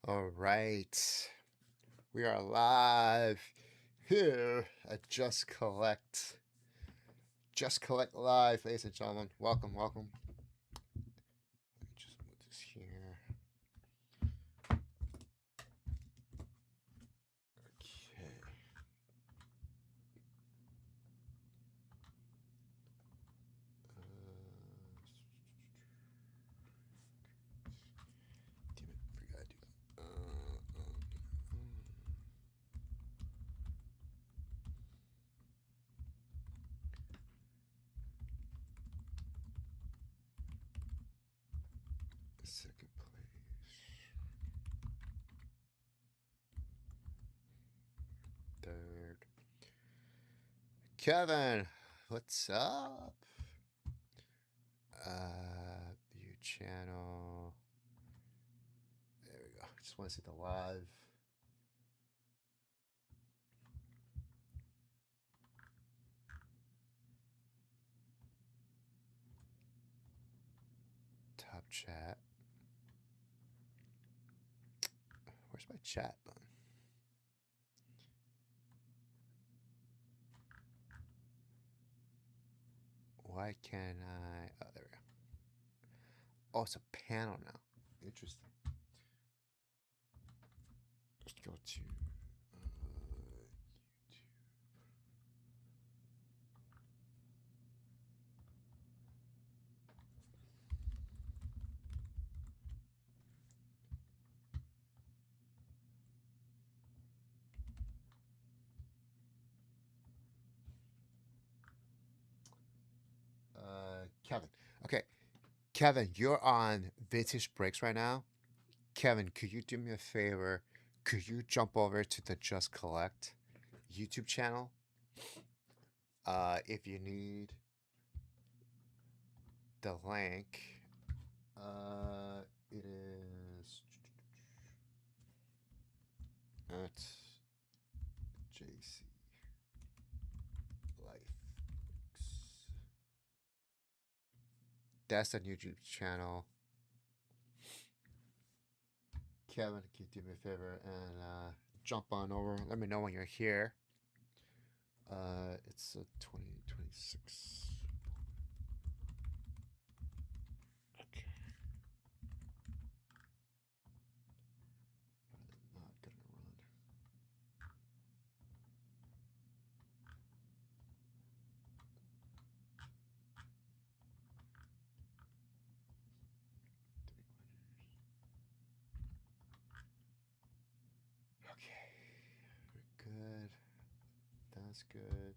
All right. We are live here at Just Collect. Just Collect Live, ladies and gentlemen. Welcome, welcome. Let me just move this here. Okay. Damn it, forgot to do that. Second place. Third. Kevin, what's up? View channel. There we go. Just want to see the live. Top chat. Where's my chat button? Why can't I? Oh, there we go. Oh, it's a panel now. Interesting. Let's go to YouTube. Kevin. Okay. Kevin, you're on Vintage Breaks right now. Kevin, could you do me a favor? Could you jump over to the Just Collect YouTube channel? If you need the link, it is at JC Life. That's the YouTube channel. Kevin, can you do me a favor and jump on over? Let me know when you're here. It's a 2026. Okay. Not gonna run. Okay, we're good. That's good.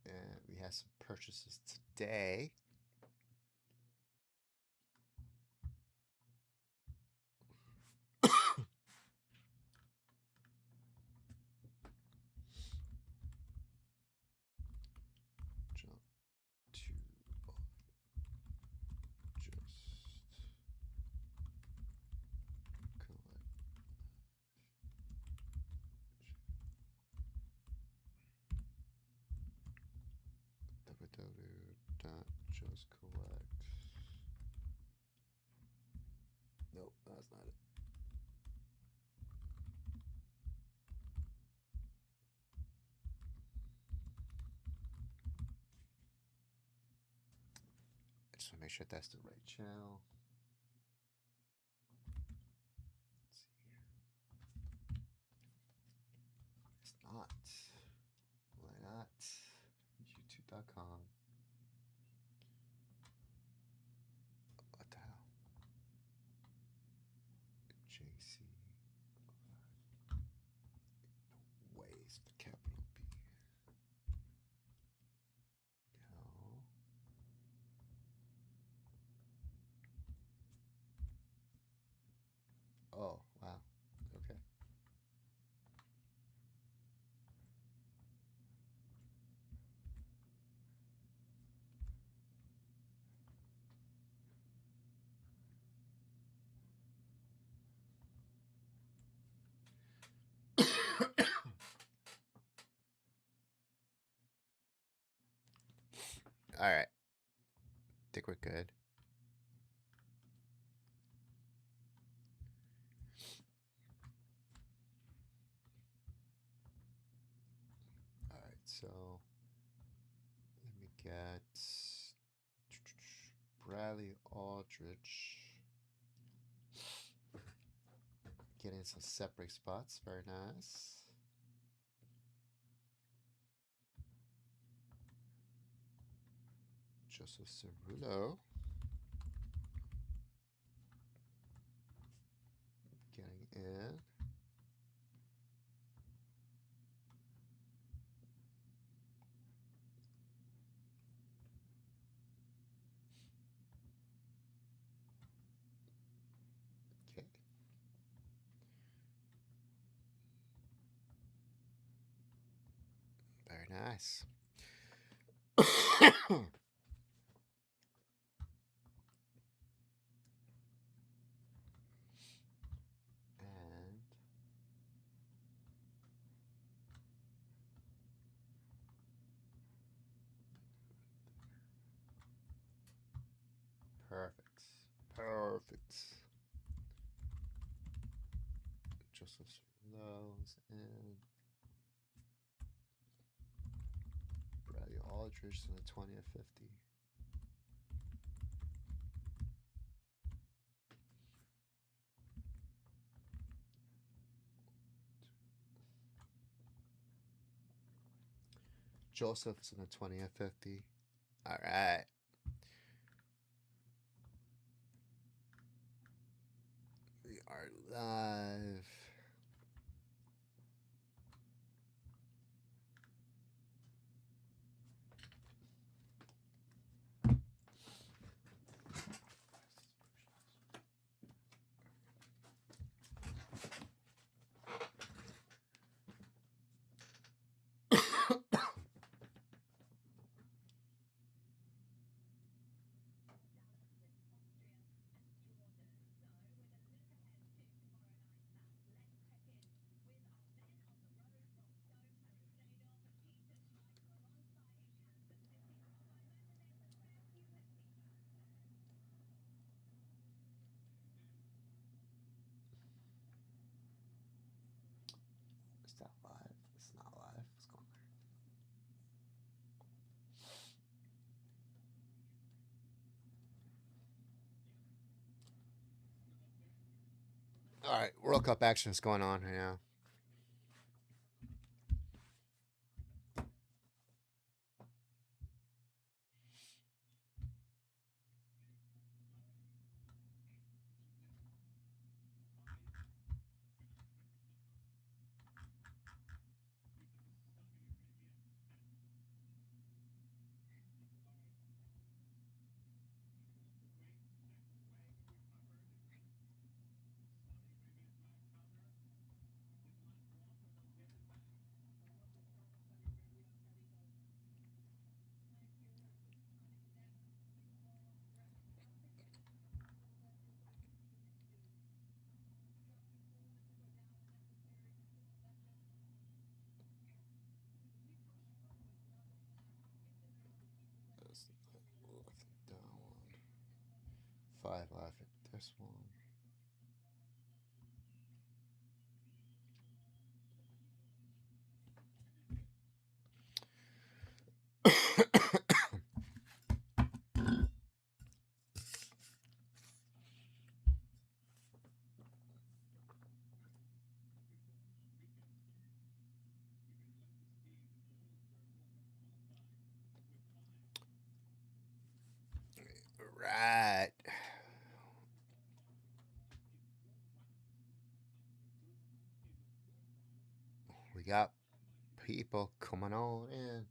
And we have some purchases today. Jump to just collect. www.justcollect. Nope, that's not it. I just want to make sure that's the right channel. Let's see. It's not. Why not? YouTube.com. What the hell? JC. No way it's the capital B. No. Oh, wow. Okay. All right. Think we're good. So let me get Bradley Aldridge. Getting some separate spots. Very nice. Joseph Cerullo. Getting in. Okay. Very nice. And perfect. Perfect. Joseph Cerullo's and Bradley Aldridge in the 20 of 50. Joseph's in the 20 of 50. All right. We are live. Is that live? It's not live. What's going on? All right, World Cup action is going on right now. Down one. 5 left at this one. Right. We got people coming on in.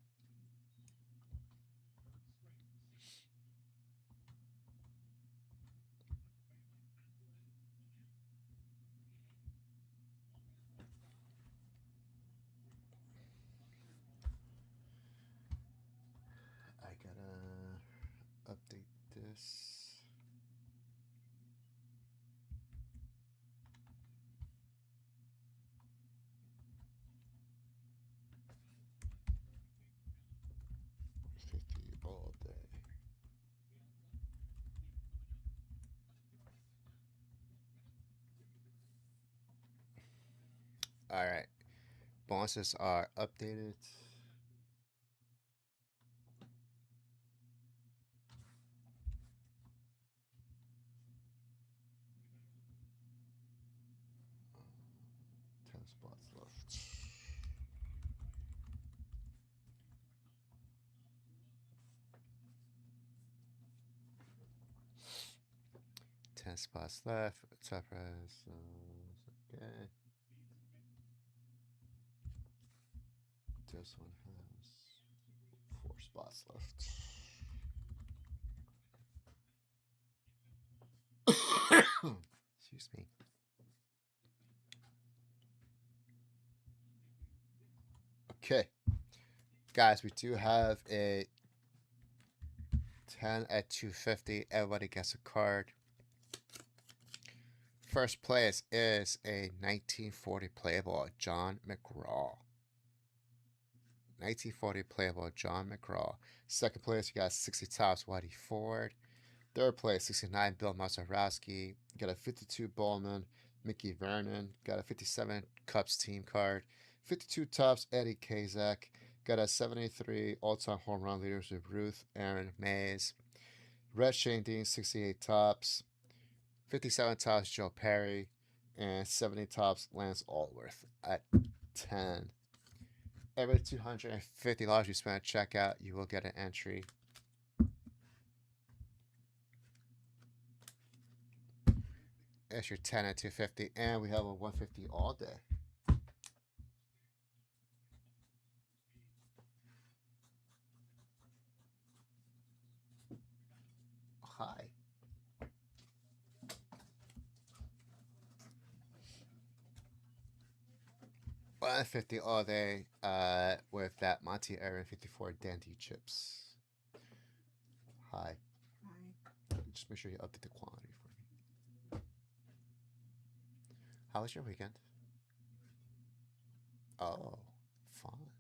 I gotta update this. All day. All right. Bosses are updated. spots left. 10 spots left. Top prize. Okay. This one has 4 spots left. Excuse me. Okay. Guys, we do have a 10 at 250. Everybody gets a card. First place is a 1940 playable John McGraw. 1940 playable John McGraw. Second place, you got 60 tops Whitey Ford. Third place, 69 Bill Mazeroski. Got a 52 Bowman Mickey Vernon. Got a 57 Cubs team card. 52 tops Eddie Kazak. Got a 73 all-time home run leaders with Ruth Aaron Mays. Red Shane Dean, 68 tops. 57 tops Joe Perry. And 70 tops Lance Allworth at 10. Every $250 you spend at checkout, you will get an entry. That's your 10 at 250, and we have a 150 all day. Hi. $150 all day with that Monty Aaron 54 Dandy chips. Hi. Hi. Just make sure you update the quantity for me. How was your weekend? Oh, fun.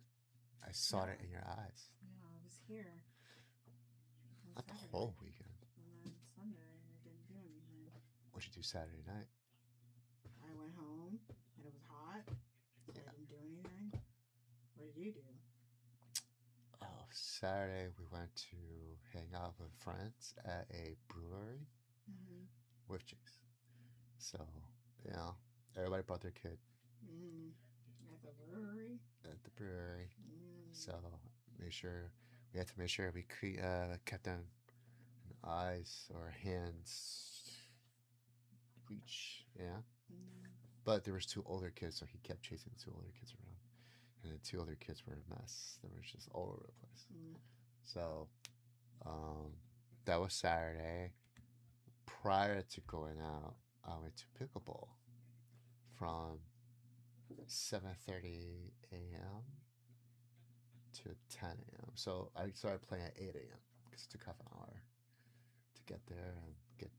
I saw it in your eyes. Yeah, I was here. Not Saturday. The whole weekend. And then Sunday, I didn't do anything. What'd you do Saturday night? I went home, and it was hot, so I didn't do anything. What did you do? Oh, Saturday we went to hang out with friends at a brewery with chicks. So, everybody brought their kid. At the brewery? At the brewery. So, we had to make sure we kept them in eyes or hands reach. Yeah. But there was 2 older kids, so he kept chasing the 2 older kids around. And the 2 other kids were a mess. They were just all over the place. So, that was Saturday. Prior to going out, I went to pickleball from 7:30 a.m. to 10 a.m. So I started playing at 8 a.m. because it took half an hour to get there and get,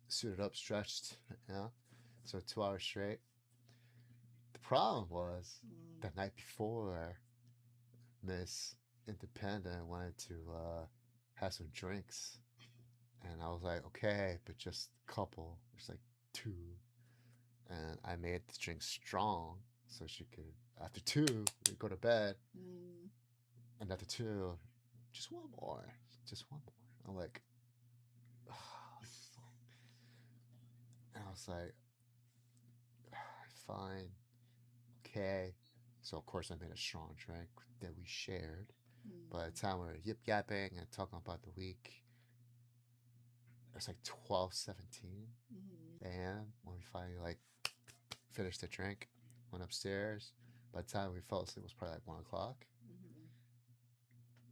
suited up, stretched. So 2 hours straight. The problem was the night before, Miss Independent wanted to have some drinks. And I was like, okay, but just a couple. There's like 2. And I made the drink strong so she could, after 2, we'd go to bed. And after 2, just one more. Just one more. I'm like, and I was like, fine, okay. So, of course, I made a strong drink that we shared. By the time we were yip yapping and talking about the week, it was like 12:17 a.m. when we finally finished the drink, went upstairs. By the time we fell asleep, it was probably like 1 o'clock.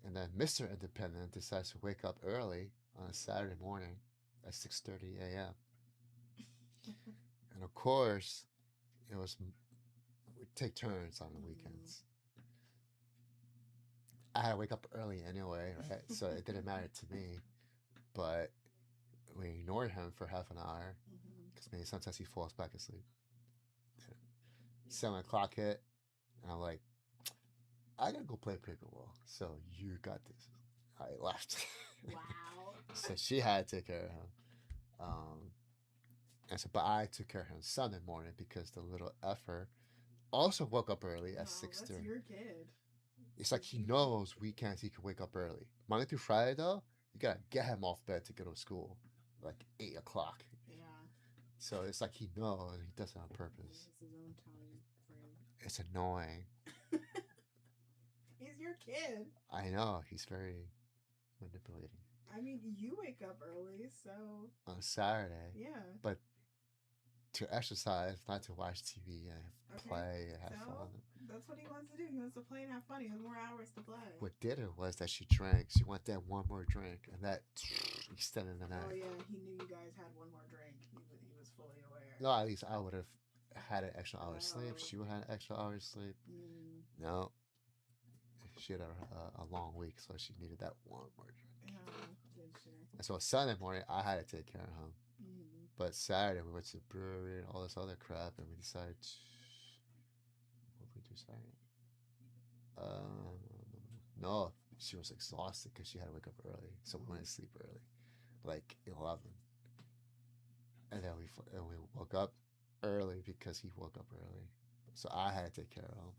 And then Mr. Independent decides to wake up early on a Saturday morning at 6:30 a.m. And of course, we take turns on the weekends. I had to wake up early anyway, right? So it didn't matter to me. But we ignored him for half an hour because maybe sometimes he falls back asleep. 7 o'clock hit, and I'm like, I gotta go play pickleball. So you got this. I left. Wow. So she had to take care of him. But I took care of him Sunday morning because the little effer also woke up early at 6:30. That's your kid. It's like he knows weekends he can wake up early. Monday through Friday though, you gotta get him off bed to go to school, like 8 o'clock. Yeah. So it's like he knows and he does it on purpose. It's his own time frame. It's annoying. He's your kid. I know he's very manipulating. I mean, you wake up early, so On Saturday, yeah. but to exercise, not to watch TV and play and have so, fun. That's what he wants to do. He wants to play and have fun. He has more hours to play. What did it was that she drank. She wanted that one more drink, and that extended the night. Oh yeah, he knew you guys had one more drink. He was fully aware. No, at least I would have had an extra hour of sleep. She would have had an extra hour of sleep. No, she had a long week, so she needed that one more drink. And so Sunday morning, I had to take care of him. But Saturday, we went to the brewery and all this other crap, and we decided, what did we do Saturday? No, she was exhausted because she had to wake up early, so we went to sleep early, like 11. And then we woke up early because he woke up early, so I had to take care of him.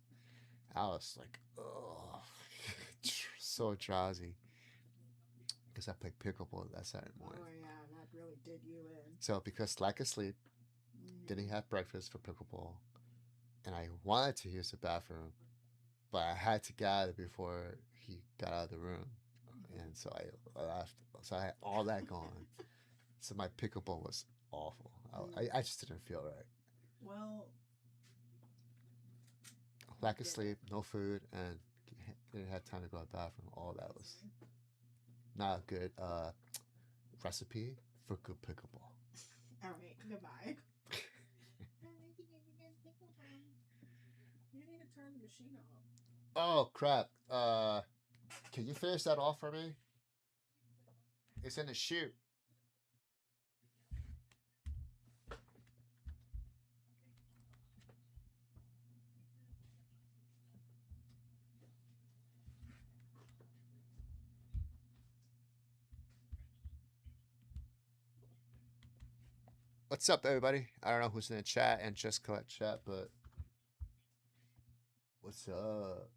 I was like, oh, so drowsy because I played pickleball that Saturday morning. Oh yeah, that really did you in. So because lack of sleep, didn't have breakfast for pickleball, and I wanted to use the bathroom, but I had to get out of it before he got out of the room, and so I left. So I had all that going. So my pickleball was awful. I just didn't feel right. Well, lack of sleep, no food, and didn't have time to go to the bathroom. All that was not a good recipe for good pickleball. All right, goodbye. You need to turn the machine off. Oh crap! Can you finish that off for me? It's in the chute. What's up, everybody? I don't know who's in the chat and just collect chat, but what's up?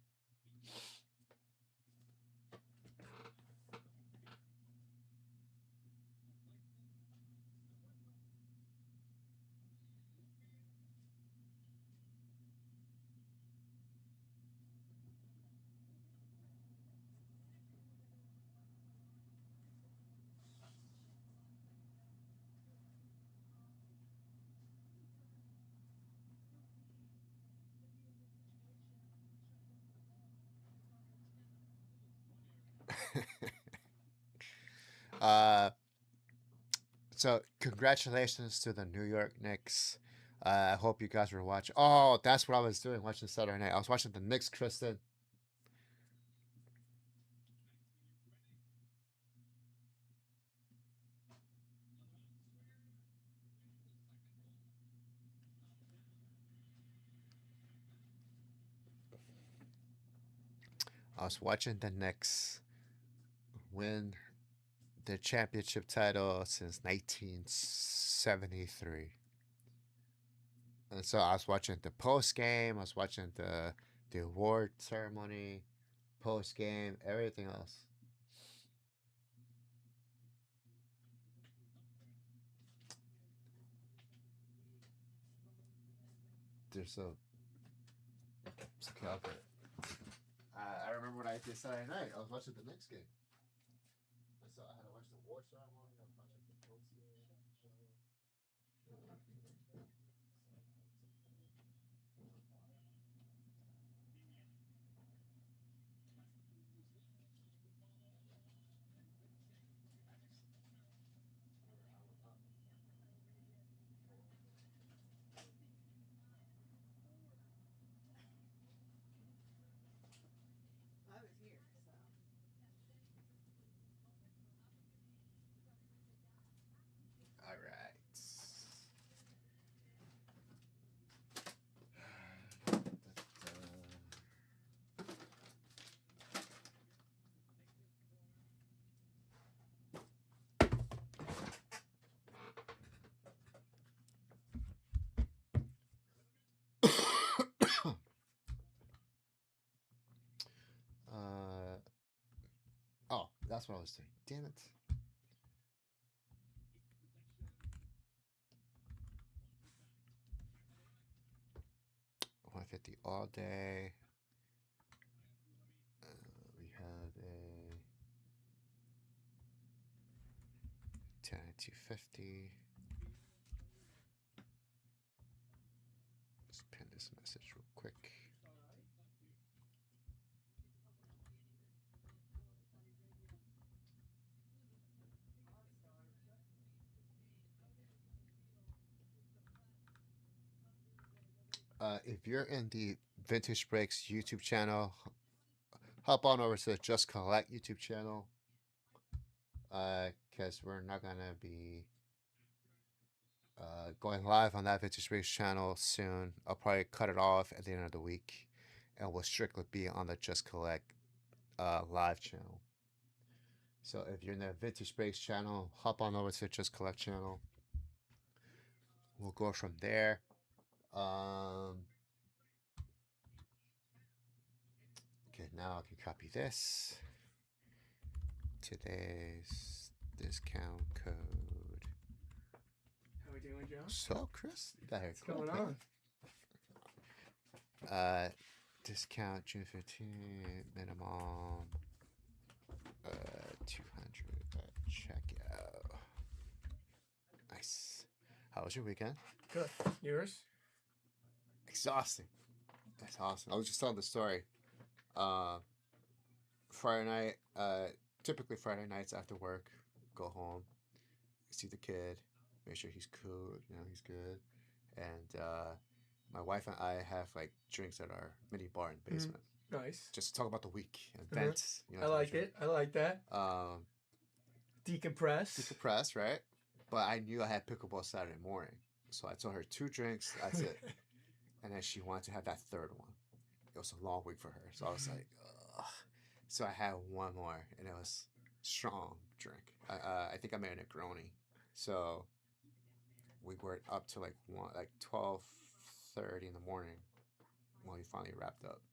So congratulations to the New York Knicks. I hope you guys were watching. Oh, that's what I was doing watching Saturday night. I was watching the Knicks, Kristen. I was watching the Knicks win the championship title since 1973. And so I was watching the post game, I was watching the award ceremony, post game, everything else. There's a it's okay, okay. I remember what I did Saturday night. I was watching the Knicks game. So I had to watch the award ceremony. I was watching the post game. I was here, so. All right. Oh, that's what I was doing. Damn it. 150 all day. We have a 10 at 250. Let's pin this message real quick. If you're in the Vintage Breaks YouTube channel, hop on over to the Just Collect YouTube channel. Because we're not going to be going live on that Vintage Breaks channel soon. I'll probably cut it off at the end of the week. And we'll strictly be on the Just Collect live channel. So if you're in the Vintage Breaks channel, hop on over to the Just Collect channel. We'll go from there. Okay, now I can copy this. Today's discount code. How we doing, John? So, Chris, what's going on? Discount June 15th, minimum 200 at checkout. Nice. How was your weekend? Good. Yours? Exhausting. That's awesome. I was just telling the story. Friday night, typically Friday nights after work, go home, see the kid, make sure he's cool, he's good. And my wife and I have like drinks at our mini bar in the basement. Nice. Just to talk about the week, events. I like it. I like that. Decompress, right? But I knew I had pickleball Saturday morning. So I told her 2 drinks, that's it. And then she wanted to have that third one. It was a long week for her. So I was like, ugh. So I had one more, and it was strong drink. I think I made a Negroni. So we were up to like 12:30 in the morning when we finally wrapped up.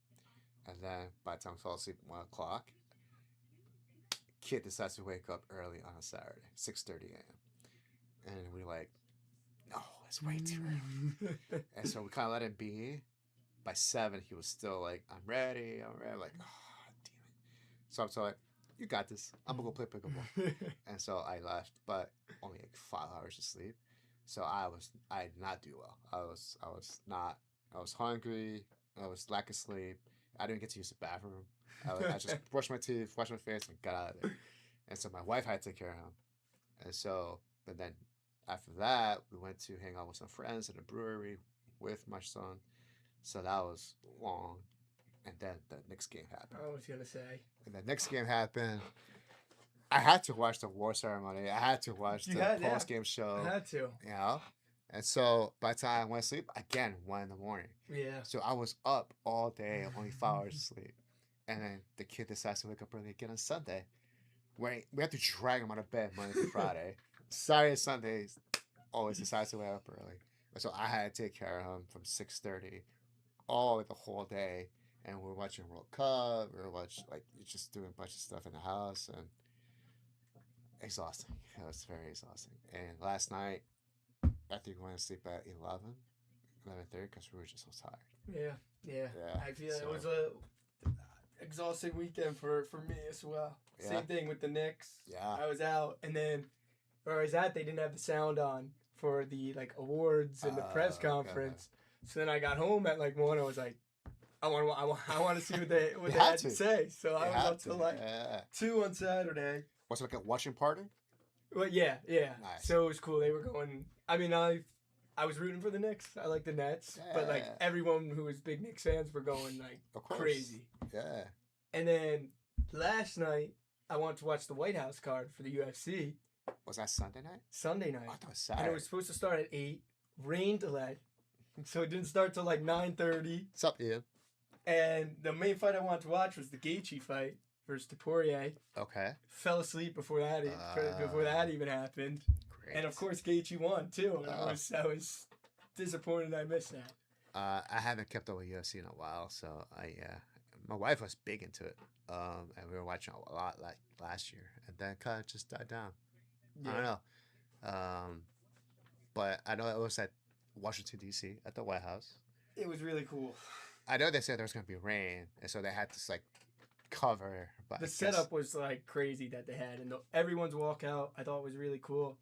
And then by the time I fell asleep at 1 o'clock, kid decides to wake up early on a Saturday, 6:30 a.m. And we're like, no, it's way too early. And so we kind of let him be. By 7, he was still like, I'm ready. Like, oh, damn it. So I'm so like, you got this. I'm going to go play pickleball. And so I left, but only like 5 hours of sleep. So I did not do well. I was hungry. I was lack of sleep. I didn't get to use the bathroom. I just brushed my teeth, washed my face, and got out of there. And so my wife had to take care of him. And so, but then after that, we went to hang out with some friends at a brewery with my son. So that was long. And then the next game happened. I was going to say. And the next game happened. I had to watch the war ceremony. I had to watch the post-game show. I had to. And so by the time I went to sleep, again, 1 in the morning. Yeah. So I was up all day, only 5 hours of sleep. And then the kid decides to wake up early again on Sunday. We have to drag him out of bed Monday through Friday. Saturday and Sundays, always decides to wake up early. So I had to take care of him from 6:30 all the whole day. And we were watching World Cup. We were just doing a bunch of stuff in the house. And exhausting. It was very exhausting. And last night, I think we went to sleep at 11:30 because we were just so tired. Yeah. I feel it was a exhausting weekend for me as well. Yeah. Same thing with the Knicks. Yeah. I was out, and then where I was at, they didn't have the sound on for the awards and the press conference. Okay. So then I got home at 1. I was like, I want to see what they had to say. So I was up till 2 on Saturday. Was it like a watching party? Well, yeah. Nice. So it was cool. They were going. I mean, I was rooting for the Knicks. I like the Nets, but everyone who was big Knicks fans were going crazy. Yeah. And then last night, I wanted to watch the White House card for the UFC. Was that Sunday night? Sunday night. I thought it was Saturday. And it was supposed to start at 8. Rain delayed, so it didn't start till 9:30. What's up, Ian? And the main fight I wanted to watch was the Gaethje fight versus Poirier. Okay. Fell asleep before that even happened. Great. And of course, Gaethje won too. And I was disappointed I missed that. I haven't kept up with UFC in a while, so my wife was big into it, and we were watching a lot last year, and then kind of just died down. Yeah. I don't know, but I know it was at Washington D.C. at the White House. It was really cool. I know they said there was gonna be rain, and so they had to like cover. But The setup was like crazy that they had, and everyone's walkout I thought was really cool.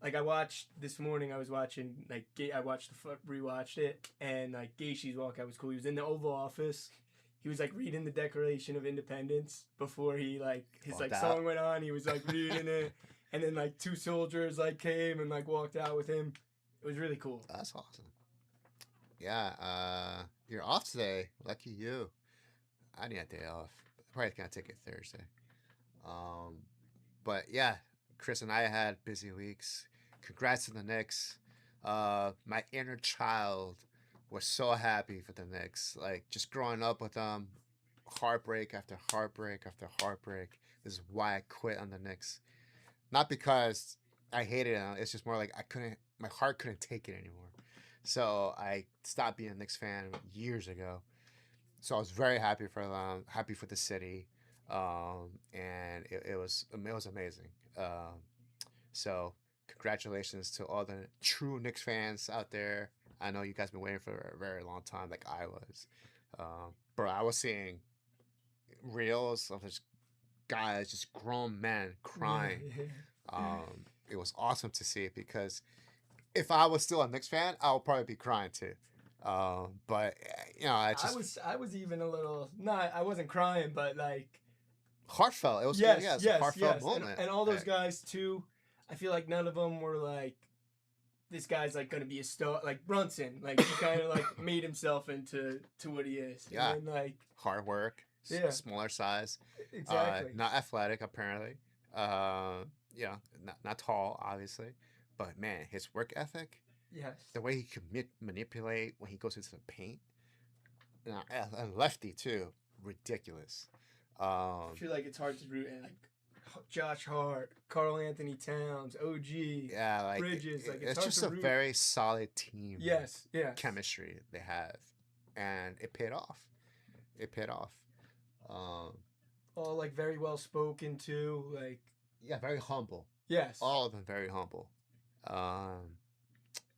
Like I watched this morning, I was watching like I watched rewatched it, and like Gaethje's walkout was cool. He was in the Oval Office. He was like reading the Declaration of Independence before he like his Walked like out. song went on. He was like reading it, and then like 2 soldiers like came and like walked out with him. It was really cool. That's awesome. Yeah, you're off today. Lucky you. I need a day off. Probably gonna take it Thursday. But yeah, Chris and I had busy weeks. Congrats to the Knicks. My inner child was so happy for the Knicks. Like just growing up with them, heartbreak after heartbreak after heartbreak. This is why I quit on the Knicks. Not because I hated them. It's just more like I couldn't. My heart couldn't take it anymore. So I stopped being a Knicks fan years ago. So I was very happy for them, happy for the city, and it was amazing. So congratulations to all the true Knicks fans out there. I know you guys been waiting for a very long time, like I was. Bro, I was seeing reels of just guys, just grown men crying. It was awesome to see because if I was still a Knicks fan, I would probably be crying too. But you know, I was even a little I wasn't crying, but like heartfelt. It was yes, a heartfelt moment. And all those guys too. I feel like none of them were like, this guy's like gonna be a star, like Brunson. Like he kind of like made himself into what he is. Yeah, and then, like hard work. Yeah, smaller size. Exactly. Not athletic apparently. Yeah, not tall obviously, but man, his work ethic. Yes. The way he can manipulate when he goes into the paint. And lefty too, ridiculous. I feel like it's hard to root in like Josh Hart, Karl Anthony Towns, OG, yeah, like Bridges. Like it's just a very solid team. Yes, yeah. Chemistry they have, and it paid off. It paid off. All like very well spoken too. Like very humble. Yes, all of them very humble.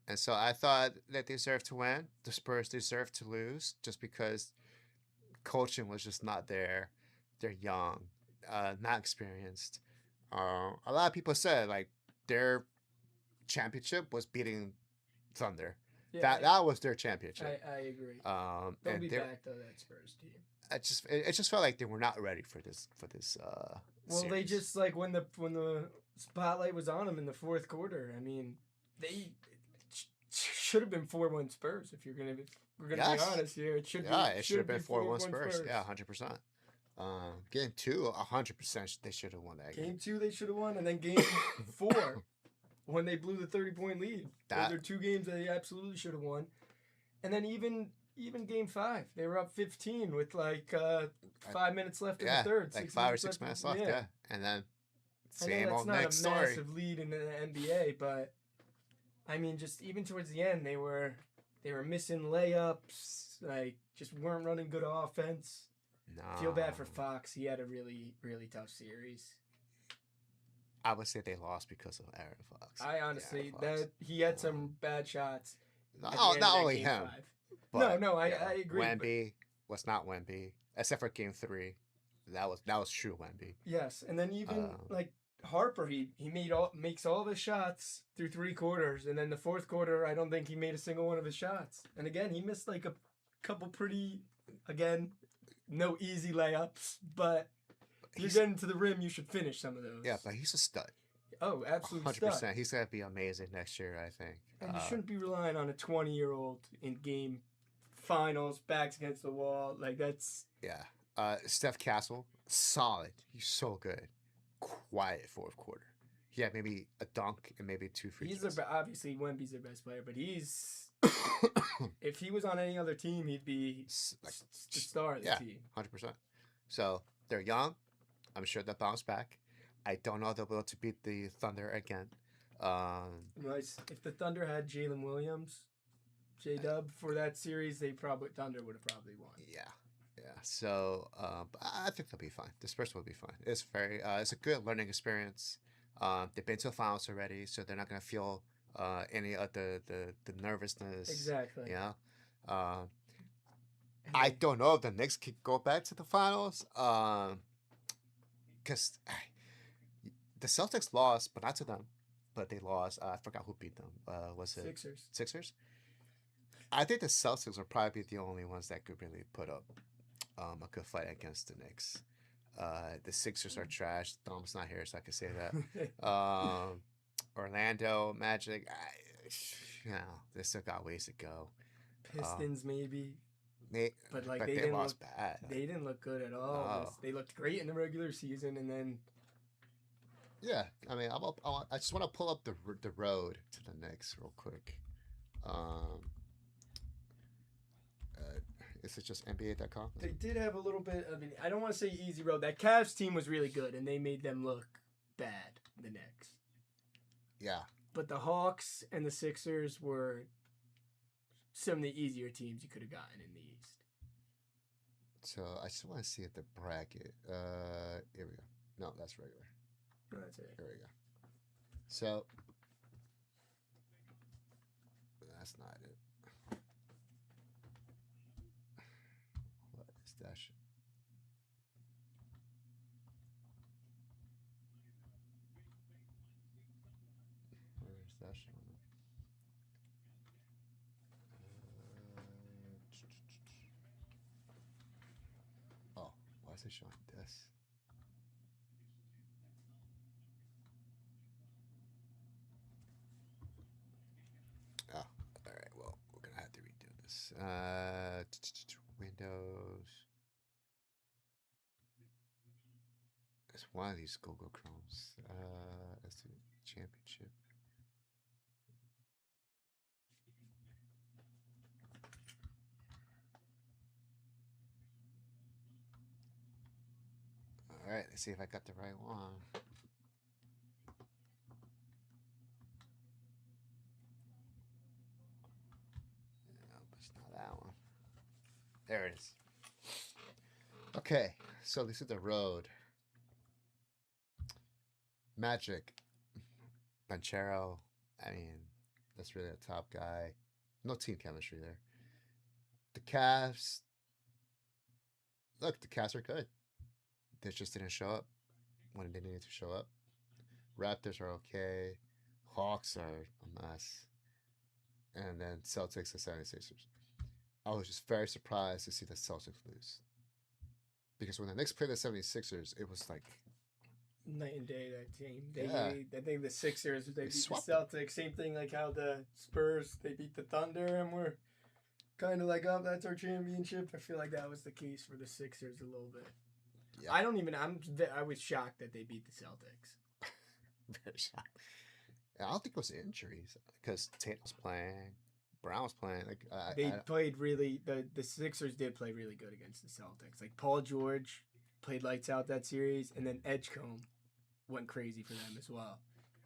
And so I thought that they deserved to win. The Spurs deserved to lose just because coaching was just not there. They're young, not experienced. A lot of people said like their championship was beating Thunder. Yeah, that was their championship. I agree. They'll be back though, that Spurs team. It just felt like they were not ready for this. Well, series. They just like when the spotlight was on them in the fourth quarter. I mean, they should have been 4-1 Spurs. If we're gonna be honest here, it should have been 4-1 Spurs. Yeah, 100%. Game 2, 100%. They should have won that game. Game 2, they should have won, and then game 4, when they blew the 30-point lead. Those are 2 games they absolutely should have won. And then even game 5, they were up 15 with like 5 minutes left in the third. Like 5 or 6 minutes left. Yeah, and then same old next story. That's not a massive lead in the NBA, but I mean, just even towards the end, they were missing layups, like just weren't running good offense. No. Feel bad for Fox. He had a really, really tough series. I would say they lost because of Aaron Fox. I honestly he had some bad shots. Not only him. But, I agree. Wemby was not Wemby, except for game 3. That was true Wemby. Yes, and then even like Harper, he makes all of his shots through 3 quarters, and then the fourth quarter, I don't think he made a single one of his shots. And again, he missed like a couple no easy layups, but you're getting to the rim, you should finish some of those. Yeah, but he's a stud. Oh, absolutely 100%. Stud. He's gonna be amazing next year, I think. And you shouldn't be relying on a 20-year-old in game finals, backs against the wall. Like that's Steph Castle, solid. He's so good. Quiet fourth quarter. He had maybe a dunk and maybe 2 free throws. Obviously Wemby's their best player, but he's if he was on any other team, he'd be like the star of the team. 100%. So they're young. I'm sure they'll bounce back. I don't know if they'll be able to beat the Thunder again. If the Thunder had Jalen Williams, J-Dub for that series, Thunder would have probably won. Yeah. So I think they'll be fine. The Spurs will be fine. It's it's a good learning experience. They've been to the finals already, so they're not gonna feel any of the nervousness. Exactly. Yeah. I And don't know if the Knicks could go back to the finals. Because the Celtics lost, but not to them. But they lost. I forgot who beat them. Was it Sixers. Sixers? I think the Celtics will probably be the only ones that could really put up a good fight against the Knicks. The Sixers are trash. Dom's not here, so I can say that. Orlando Magic, they still got ways to go. Pistons maybe. But like they didn't lost look bad. They didn't look good at all. No. They looked great in the regular season, and then Yeah, I mean, I just want to pull up the road to the Knicks real quick. Is it just NBA.com? they did have a little bit. I mean, I don't want to say easy road. That Cavs team was really good, and they made them look bad. The Knicks. Yeah. But the Hawks and the Sixers were some of the easier teams you could have gotten in the East. So I just want to see if the bracket. Here we go. No, that's regular. No, that's it. Here we go. So that's not it. What is that shit? Where is that shit? Oh, why is it showing this? Oh, all right. Well, we're gonna have to redo this. Windows. It's one of these Google Chromes. Let's do championship. All right, let's see if I got the right one. No, it's not that one. There it is. Okay, so this is the road. Magic. Banchero. I mean, that's really a top guy. No team chemistry there. The Cavs. Look, the Cavs are good. They just didn't show up when they needed to show up. Raptors are okay. Hawks are a mess. And then Celtics and 76ers. I was just very surprised to see the Celtics lose. Because when the Knicks played the 76ers, it was like night and day, that team. I think the Sixers, they beat the swept Celtics. Same thing like how the Spurs, they beat the Thunder, and we're kind of like, oh, that's our championship. I feel like that was the case for the Sixers a little bit. Yeah. I was shocked that they beat the Celtics. Very shocked. I don't think it was injuries because Tatum's playing, Brown's playing. Like played really. The Sixers did play really good against the Celtics. Like Paul George played lights out that series, and then Edgecombe went crazy for them as well.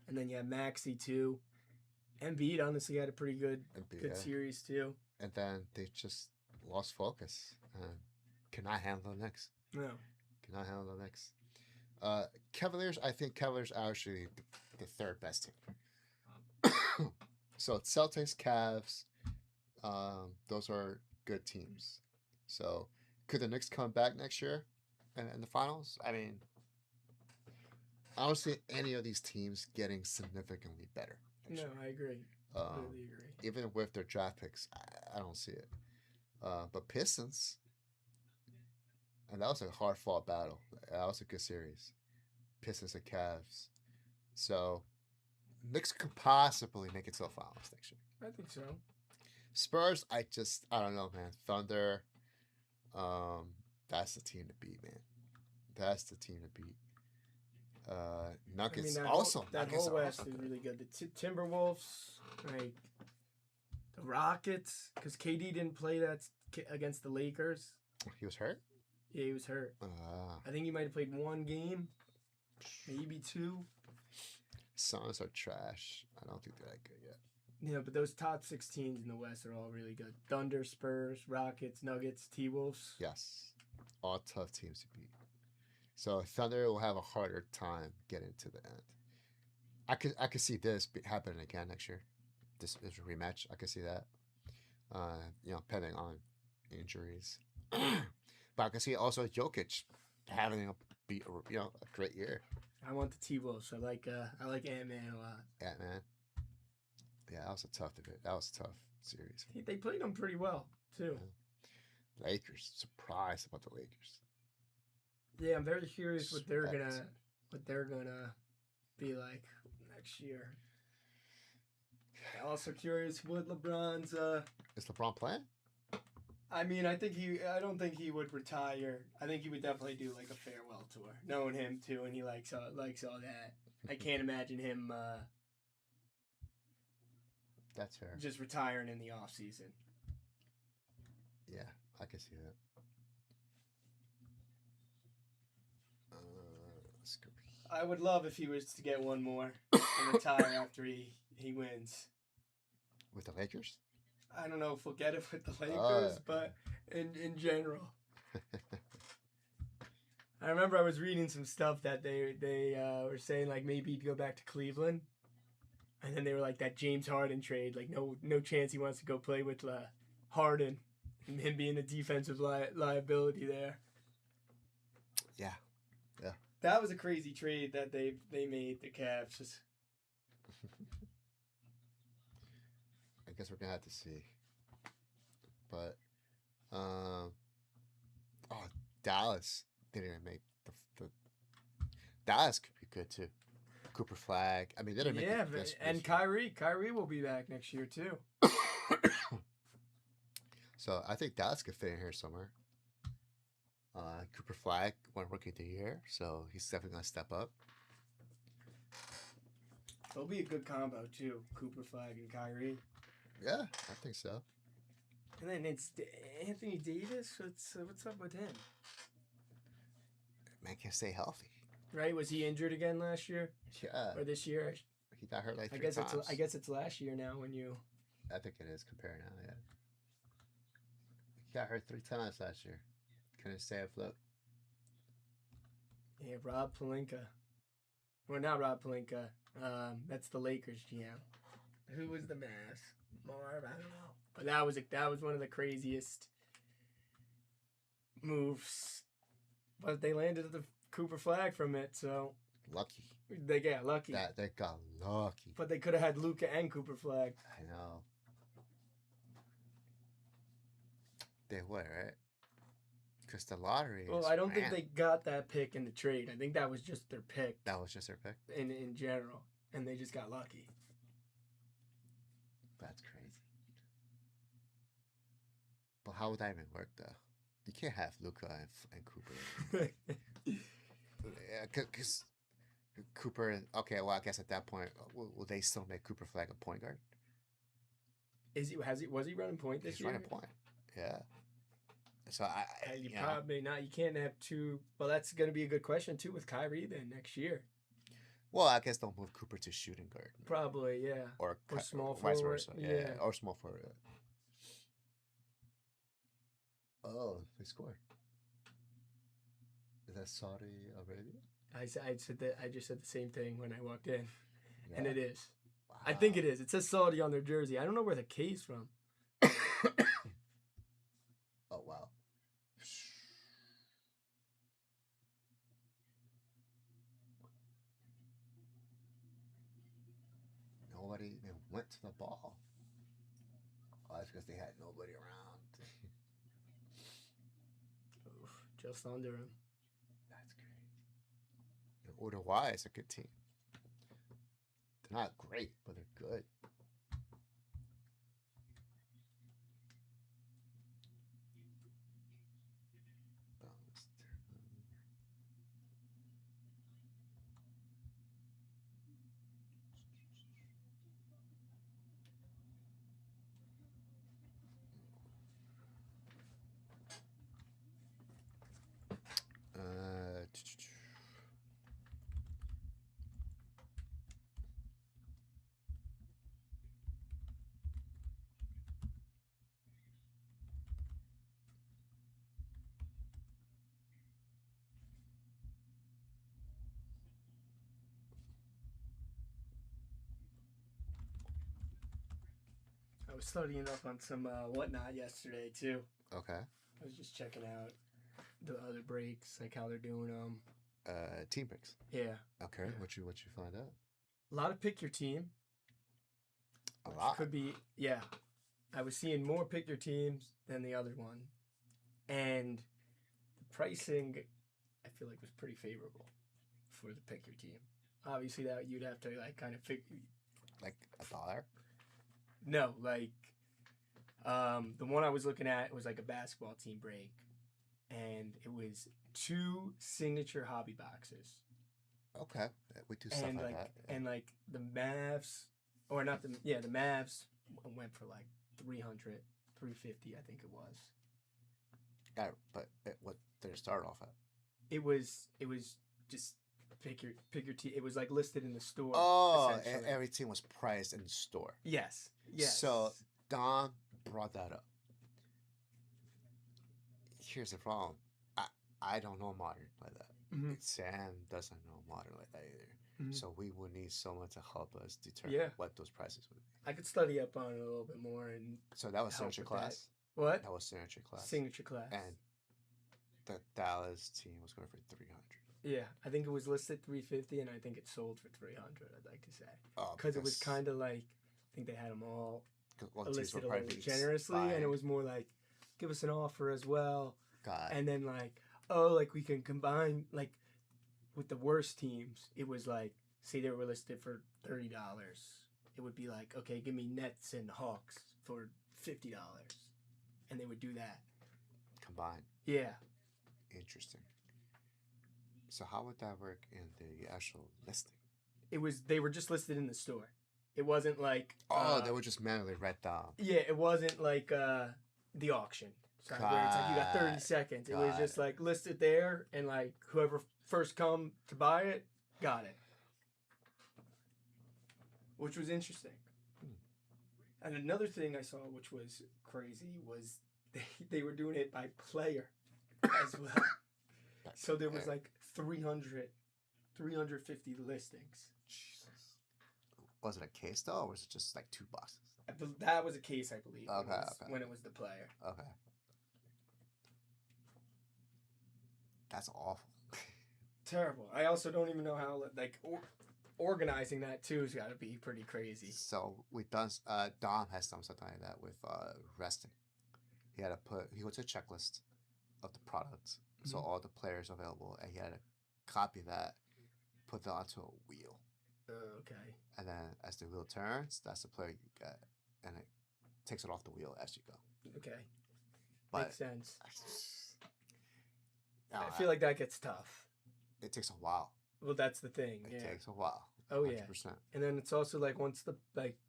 And then you have Maxey too. Embiid honestly had a pretty good series too. And then they just lost focus and cannot handle the Knicks. No. Cannot handle the Knicks. Cavaliers, I think Cavaliers are actually the third best team. So it's Celtics, Cavs. Those are good teams. So could the Knicks come back next year in the finals? I mean, I don't see any of these teams getting significantly better. No, I agree. Completely agree. Even with their draft picks, I don't see it. But Pistons, and that was a hard fought battle. That was a good series. Pistons and Cavs. So Knicks could possibly make it to the finals next year. I think so. Spurs, I don't know, man. Thunder, that's the team to beat, man. That's the team to beat. Nuggets also. That whole West is really good. The Timberwolves, like the Rockets, because KD didn't play that against the Lakers. He was hurt? Yeah, he was hurt. I think he might have played one game, maybe two. Suns are trash. I don't think they're that good yet. Yeah, but those top 6 teams in the West are all really good. Thunder, Spurs, Rockets, Nuggets, T-Wolves. Yes. All tough teams to beat. So Thunder will have a harder time getting to the end. I could see this happening again next year. This is a rematch. I could see that. Depending on injuries. But I can see also Jokic having a great year. I want the T-Wolves. I like Ant-Man a lot. Ant-Man. Yeah, that was a tough debate. That was a tough series. They played them pretty well too. Yeah. Lakers. Surprised about the Lakers. Yeah, I'm very curious what they're gonna be like next year. Also curious what LeBron's. Is LeBron playing? I mean, I don't think he would retire. I think he would definitely do like a farewell tour, knowing him too, and he likes all that. I can't imagine him. That's fair. Just retiring in the off season. Yeah, I can see that. Let's go. I would love if he was to get one more and retire after he wins. With the Lakers? I don't know if we'll get it with the Lakers, but in general. I remember I was reading some stuff that they were saying like maybe he'd go back to Cleveland, and then they were like that James Harden trade, like no chance he wants to go play with Harden, and him being a defensive liability there. Yeah. That was a crazy trade that they made, the Cavs. I guess we're gonna have to see. But Dallas didn't even make the Dallas could be good too. Cooper Flag. I mean, they didn't make and Kyrie will be back next year too. So I think Dallas could fit in here somewhere. Cooper Flag won Rookie of the Year, so he's definitely gonna step up. They'll be a good combo too, Cooper Flag and Kyrie. Yeah, I think so. And then it's Anthony Davis. What's up with him? Man can't stay healthy. Right? Was he injured again last year? Yeah. Or this year? He got hurt like 3 times. I guess it's last year now when you. I think it is compared now. Yeah. He got hurt 3 times last year. Couldn't stay afloat. Yeah, Rob Pelinka. Well, not Rob Pelinka. That's the Lakers GM. Who was the Mavs? Marv, I don't know. But that was one of the craziest moves. But they landed the Cooper Flag from it, so lucky. They got lucky. They got lucky. But they could have had Luka and Cooper Flag. I know. They would, right? Because the lottery. Well, I don't think they got that pick in the trade. I think that was just their pick. That was just their pick? In general. And they just got lucky. That's crazy. But how would that even work, though? You can't have Luka and Cooper. Yeah, because Cooper. Okay, well, I guess at that point, will they still make Cooper Flag a point guard? Was he running point this year? He's running point. Yeah. So you probably not. You can't have two. Well, that's going to be a good question too with Kyrie then next year. Well, I guess they'll move Cooper to shooting guard. Probably, yeah. Or small vice forward. versa. Yeah, or small forward. Oh, they scored. Is that Saudi Arabia? I said that. I just said the same thing when I walked in, Yeah. and it is. Wow. I think it is. It says Saudi on their jersey. I don't know where the K's from. Oh wow. Nobody even went to the ball. Oh, that's because they had nobody around. Oof, just under him. That's crazy. And Uruguay is a good team. They're not great, but they're good. I was studying up on some whatnot yesterday too. Okay. I was just checking out the other breaks, like how they're doing them. Team breaks. Yeah. Okay. Yeah. What you find out? A lot of pick your team. A Which lot. could be, yeah. I was seeing more pick your teams than the other one, and the pricing, I feel like was pretty favorable for the pick your team. Obviously, that you'd have to like kind of figure. Like $1. No, like the one I was looking at was like a basketball team break, and it was 2 signature hobby boxes. Okay. We do stuff And like like that. Yeah. and like the Mavs, or not the the Mavs went for like 300, 350, I think it was. Yeah, but what did it start off at? It was just pick your team. It was like listed in the store. Oh, essentially. every team was priced in the store. Yes. Yes. So Dom brought that up. Here's the problem. I don't know modern like that. Mm-hmm. Sam doesn't know modern like that either. Mm-hmm. So we would need someone to help us determine what those prices would be. I could study up on it a little bit more and. So that was help signature with class. That. What? That was signature class. Signature class. And the Dallas team was going for 300. Yeah, I think it was listed 350, and I think it sold for 300. I'd like to say, Oh, because it was kind of like I think they had them all listed a little generously, and it was more like give us an offer as well, and then like like we can combine like with the worst teams. It was like say they were listed for $30, it would be like okay, give me Nets and Hawks for $50, and they would do that combined. Yeah. Interesting. So how would that work in the actual listing? They were just listed in the store. It wasn't like they were just manually read down. Yeah, it wasn't like the auction. Sorry, where it's like you got 30 seconds. It was just like listed there, and like whoever first come to buy it got it, which was interesting. And another thing I saw, which was crazy, was they were doing it by player as well. So there was like 350 listings. Jesus. Was it a case though, or was it just like 2 boxes? That was a case, I believe. Okay, when it was the player. Okay. That's awful. Terrible. I also don't even know how like organizing that too has got to be pretty crazy. So we done. Dom has done something like that with resting. He had to go to a checklist of the products. So all the players available, and he had to copy that, put that onto a wheel. Okay. And then as the wheel turns, that's the player you get, and it takes it off the wheel as you go. Okay. But, makes sense. I feel like that gets tough. It takes a while. Well, that's the thing. It takes a while. Oh 100%. yeah. And then it's also like once the like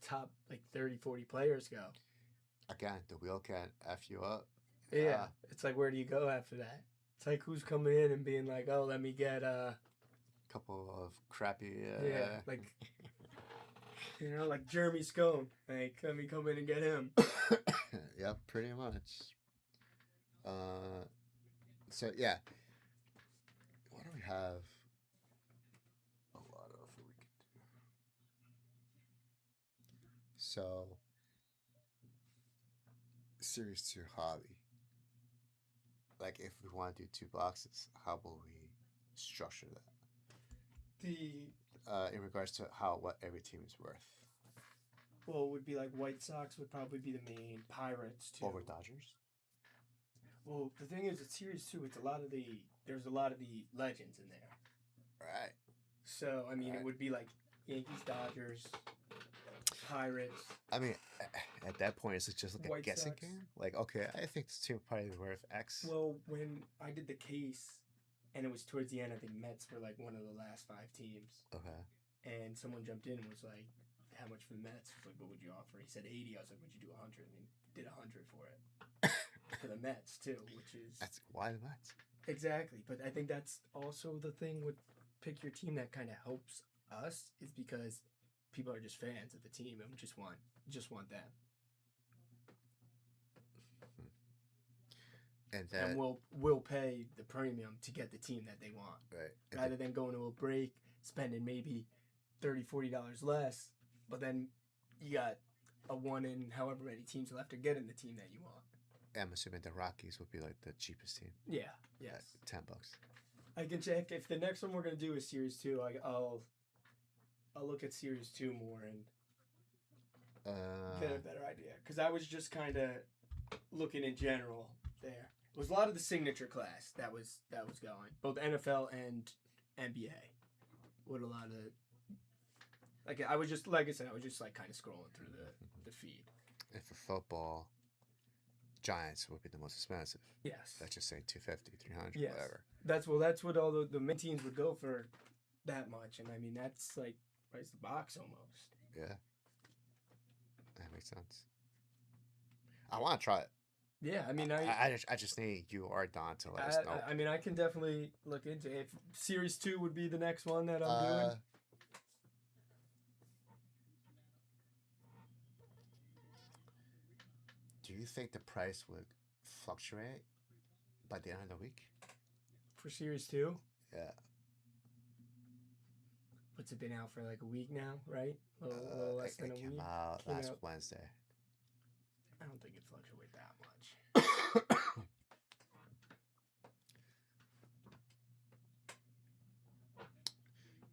top like 30, 40 players go. Again, the wheel can F you up. Yeah, it's like where do you go after that? It's like who's coming in and being like, oh, let me get a couple of crappy. Like like Jeremy Scone. Like let me come in and get him. Yeah, pretty much. So yeah, what do we have? A lot of we can do. So, Series 2 hobby. Like, if we want to do 2 boxes, how will we structure that? In regards to what every team is worth. Well, it would be like White Sox would probably be the main. Pirates too. Over Dodgers. Well, the thing is, it's Series 2. There's a lot of the legends in there. Right. So I mean, it would be like Yankees, Dodgers, Pirates. I mean, at that point, is it just like White a guessing Sox. game? Like, okay, I think this team probably worth X. Well, when I did the case, and it was towards the end, I think Mets were like one of the last 5 teams. Okay. And someone jumped in and was like, "How much for the Mets?" I was like, "What would you offer?" He said 80. I was like, "Would you do 100?" And he did 100 for it. For the Mets too, which is why the Mets. Exactly, but I think that's also the thing with pick your team that kind of helps us is because people are just fans of the team and just want them. And we'll pay the premium to get the team that they want, right? Rather than going to a break, spending maybe $30-$40 less, but then you got a one in however many teams left to get in the team that you want. I'm assuming the Rockies would be like the cheapest team. Yeah. Yes. At $10. I can check if the next one we're gonna do is Series 2. I'll look at Series 2 more and get a better idea, because I was just kind of looking in general there. It was a lot of the signature class that was going, both NFL and NBA. With a lot of, like, I was just, like I said, I was just like kind of scrolling through the feed. And for football, Giants would be the most expensive. Yes. Let's just say 250, 300, yes. whatever. That's what all the main teams would go for that much, and I mean that's like price the box almost. Yeah. That makes sense. I want to try it. Yeah, I mean, I just need you or Don to let us know. I mean, I can definitely look into it. If Series 2 would be the next one that I'm doing. Do you think the price would fluctuate by the end of the week? For Series 2? Yeah. What's it been out for, like a week now, right? A little less than a week? It came out last Wednesday. I don't think it fluctuates that much.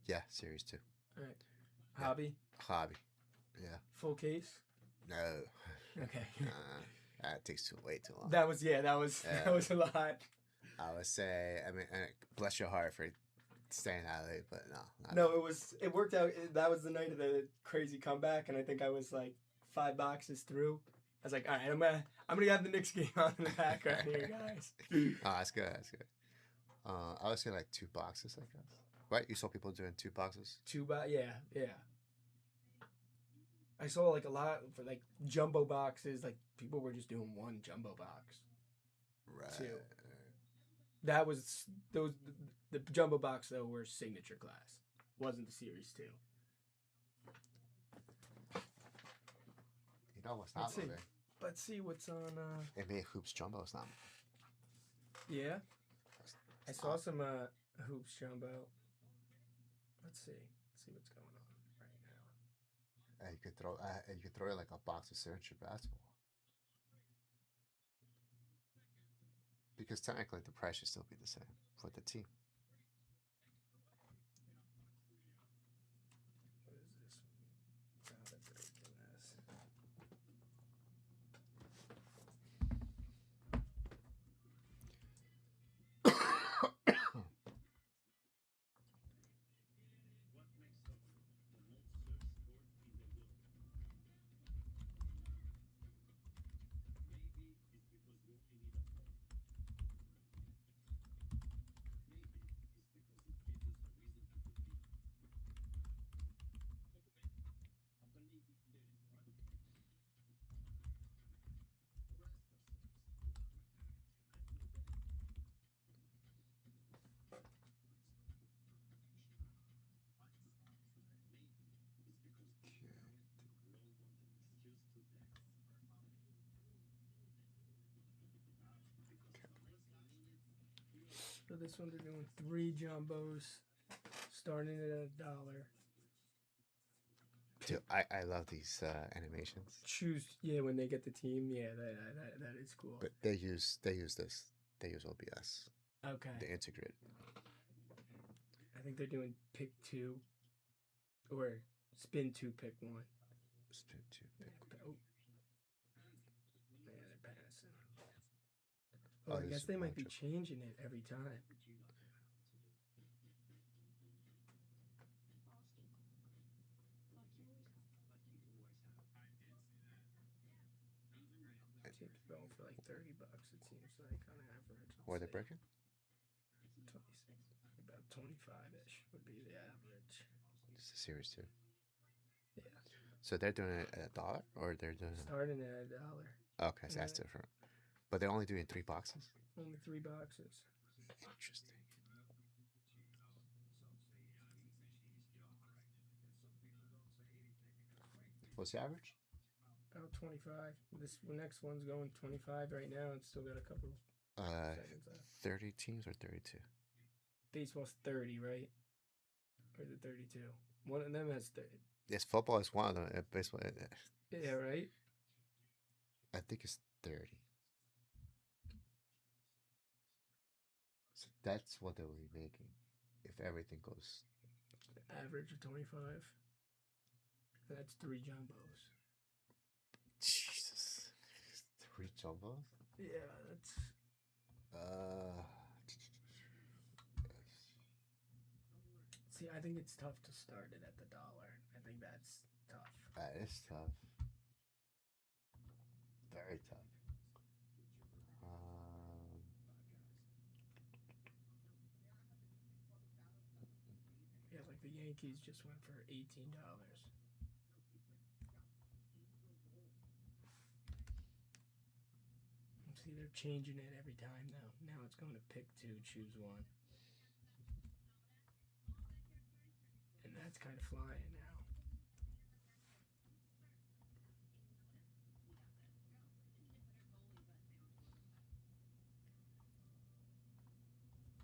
Yeah, Series 2. All right. Yeah. Hobby. Yeah. Full case? No. Okay. That takes way too long. That was a lot. I would say, I mean, bless your heart for staying out late, but no. No, it worked out. That was the night of the crazy comeback, and I think I was like 5 boxes through. I was like, all right, I'm gonna have the Knicks game on in the background here, guys. Oh, that's good. I would say like 2 boxes, I guess. Right? You saw people doing 2 boxes? Yeah. I saw like a lot for like jumbo boxes. Like people were just doing 1 jumbo box. Right. 2. That was the jumbo box though were signature class. Wasn't the Series 2. You know what's not moving? Let's see what's on. NBA Hoops Jumbo is not. Yeah. I saw some Hoops Jumbo. Let's see what's going on right now. You could throw like a box of signature basketball. Because technically the price should still be the same for the team. What is this? God, breaking this. So this one they're doing 3 jumbos, starting at $1. Dude, I love these animations. When they get the team, that is cool. But they use this. They use OBS. Okay. They integrate. I think they're doing pick 2, or spin 2, pick 1. Spin 2, pick 1. Oh. Yeah, they're passing. Oh, I guess they might be changing it every time. Teams going for like $30. It seems like on average. What are they breaking? 26, about 25-ish would be the average. It's the Series 2. Yeah. So they're doing it at $1, or they're doing starting at $1. Okay, so that's different. But they're only doing 3 boxes. Only 3 boxes. Interesting. What's the average? About 25. This next one's going 25 right now, and still got a couple seconds left. 30 teams or 32? Baseball's 30, right? Or is it 32? One of them has 30. Yes, football is one of them. Baseball, Yeah, right? I think it's 30. So that's what they'll be making if everything goes. Average of 25. That's 3 jumbos. Jesus. 3 jumbos? Yeah, that's. See, I think it's tough to start it at the dollar. I think that's tough. That is tough. Very tough. Yeah, like the Yankees just went for $18. See, they're changing it every time now. Now it's going to pick 2, choose 1. And that's kind of flying now.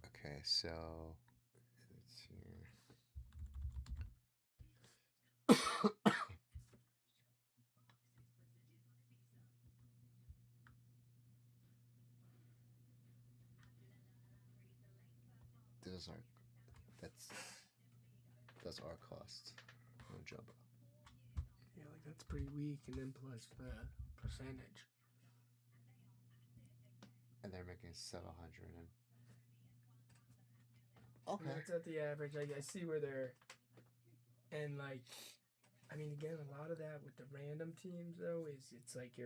Okay, so let's see. Those are that's our cost on jumbo. Yeah, like that's pretty weak, and then plus the percentage. And they're making 700 and okay. And that's at the average. I see where they're, and like, I mean, again, a lot of that with the random teams though is it's like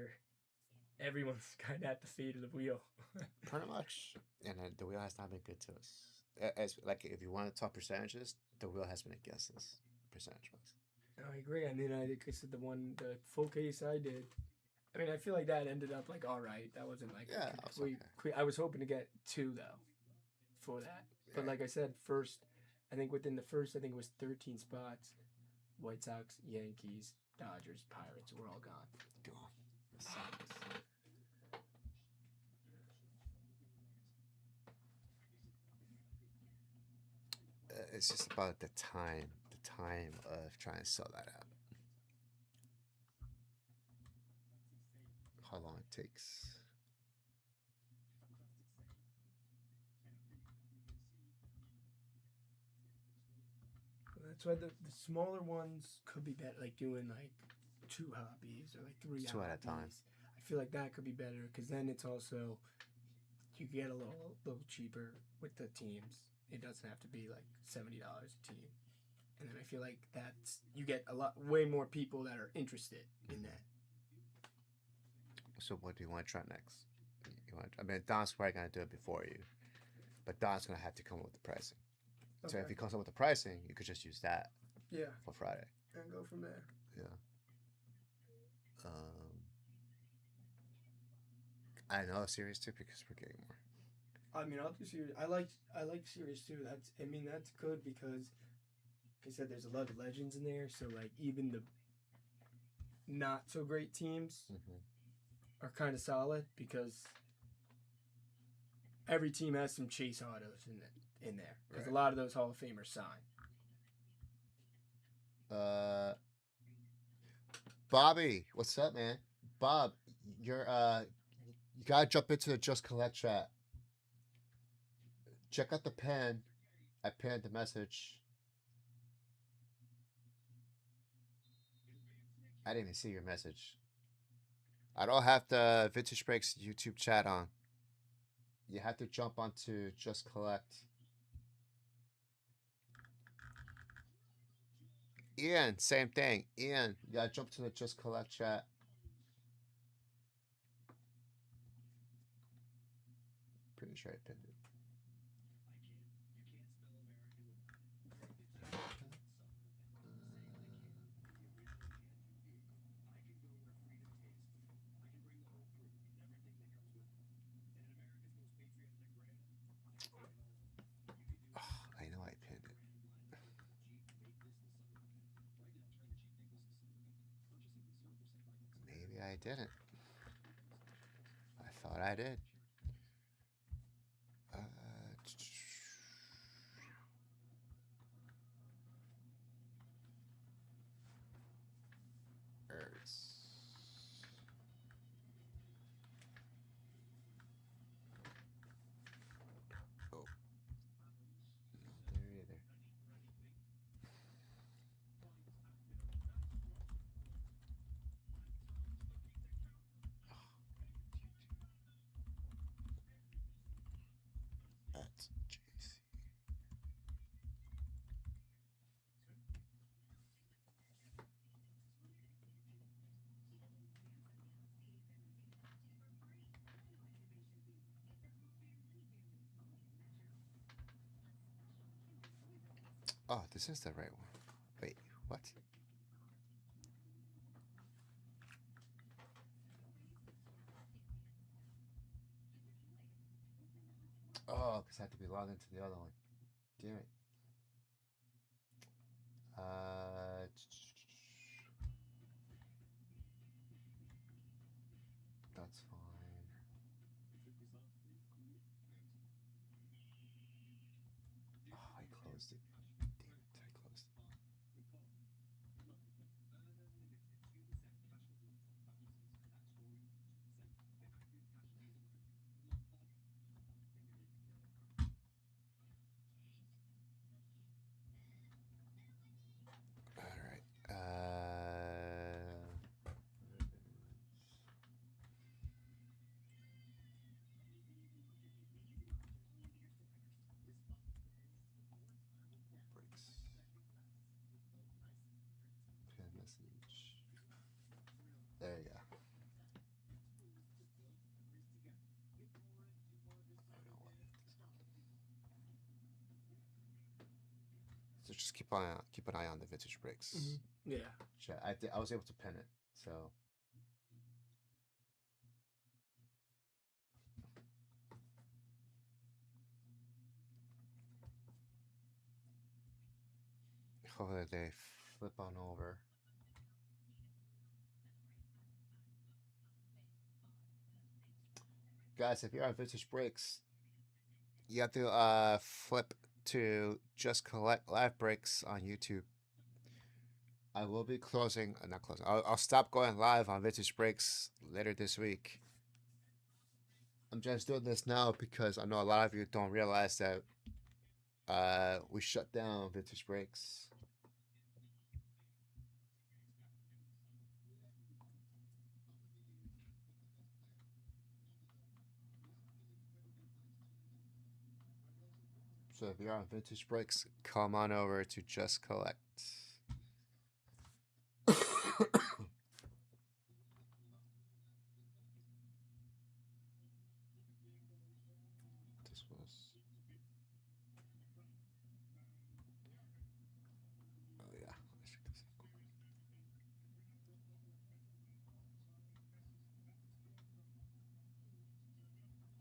everyone's kind of at the fate of the wheel. Pretty much, and the wheel has not been good to us. As like if you want to talk percentages, the wheel has been against us percentage wise. I agree. I mean, I said the full case I did. I mean, I feel like that ended up like all right. That wasn't like I was hoping to get 2 though, for that. Yeah. But like I said, I think it was 13 spots. White Sox, Yankees, Dodgers, Pirates were all gone. It's just about the time of trying to sell that out. How long it takes. That's why the smaller ones could be better, like doing like 2 hobbies or like 3 2 hobbies at a time. I feel like that could be better because then it's also you get a little cheaper with the teams. It doesn't have to be like $70 a team, and then I feel like you get way more people that are interested in that. So what do you want to try next? I mean, Don's probably gonna do it before you, but Don's gonna have to come up with the pricing. Okay. So if he comes up with the pricing, you could just use that. Yeah. For Friday. And go from there. Yeah. I know series 2 because we're getting more. I mean, I'll do series. I like series 2. That's good because, like I said, there's a lot of legends in there. So like even the not so great teams are kind of solid because every team has some chase autos in there because a lot of those Hall of Famers sign. Bobby, what's up, man? Bob, you gotta jump into the Just Collect chat. Check out the pen. I pinned the message. I didn't even see your message. I don't have the Vintage Breaks YouTube chat on. You have to jump onto Just Collect. Ian, same thing. Ian, you gotta jump to the Just Collect chat. Pretty sure I pinned it. I know I pinned it. Maybe I didn't. I thought I did. Oh, this is the right one. Wait, what? Oh, because I have to be logged into the other one. Damn it. That's fine. Oh, I closed it. Damn it, I closed it. All right. Breaks. Pin message. There you go. I don't know what hit this one. So just keep an eye on the vintage breaks. Mm-hmm. Yeah. I was able to pin it, so. Hopefully they flip on over. Guys, if you're on vintage breaks, you have to flip to Just Collect Live Breaks on YouTube. I will be closing, not closing. I'll stop going live on vintage breaks later this week. I'm just doing this now because I know a lot of you don't realize that we shut down vintage breaks. So if you're on vintage breaks, come on over to Just Collect. This was. Oh yeah, let's check this out.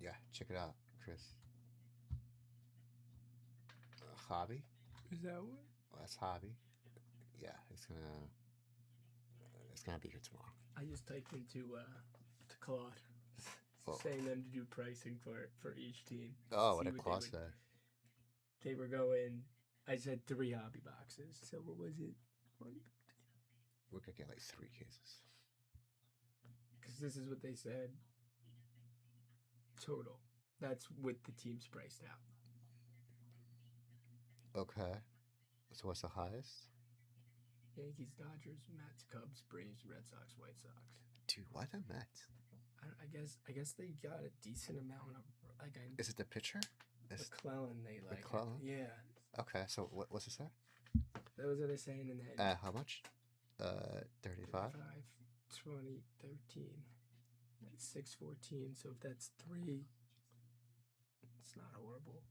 Yeah, check it out, Chris. Hobby. Is that what? Well, that's hobby. Yeah, it's gonna be here tomorrow. I just typed into to Claude, Oh. saying them to do pricing for each team. Oh, what did Claude say? They were going. I said 3 hobby boxes. So what was it? We're gonna get like 3 cases. Because this is what they said. Total. That's with the teams priced out. Okay. So what's the highest? Yankees, Dodgers, Mets, Cubs, Braves, Red Sox, White Sox. Dude, why the Mets? I guess they got a decent amount of like. Is it the pitcher? McClellan, they like. McClellan? Yeah. Okay, so what's it say? That was what they're saying in that. How much? 35? 20, 13. That's 614. So if that's 3, it's not horrible.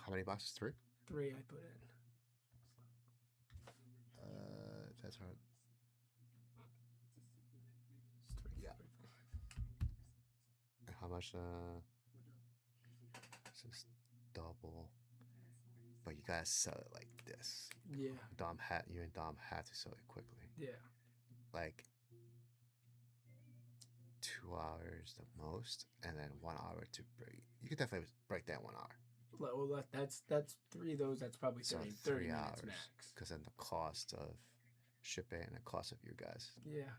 How many boxes? 3? 3 I put in. That's right. It's 3. Yeah. And how much? This is double. But you gotta sell it like this. Yeah. You and Dom had to sell it quickly. Yeah. Like 2 hours the most, and then 1 hour to break. You could definitely break that 1 hour. Well, that's 3 of those. That's probably 30, So 3 minutes hours max. because then the cost of shipping and the cost of you guys. Yeah.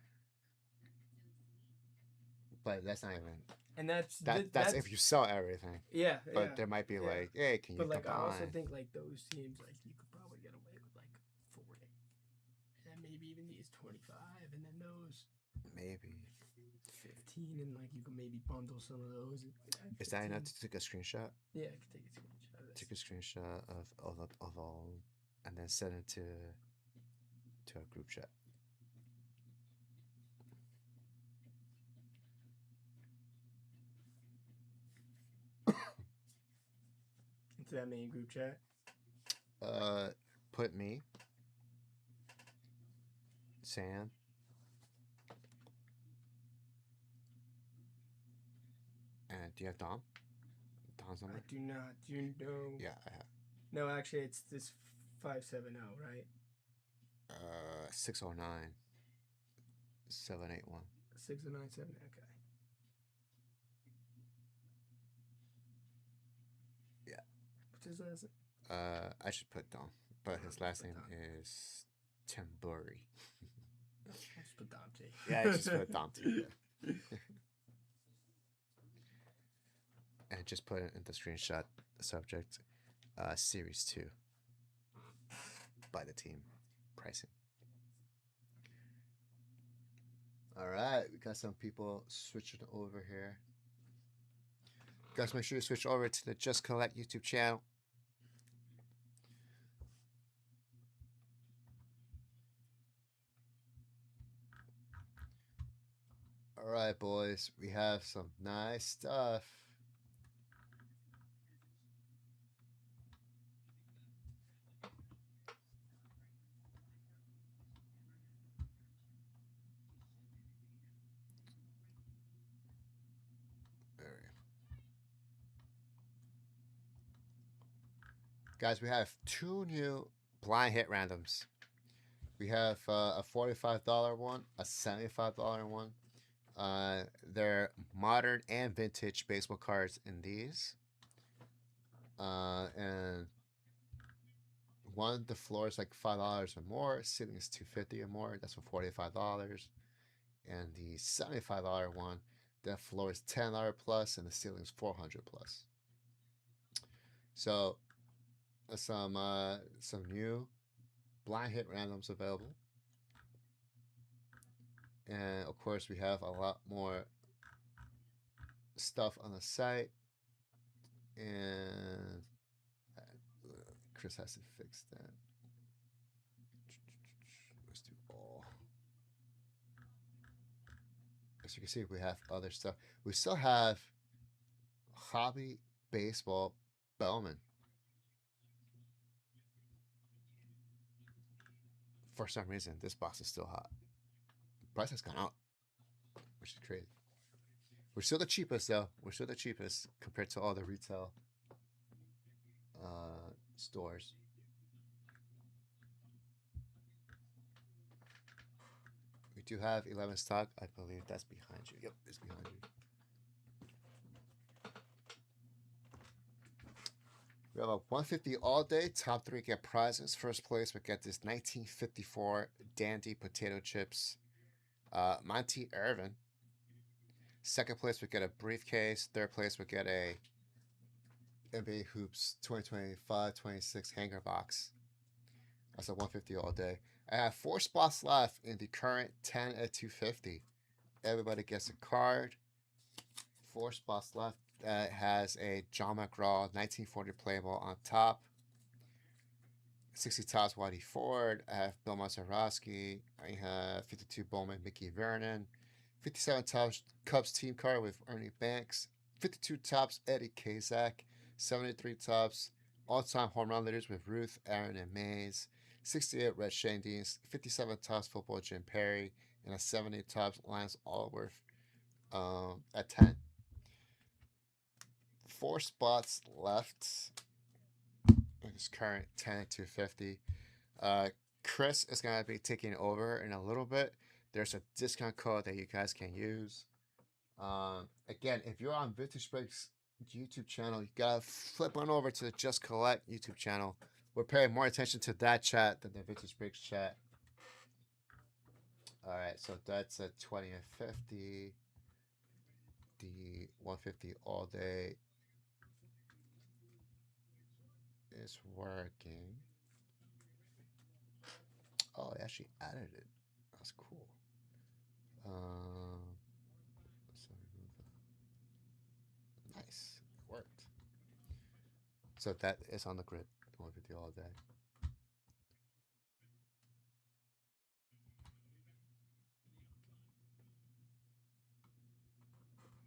But that's not even. And that's if you sell everything. Yeah. But there might be like, hey, can you? But like combine? I also think like those teams, like you could probably get away with like 40, and then maybe even these 25, and then those maybe 15, and like you can maybe bundle some of those. Is that enough to take a screenshot? Yeah, I can take a screenshot of this. Take a screenshot of all, and then send it to a group chat. Into that main group chat. Put me, Sam, and do you have Dom? Dom's number? I do not. Do you know? Yeah, I have. No, actually, it's this 570, right? 609 781. 6097. Okay. Yeah. What's his last name? I should put Dom, but his last name is Timburi. I'll just put Dante. Yeah, I just put Dante. Yeah. And just put it in the screenshot subject, Series 2 by the team pricing. All right, we got some people switching over here. Guys, make sure you switch over to the Just Collect YouTube channel. All right, boys, we have some nice stuff. Guys, we have 2 new blind hit randoms. We have a $45 one, a $75 one. They're modern and vintage baseball cards in these. And one, the floor is like $5 or more. Ceiling is $250 or more. That's for $45. And the $75 one, the floor is $10 plus, and the ceiling is $400 plus. So some new blind hit randoms available. And of course, we have a lot more stuff on the site. And Chris has to fix that. Let's do all. As you can see, we have other stuff. We still have Hobby Baseball Bellman. For some reason, this box is still hot. Price has gone up, which is crazy. We're still the cheapest, though. We're still the cheapest compared to all the retail stores. We do have 11 stock. I believe that's behind you. Yep, it's behind you. We have a 150 all day. Top 3 get prizes. First place we get this 1954 Dandy potato chips. Monty Irvin. Second place we get a briefcase. Third place we get a NBA Hoops 2025-26 hanger box. That's a 150 all day. I have 4 spots left in the current 10 at 250. Everybody gets a card. 4 spots left. That has a John McGraw 1940 playable on top. 60 tops Whitey Ford. I have Bill Mazeroski. I have 52 Bowman Mickey Vernon. 57 tops Cubs team card with Ernie Banks. 52 tops Eddie Kazak. 73 tops all-time home run leaders with Ruth, Aaron, and Mays. 68 Red Shandings. 57 tops football Jim Perry. And a 70 tops Lance Allworth at 10. 4 spots left in this current 10 at 250. Chris is going to be taking over in a little bit. There's a discount code that you guys can use. Again, if you're on Vintage Breaks YouTube channel, you got to flip on over to the Just Collect YouTube channel. We're paying more attention to that chat than the Vintage Breaks chat. All right, so that's a 20 and 50. The 150 all day is working. Oh, I actually added it. That's cool. So remove that. Nice. It worked. So that is on the grid. 150 all day.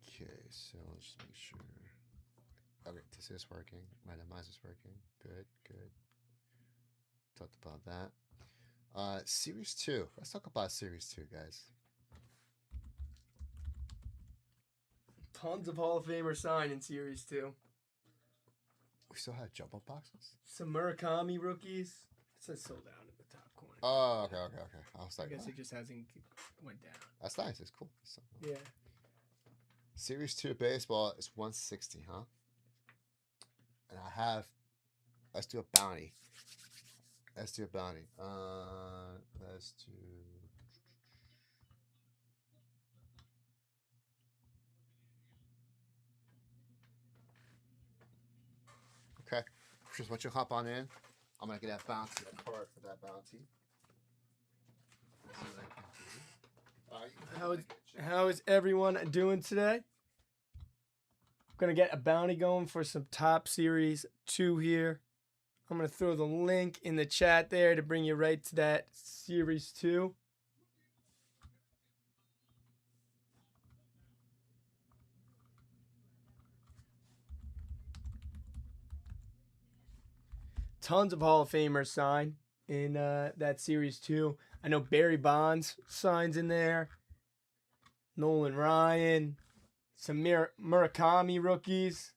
Okay, so let's just make sure. Okay, this is working. My demise is working. Good, good. talked about that. Series 2. Let's talk about Series 2, guys. Tons of Hall of Famer signed in Series 2. We still have jumbo boxes? Some Murakami rookies. It says sold out in the top corner. Oh, okay. I was like, I guess it just hasn't went down. That's nice. It's cool. So, Yeah. Series 2 baseball is 160, huh? And I have... Let's do a bounty. Let's do... Okay. Just want you to hop on in. I'm going to get that bounty, a card for that bounty. Let's see what I can do. How is everyone doing today? I'm going to get a bounty going for some Top Series 2 here. I'm going to throw the link in the chat there to bring you right to that Series 2. Tons of Hall of Famers sign in that Series 2. I know Barry Bonds signs in there. Nolan Ryan. Some Murakami rookies.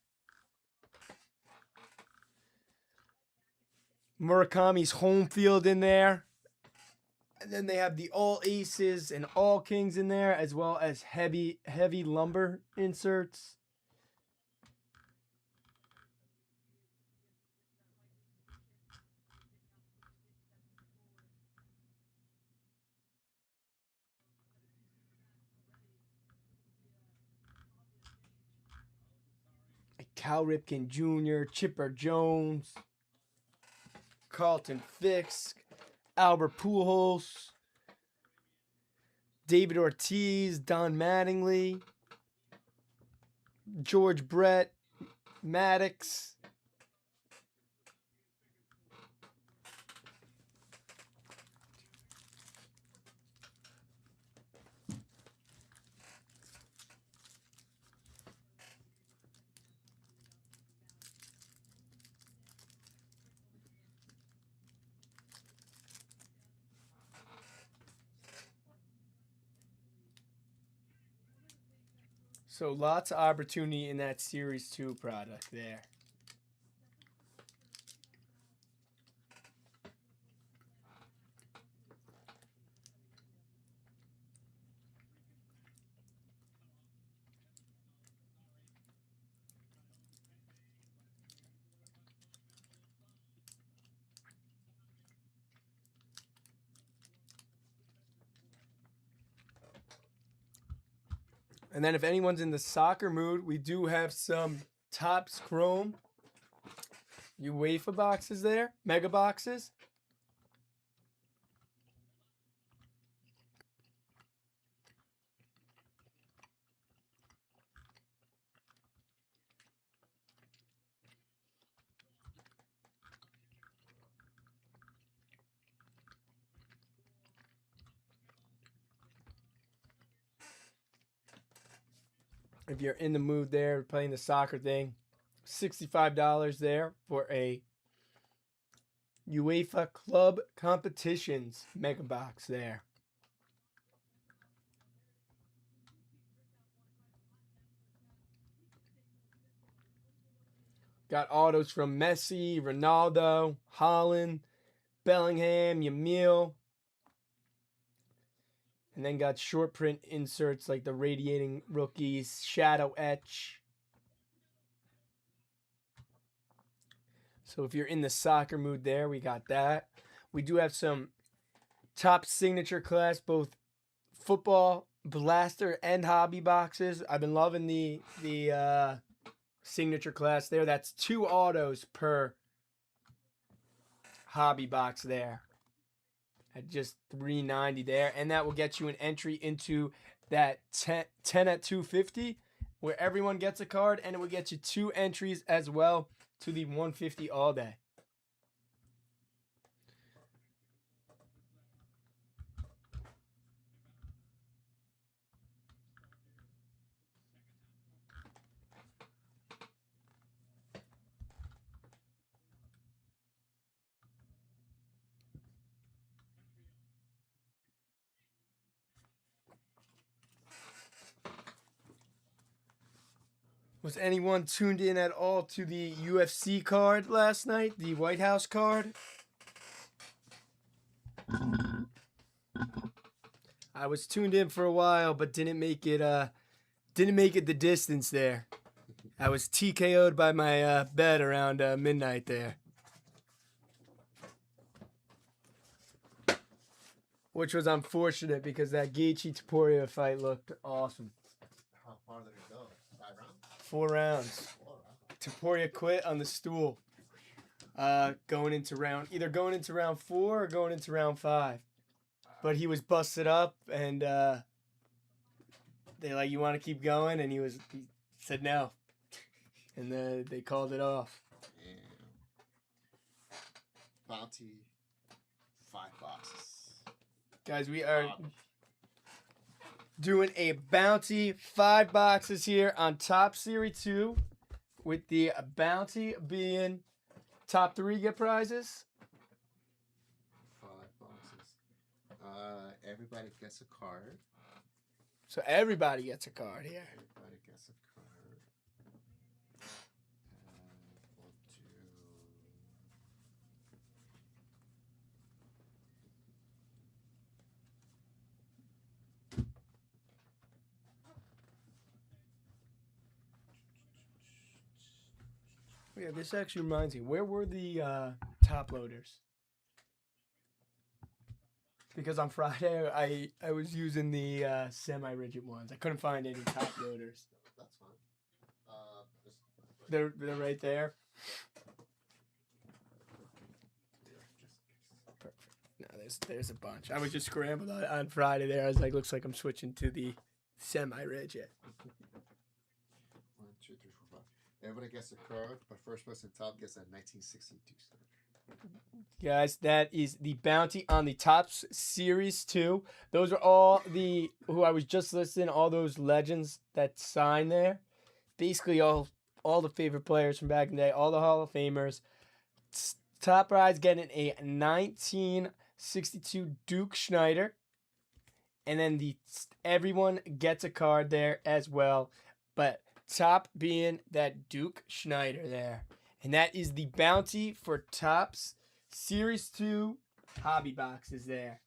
Murakami's home field in there. And then they have the All Aces and All Kings in there, as well as heavy lumber inserts. Cal Ripken Jr., Chipper Jones, Carlton Fisk, Albert Pujols, David Ortiz, Don Mattingly, George Brett, Maddox. So lots of opportunity in that Series 2 product there. And then if anyone's in the soccer mood, we do have some Topps Chrome UEFA boxes there, mega boxes. If you're in the mood there, playing the soccer thing, $65 there for a UEFA Club Competitions mega box there. Got autos from Messi, Ronaldo, Haaland, Bellingham, Yamil. And then got short print inserts like the Radiating Rookies, Shadow Etch. So if you're in the soccer mood there, we got that. We do have some top signature class, both football, blaster, and hobby boxes. I've been loving the signature class there. That's 2 autos per hobby box there. At just $390 there, and that will get you an entry into that 10 at 250, where everyone gets a card, and it will get you 2 entries as well to the 150 all day. Was anyone tuned in at all to the UFC card last night? The White House card? I was tuned in for a while, but didn't make it the distance there. I was TKO'd by my bed around midnight there. Which was unfortunate because that Gaethje Topuria fight looked awesome. How far did it go? 5 rounds? 4 rounds. Topuria quit on the stool. Going into round 4 or going into round 5. But he was busted up, and they like, you want to keep going, and he said no, and then they called it off. Damn. Bounty, 5 boxes. Guys, we are doing a bounty 5 boxes here on Top Series 2, with the bounty being top 3 get prizes. 5 boxes. Everybody gets a card. So everybody gets a card here. Everybody gets a card. We'll do. Yeah, this actually reminds me. Where were the top loaders? Because on Friday I was using the semi-rigid ones. I couldn't find any top loaders. That's fine. They're right there. Perfect. No, there's a bunch. I was just scrambled on Friday there. I was like, looks like I'm switching to the semi-rigid. 1, 2, 3, 4, 5. Everybody gets a card, but first person top gets a 1962 card. Guys, that is the bounty on the Topps Series 2. Those are all who I was just listing, all those legends that signed there. Basically all the favorite players from back in the day, all the Hall of Famers. Top prize getting a 1962 Duke Schneider. And then everyone gets a card there as well. But top being that Duke Schneider there. And that is the bounty for Topps Series 2 hobby boxes there.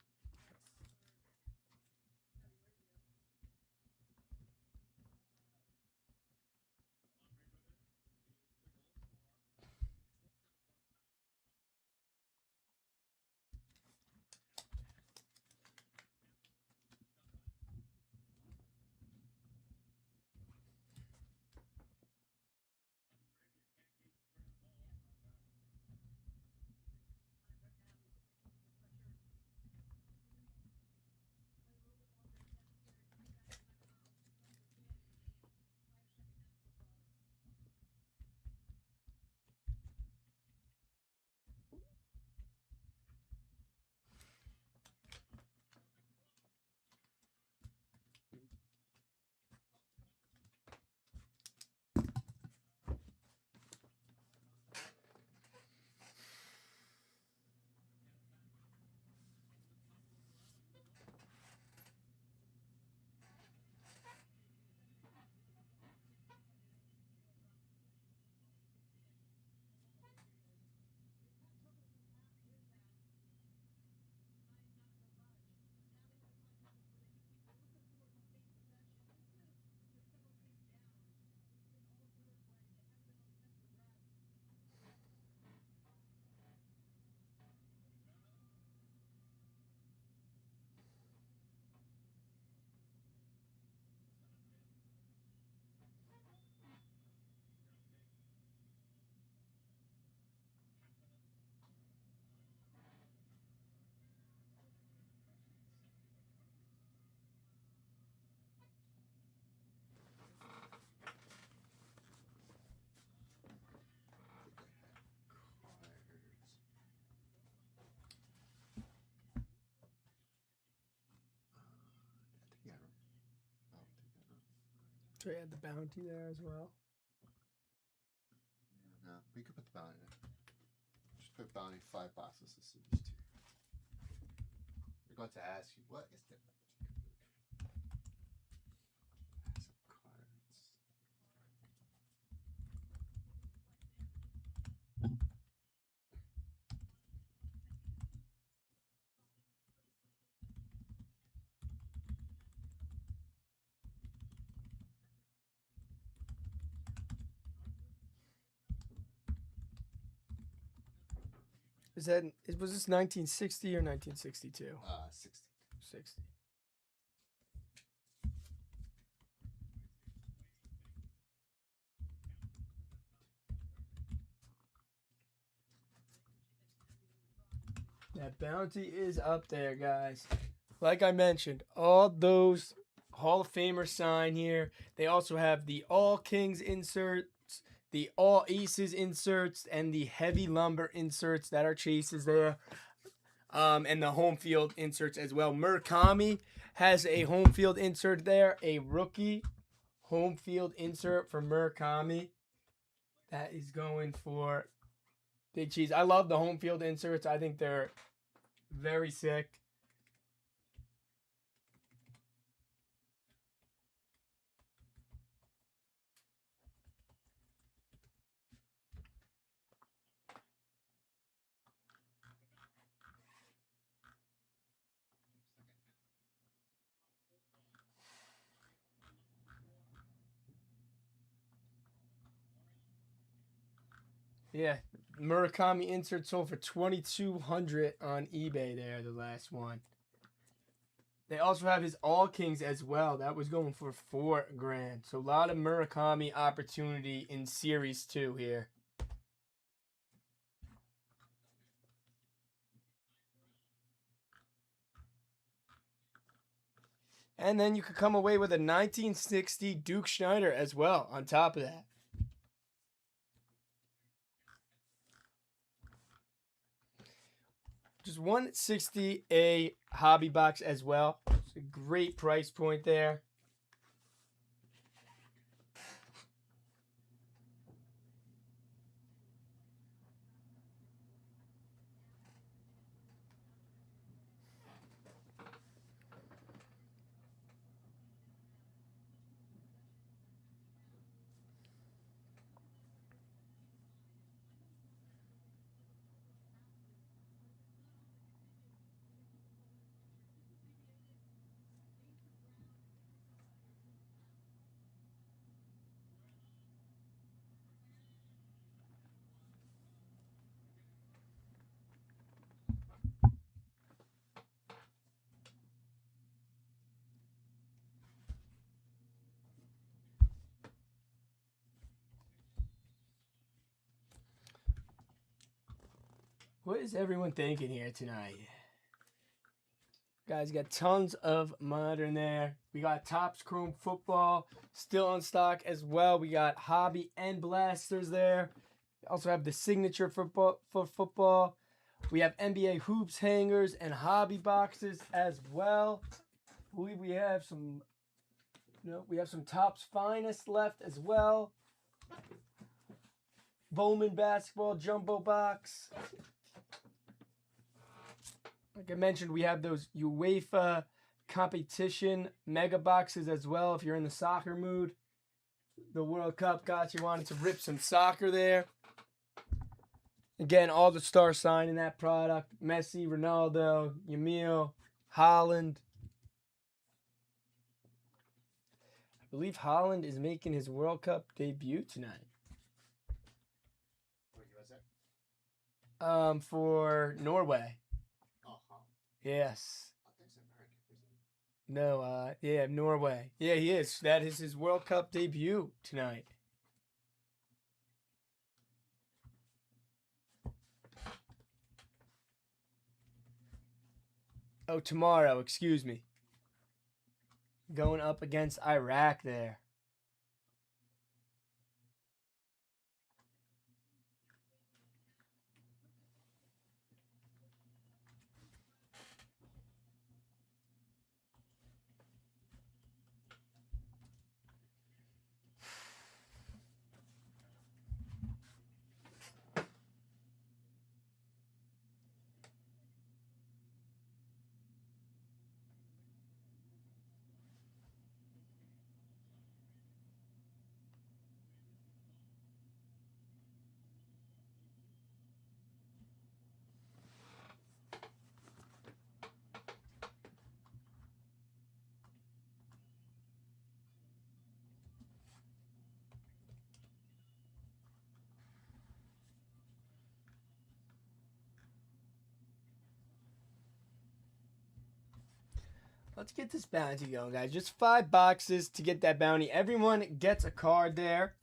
So you had the bounty there as well. No, we could put the bounty there. Just put bounty 5 boxes of Series 2. We're going to ask you, what is the cards? Was this 1960 or 1962? 60. 60. That bounty is up there, guys. Like I mentioned, all those Hall of Famers sign here. They also have the All Kings inserts, the All Aces inserts, and the Heavy Lumber inserts that are chases there. And the home field inserts as well. Murakami has a home field insert there, a rookie home field insert for Murakami. That is going for Big Cheese. I love the home field inserts. I think they're very sick. Yeah, Murakami insert sold for $2,200 on eBay there, the last one. They also have his All Kings as well. That was going for $4,000. So a lot of Murakami opportunity in Series 2 here. And then you could come away with a 1960 Duke Schneider as well on top of that. Just 160A hobby box as well. It's a great price point there. What is everyone thinking here tonight? Guys, got tons of modern there. We got Topps Chrome Football still on stock as well. We got Hobby and Blasters there. We also have the signature football for football. We have NBA hoops hangers and hobby boxes as well. I believe we have some Topps Finest left as well. Bowman basketball jumbo box. Like I mentioned, we have those UEFA competition mega boxes as well if you're in the soccer mood. The World Cup got you wanted to rip some soccer there. Again, all the stars signed in that product. Messi, Ronaldo, Yamil, Haaland. I believe Haaland is making his World Cup debut tonight. For Norway. Yes. No, yeah, Norway. Yeah, he is. That is his World Cup debut tonight. Oh, tomorrow, excuse me. Going up against Iraq there. Let's get this bounty going, guys. Just 5 boxes to get that bounty. Everyone gets a card there.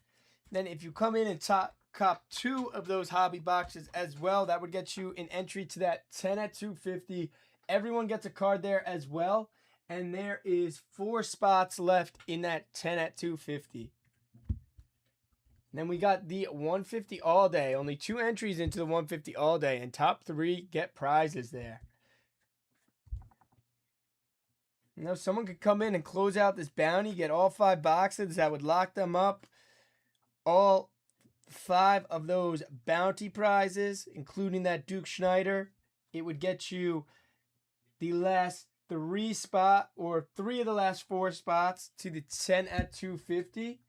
Then if you come in and cop 2 of those hobby boxes as well, that would get you an entry to that 10 at 250. Everyone gets a card there as well. And there is 4 spots left in that 10 at 250. Then we got the 150 all day. Only 2 entries into the 150 all day. And top 3 get prizes there. You know, someone could come in and close out this bounty, get all 5 boxes. That would lock them up. All 5 of those bounty prizes, including that Duke Schneider. It would get you the last 3 of the last 4 spots to the 10 at 250.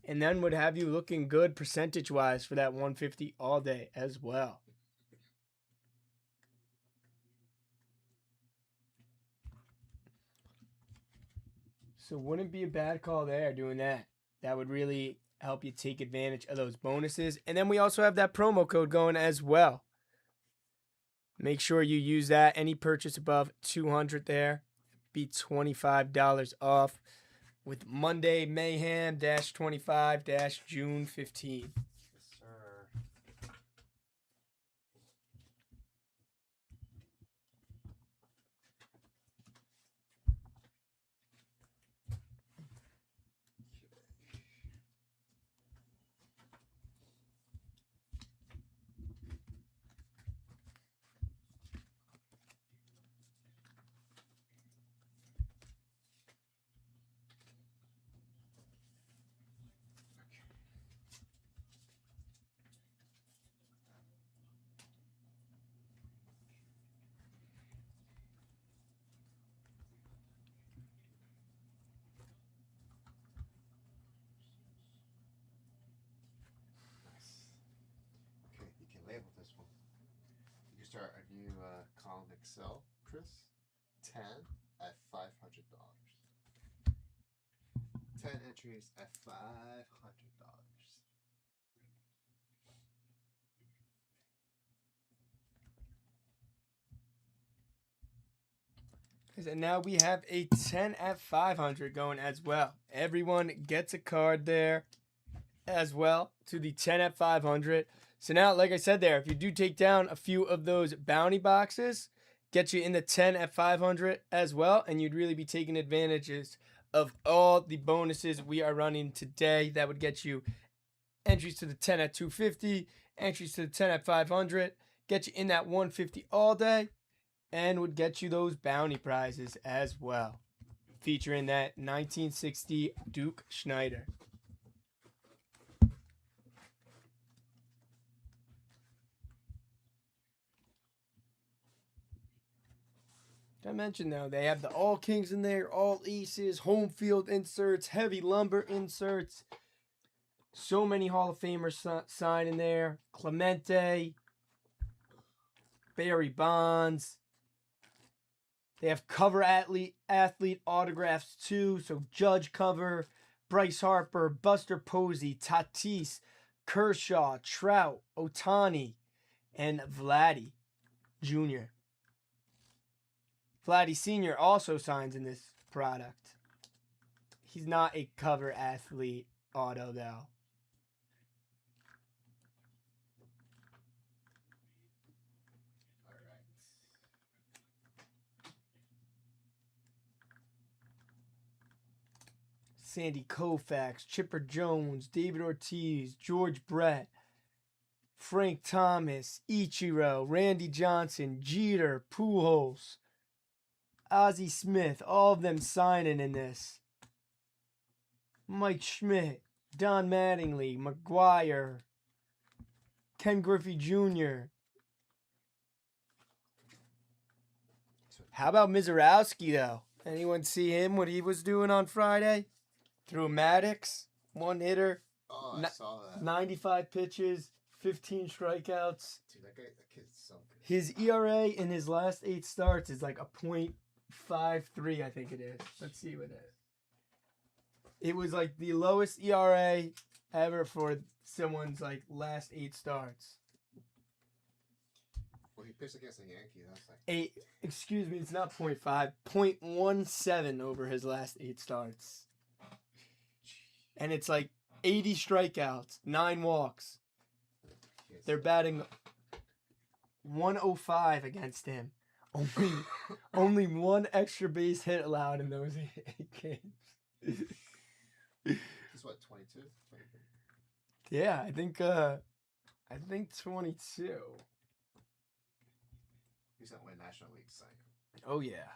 And then would have you looking good percentage-wise for that 150 all day as well. So wouldn't be a bad call there doing that. That would really help you take advantage of those bonuses. And then we also have that promo code going as well. Make sure you use that. Any purchase above $200 there, be $25 off with Monday Mayhem -25 June 15. Label this one. You can start a new column Excel, Chris. 10 at $500. 10 entries at $500. And now we have a 10 at 500 going as well. Everyone gets a card there as well to the 10 at 500. So now, like I said there, if you do take down a few of those bounty boxes, get you in the 10 at 500 as well, and you'd really be taking advantages of all the bonuses we are running today. That would get you entries to the 10 at 250, entries to the 10 at 500, get you in that 150 all day, and would get you those bounty prizes as well, featuring that 1960 Duke Schneider. I mentioned though, they have the All Kings in there, All Aces, home field inserts, heavy lumber inserts. So many Hall of Famers signed in there. Clemente, Barry Bonds. They have cover athlete autographs too. So Judge cover, Bryce Harper, Buster Posey, Tatis, Kershaw, Trout, Ohtani, and Vladdy Jr. Vladdy Sr. also signs in this product. He's not a cover athlete auto, though. All right. Sandy Koufax, Chipper Jones, David Ortiz, George Brett, Frank Thomas, Ichiro, Randy Johnson, Jeter, Pujols, Ozzie Smith, all of them signing in this. Mike Schmidt, Don Mattingly, McGuire, Ken Griffey Jr. How about Mizorowski, though? Anyone see him, what he was doing on Friday? Threw a Maddox, 1 hitter. Oh, I saw that. 95 pitches, 15 strikeouts. Dude, that kid's so good. His ERA in his last 8 starts is like a .53, I think it is. Let's see what it is. It was like the lowest ERA ever for someone's like last 8 starts. Well, he pitched against the Yankees. That's like Excuse me, it's not 0.5, 0.17 over his last 8 starts. And it's like 80 strikeouts, 9 walks. They're batting 105 against him. Only one extra base hit allowed in those 8 games. He's what, 22? 23? Yeah, I think 22. He's gonna win National League Cy Young. Oh yeah.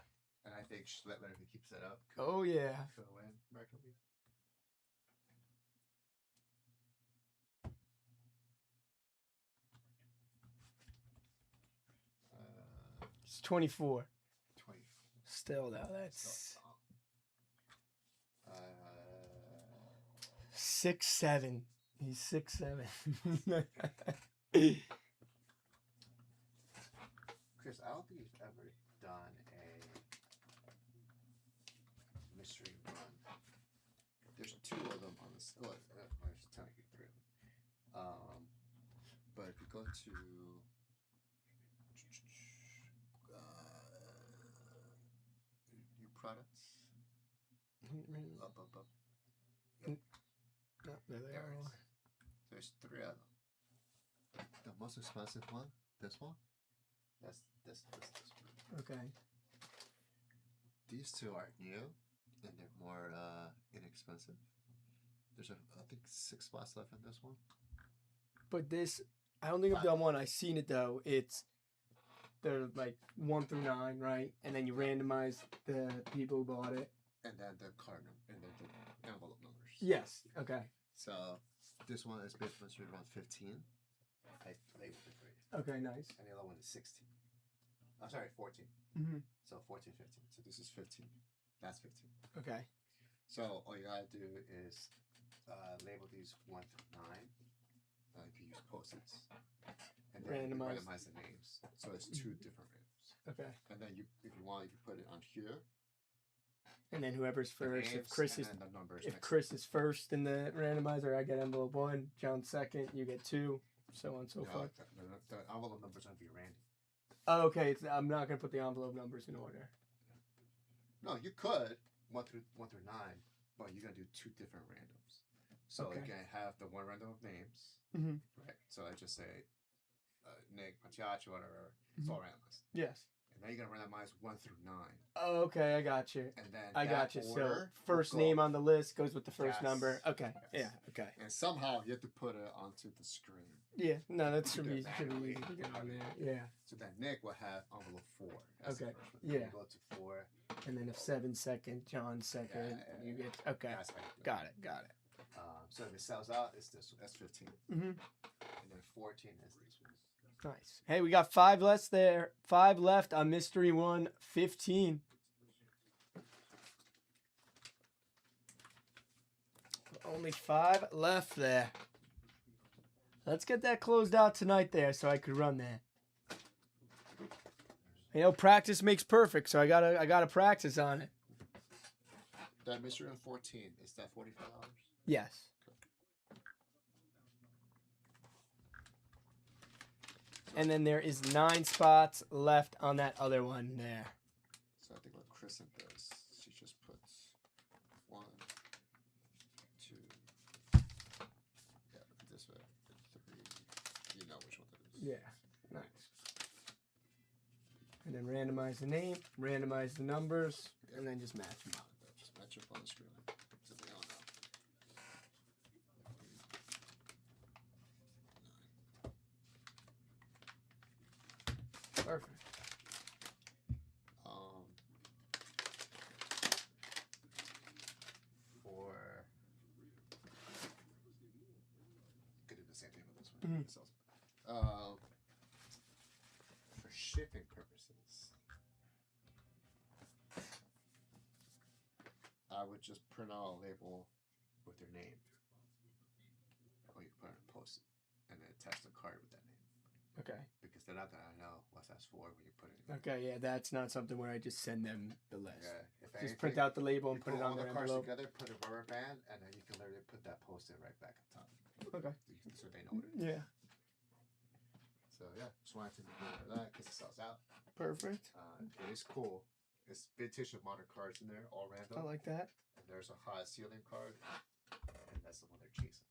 And I think Schlittler, if he keeps it up, Oh yeah. could win American League. It's 24. 24. Still though, that's 6'7". He's 6'7". Chris, I don't think you've ever done a mystery run. There's 2 of them on this. Well, there's technically 3 of them. But if you go to new products, up. No, there they are. There's 3 of them. The most expensive one, this one. That's this one. Okay. These 2 are new and they're more inexpensive. There's I think 6 spots left in this one. But this, I don't think I've done one. I've seen it though. They're like 1 through 9, right? And then you randomize the people who bought it. And then the card number, and then the envelope numbers. Yes. Okay. So this one is based on around 15. I labeled it for you. Okay. Nice. And the other one is 16. I'm sorry, 14. Mm-hmm. So 14, 15. So this is 15. That's 15. Okay. So all you gotta do is label these 1 through 9. If you use post-its. And then randomize the names. So it's 2 different randoms. Okay. And then if you want, you can put it on here. And then whoever's first, if Chris is first in the randomizer, I get envelope 1. John's second, you get 2, so on and so forth. The envelope numbers are gonna be random. Oh, okay. I'm not gonna put the envelope numbers in order. No, you could 1 through 9, but you're gonna do 2 different randoms. So Okay. you can have the one random of names, Mm-hmm. right? So I just say Nick, Pachiacho, whatever. It's all randomized. Yes. And then you're gonna randomize 1 through 9. Oh, okay, I got you. And then I got you. So first will name on the list goes with the first Yes. number. Okay. Yes. Yeah. Okay. And somehow you have to put it onto the screen. Yeah. No, that should be Yeah. easy to get on there. Yeah. So then Nick will have envelope 4. That's Okay. The first one. Yeah. You go to 4. And then if 7 second, John second, Yeah, you get okay. That's how you do it. Got it. Got it. So if it sells out, it's this one. That's 15. Mm-hmm. And then 14 is this one. Nice. Hey, we got 5 left there. 5 left on mystery 1, 15. Only 5 left there. Let's get that closed out tonight there so I could run that. You know, practice makes perfect, so I gotta practice on it. That mystery on 14, is that $45? Yes. And then there is 9 spots left on that other one there. So I think what Kristen does, she just puts 1, 2, yeah, this way, 3, you know which one that is. Yeah, nice. And then randomize the name, randomize the numbers, and then just match them up. Just match up on the screen. So they all know. Perfect. For could do the same thing with this one. Mhm. For shipping purposes, I would just print out a label with their name, or you put it in post-it, and then attach the card with that name. Okay. Because they're not gonna know what that's for when you put it in. Okay, yeah, that's not something where I just send them the list. Yeah. If Just anything, print out the label and you put it all on the their cards envelope. together, put a rubber band, and then you can literally put that post-it right back on top. Okay. So they know what it is. Yeah. So yeah, just wanted to know that because it sells out. Perfect. It is cool. It's vintage of modern cards in there, all random. I like that. And there's a high ceiling card, and that's the one they're cheese.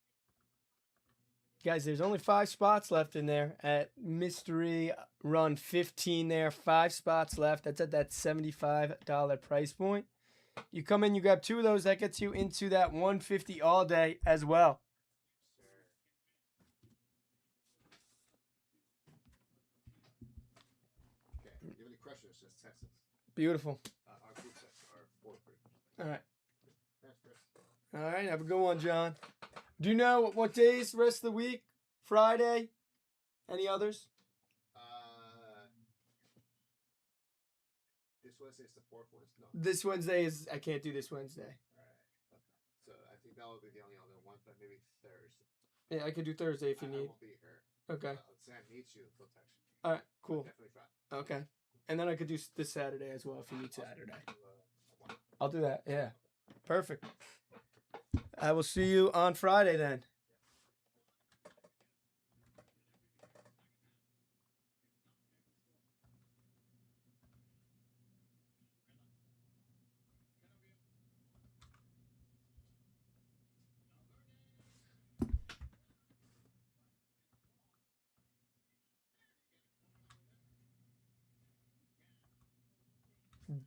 Guys, there's only 5 spots left in there at Mystery Run 15 there. 5 spots left. That's at that $75 price point. You come in, you grab 2 of those. That gets you into that $150 all day as well. Okay, if you have any questions, just text us. Beautiful. Our group texts are for free. All right. Thanks, Chris. All right, have a good one, John. Do you know what days the rest of the week? Friday? Any others? This Wednesday is the 4th Wednesday. No. This Wednesday is, I can't do this Wednesday. All right. Okay. So I think that will be the only other one, but maybe Thursday. Yeah, I could do Thursday if you I need. won't be here. Okay. Sam needs you. He'll text you. All right, cool. Definitely try. Okay. And then I could do this Saturday as well if you need Saturday. I'll do that. Yeah. Perfect. I will see you on Friday then.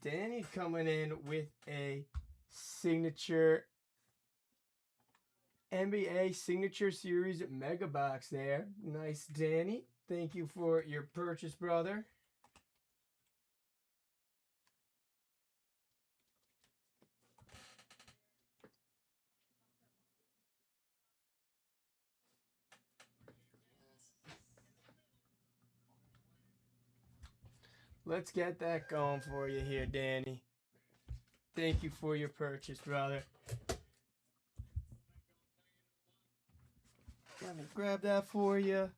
Danny coming in with a signature NBA Signature Series Mega Box there. Nice, Danny. Thank you for your purchase, brother. Let's get that going for you here, Danny. Thank you for your purchase, brother. Let me grab that for you.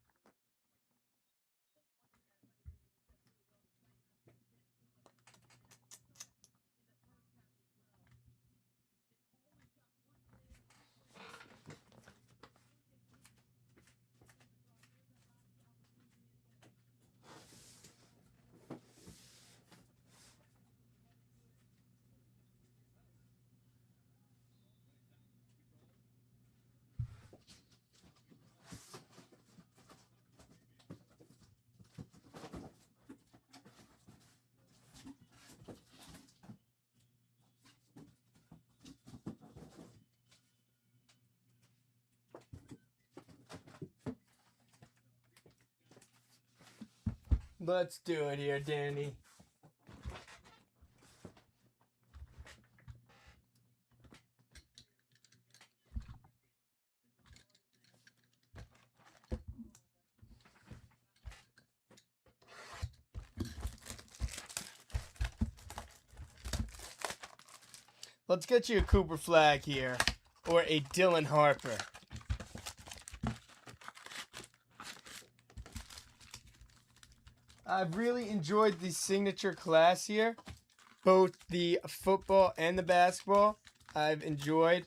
Let's do it here, Danny. Let's get you a Cooper Flag here, or a Dylan Harper. I've really enjoyed the signature class here, both the football and the basketball. I've enjoyed.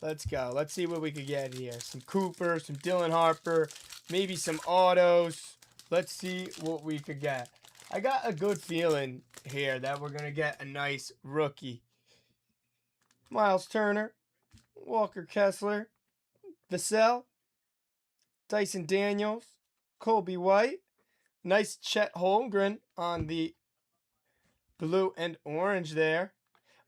Let's go. Let's see what we could get here. Some Cooper, some Dylan Harper, maybe some autos. Let's see what we could get. I got a good feeling here that we're going to get a nice rookie. Miles Turner, Walker Kessler, Vassell, Dyson Daniels, Colby White. Nice Chet Holmgren on the blue and orange there.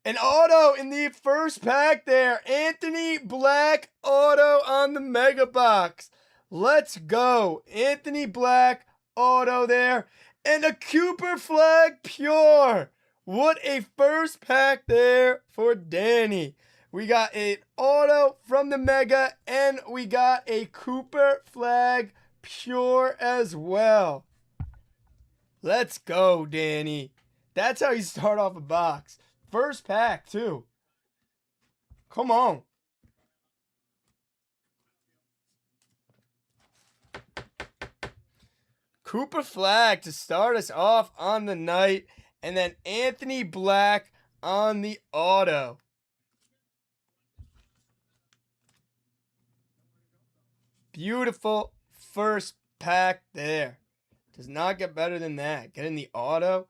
An auto in the first pack there. Anthony Black auto on the Mega Box. Let's go. Anthony Black auto there. And a Cooper Flag Pure. What a first pack there for Danny. We got an auto from the Mega, and we got a Cooper Flag Pure as well. Let's go, Danny. That's how you start off a box. First pack, too. Come on. Cooper Flag to start us off on the night. And then Anthony Black on the auto. Beautiful first pack there. Does not get better than that. Getting the auto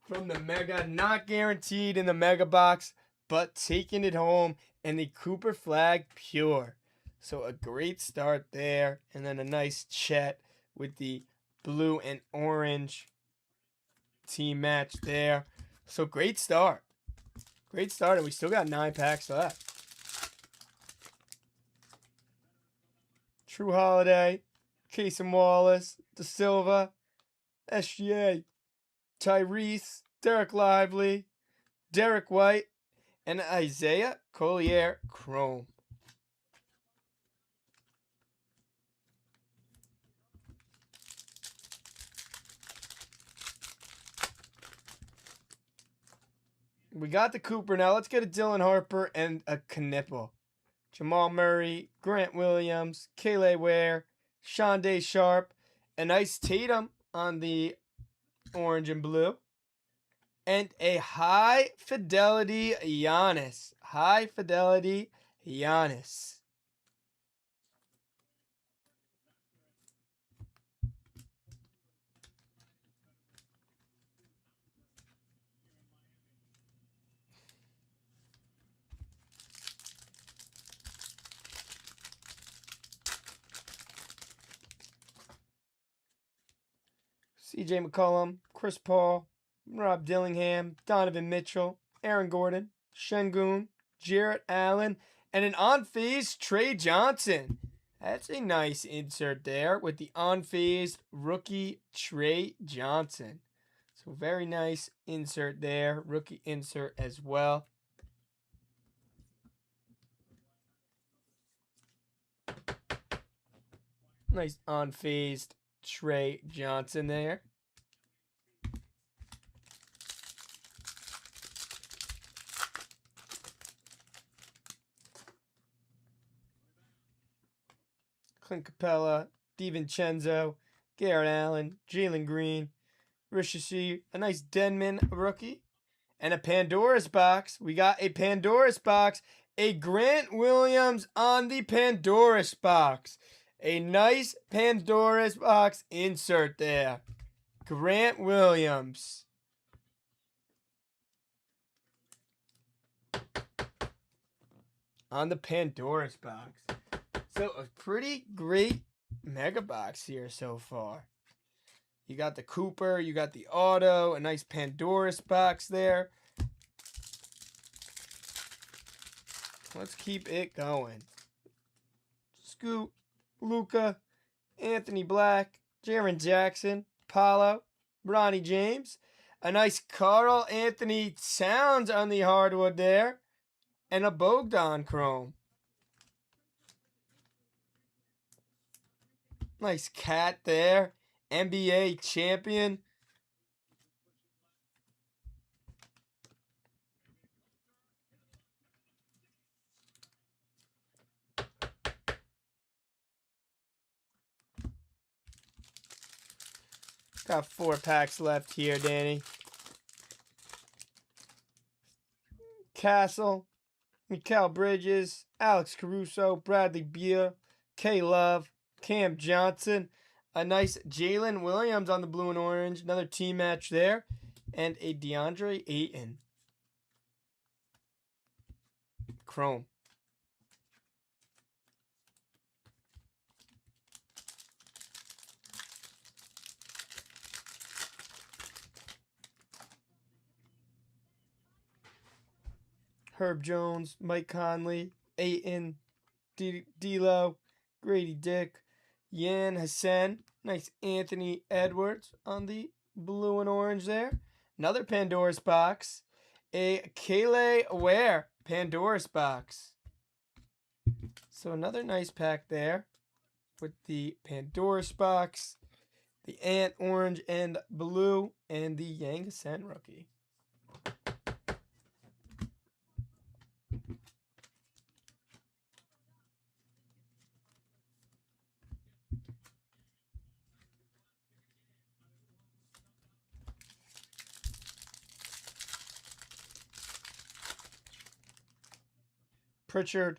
from the Mega, not guaranteed in the Mega box, but taking it home, and the Cooper Flag Pure. So a great start there, and then a nice Chet with the blue and orange team match there. So great start. Great start, and we still got 9 packs left. True Holiday, Casey Wallace, Da Silva, SGA, Tyrese, Derek Lively, Derek White, and Isaiah Collier Chrome. We got the Cooper. Now let's get a Dylan Harper and a Knipple. Jamal Murray, Grant Williams, Kayle Ware, Shondae Sharp, a nice Tatum on the orange and blue, and a high fidelity Giannis. High fidelity Giannis. CJ McCollum, Chris Paul, Rob Dillingham, Donovan Mitchell, Aaron Gordon, Şengün, Jarrett Allen, and an on-phase Trey Johnson. That's a nice insert there with the on-phase rookie Trey Johnson. So very nice insert there. Rookie insert as well. Nice on-phased Trey Johnson there. Clint Capella, DiVincenzo, Garrett Allen, Jalen Green, Rishi, a nice Denman rookie, and a Pandora's box. We got a Pandora's box, a Grant Williams on the Pandora's box. A nice Pandora's box insert there. Grant Williams. On the Pandora's box. So a pretty great mega box here so far. You got the Cooper, you got the auto, a nice Pandora's box there. Let's keep it going. Scoot, Luka, Anthony Black, Jaren Jackson, Paolo, Bronny James. A nice Karl Anthony Towns on the hardwood there. And a Bogdan Chrome. Nice cat there. NBA champion. Got 4 packs left here, Danny. Castle, Mikal Bridges, Alex Caruso, Bradley Beal, K Love, Cam Johnson, a nice Jalen Williams on the blue and orange, another team match there, and a DeAndre Ayton. Chrome. Herb Jones, Mike Conley, Ayton, D'Lo, Grady Dick, Yan Hassan, nice Anthony Edwards on the blue and orange there. Another Pandora's box, a Kayle Ware Pandora's box. So another nice pack there with the Pandora's box, the Ant orange and blue, and the Yang Hassan rookie. Pritchard,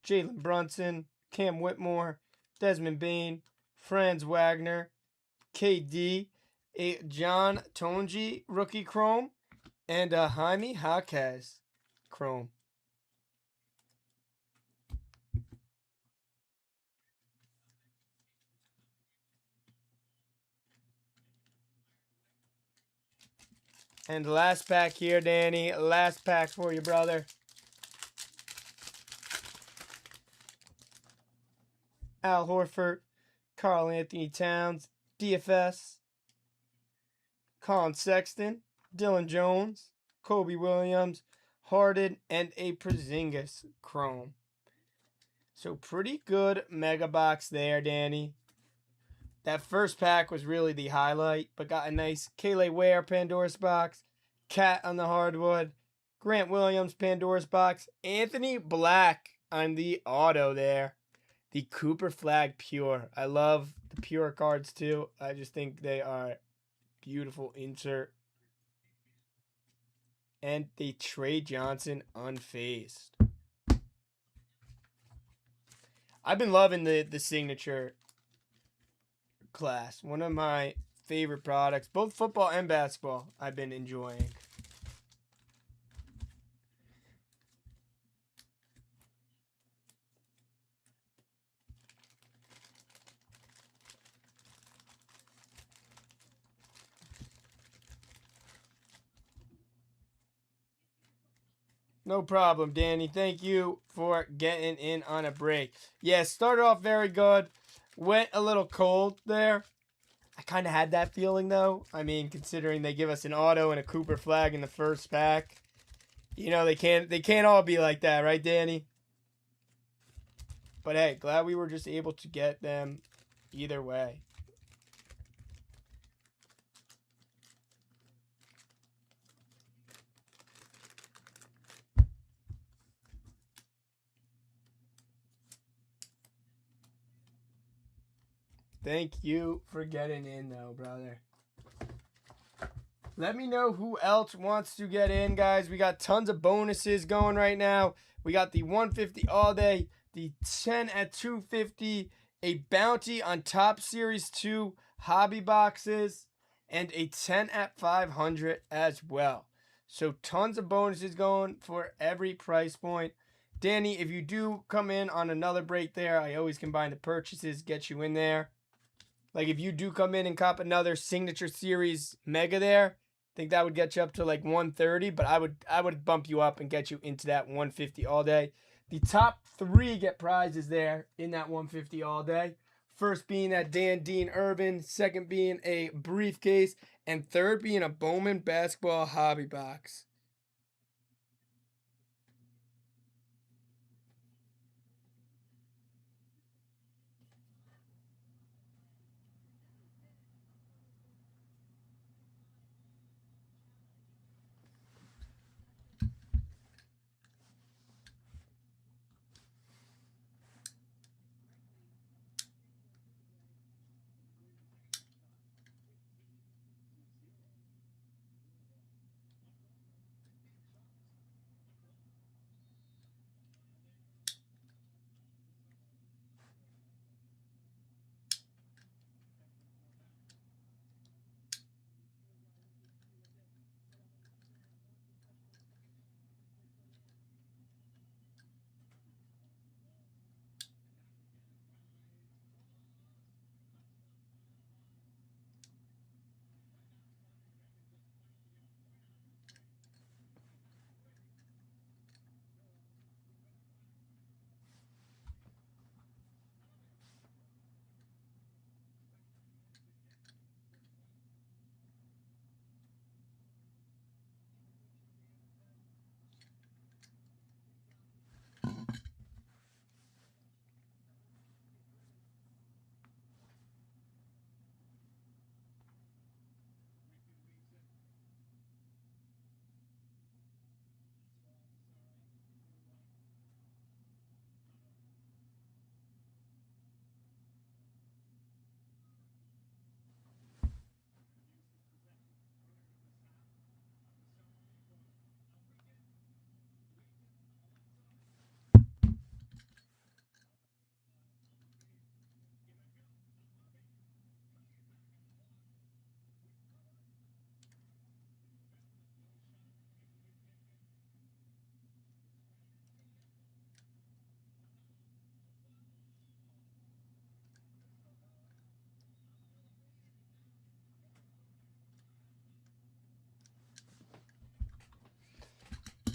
Jalen Brunson, Cam Whitmore, Desmond Bain, Franz Wagner, KD, a John Tonji rookie chrome, and a Jaime Jaquez chrome. And last pack here, Danny. Last pack for you, brother. Al Horford, Karl Anthony Towns, DFS, Colin Sexton, Dylan Jones, Kobe Williams, Harden, and a Porzingis chrome. So pretty good mega box there, Danny. That first pack was really the highlight, but got a nice Kayla Ware Pandora's box, Cat on the hardwood, Grant Williams Pandora's box, Anthony Black on the auto there. The Cooper Flag Pure. I love the Pure cards too. I just think they are beautiful insert. And the Trey Johnson unfazed. I've been loving the signature class. One of my favorite products, both football and basketball, I've been enjoying. No problem, Danny. Thank you for getting in on a break. Yeah, started off very good. Went a little cold there. I kind of had that feeling, though. I mean, considering they give us an auto and a Cooper Flag in the first pack. You know, they can't all be like that, right, Danny? But hey, glad we were just able to get them either way. Thank you for getting in, though, brother. Let me know who else wants to get in, guys. We got tons of bonuses going right now. We got the 150 all day, the 10 at 250, a bounty on top series 2 hobby boxes, and a 10 at 500 as well. So tons of bonuses going for every price point. Danny, if you do come in on another break there, I always combine the purchases, get you in there. Like if you do come in and cop another signature series mega there, I think that would get you up to like 130, but I would bump you up and get you into that 150 all day. The top 3 get prizes there in that 150 all day. First being that Dan Dean Urban, second being a briefcase, and third being a Bowman basketball hobby box.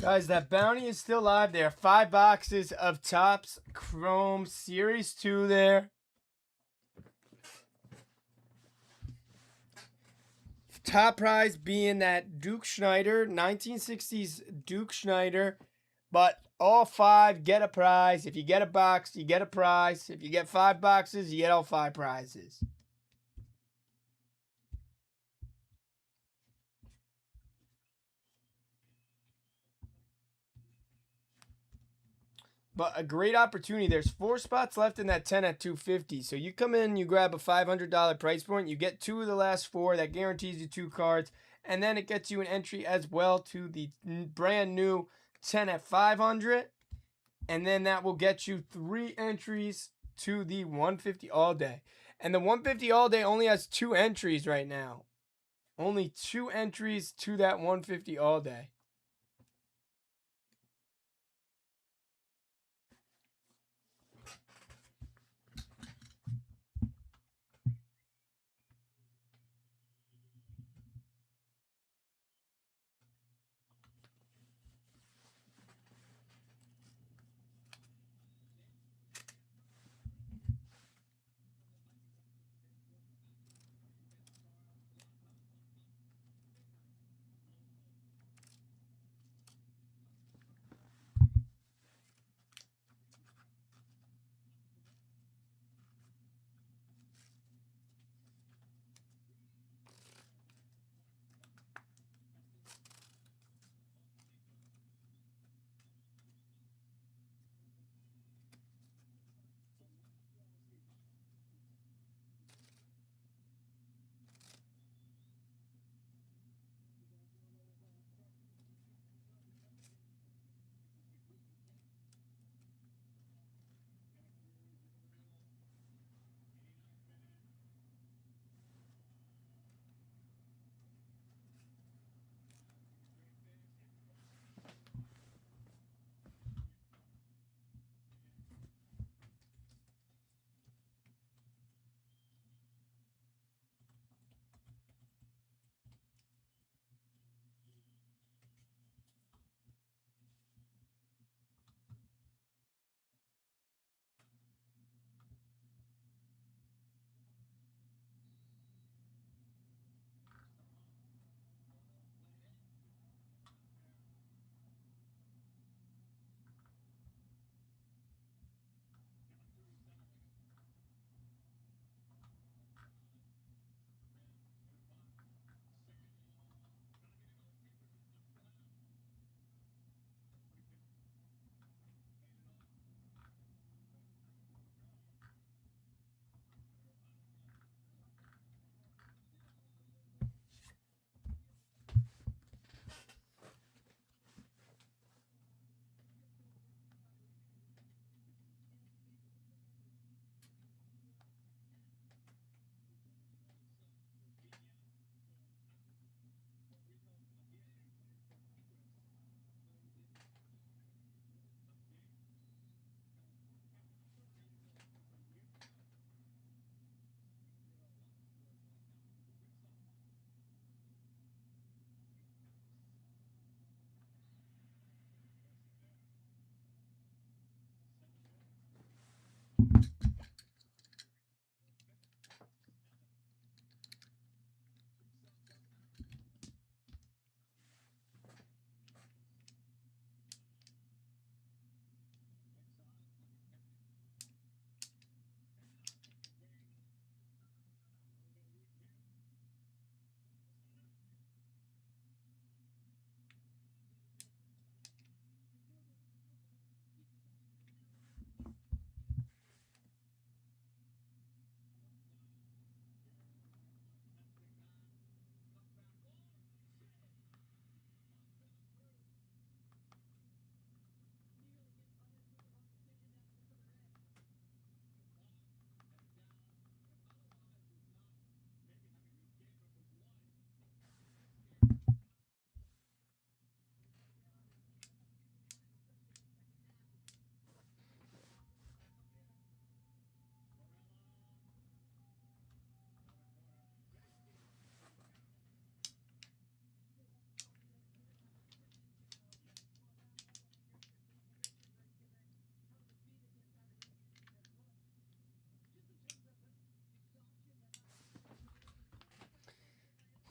Guys, that bounty is still live. There are 5 boxes of Topps Chrome Series 2 there. Top prize being that Duke Schneider, 1960s Duke Schneider. But all 5 get a prize. If you get a box, you get a prize. If you get 5 boxes, you get all 5 prizes. But a great opportunity. There's 4 spots left in that 10 at 250. So you come in, you grab a $500 price point. You get 2 of the last 4. That guarantees you 2 cards. And then it gets you an entry as well to the brand new 10 at 500. And then that will get you 3 entries to the 150 all day. And the 150 all day only has 2 entries right now. Only 2 entries to that 150 all day.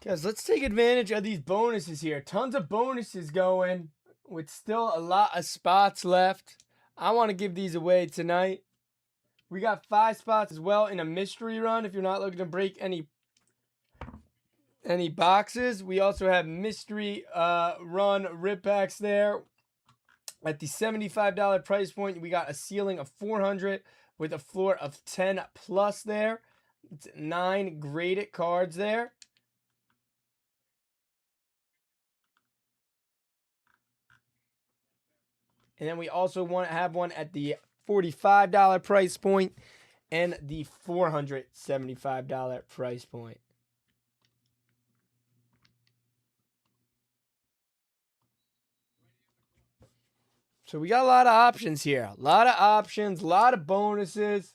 Guys, let's take advantage of these bonuses here. Tons of bonuses going with still a lot of spots left. I want to give these away tonight. We got 5 spots as well in a mystery run if you're not looking to break any boxes. We also have mystery run rip packs there. At the $75 price point, we got a ceiling of 400 with a floor of 10 plus there. It's 9 graded cards there. And then we also want to have one at the $45 price point and the $475 price point. So we got a lot of options here. A lot of options, a lot of bonuses.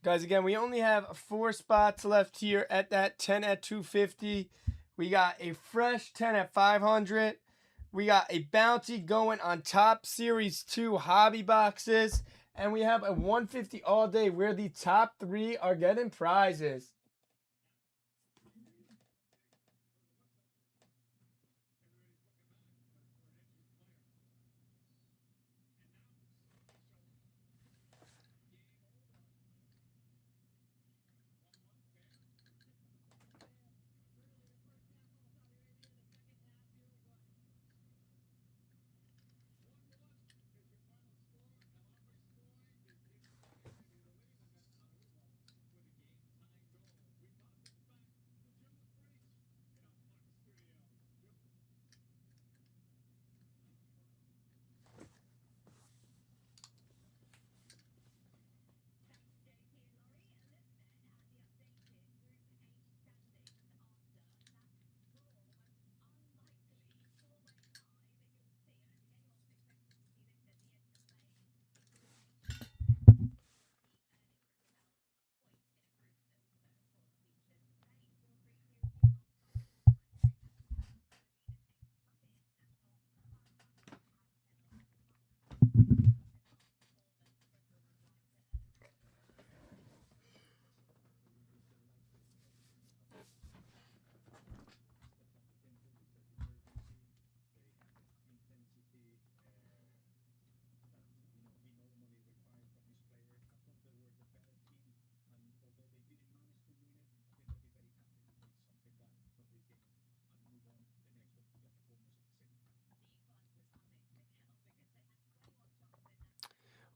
Guys, again, we only have 4 spots left here at that 10 at 250. We got a fresh 10 at 500. We got a bounty going on top Series 2 hobby boxes. And we have a 150 all day where the top 3 are getting prizes.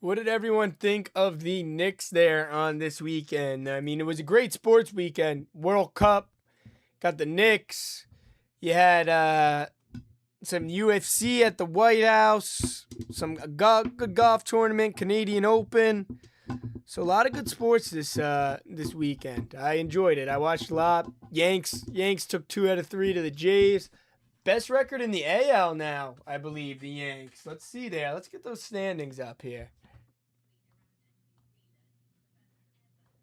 What did everyone think of the Knicks there on this weekend? I mean, it was a great sports weekend. World Cup, got the Knicks. You had some UFC at the White House, some good golf tournament, Canadian Open. So a lot of good sports this weekend. I enjoyed it. I watched a lot. Yanks took 2 out of 3 to the Jays. Best record in the AL now, I believe, the Yanks. Let's see there. Let's get those standings up here.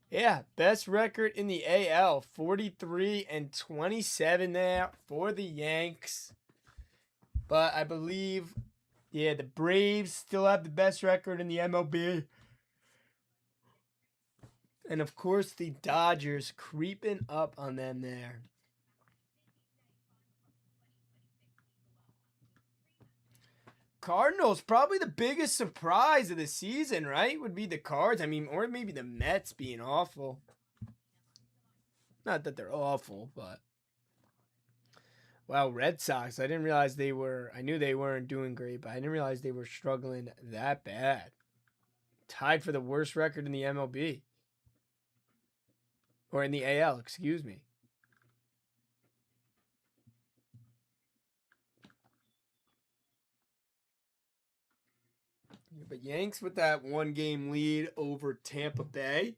Yeah, best record in the AL, 43-27 there for the Yanks. But I believe, yeah, the Braves still have the best record in the MLB. And of course, the Dodgers creeping up on them there. Cardinals, probably the biggest surprise of the season, right? Would be the Cards. I mean, or maybe the Mets being awful. Not that they're awful, but. Wow, Red Sox. I didn't realize they were. I knew they weren't doing great, but I didn't realize they were struggling that bad. Tied for the worst record in the MLB. Or in the AL, excuse me. But Yanks with that 1-game lead over Tampa Bay.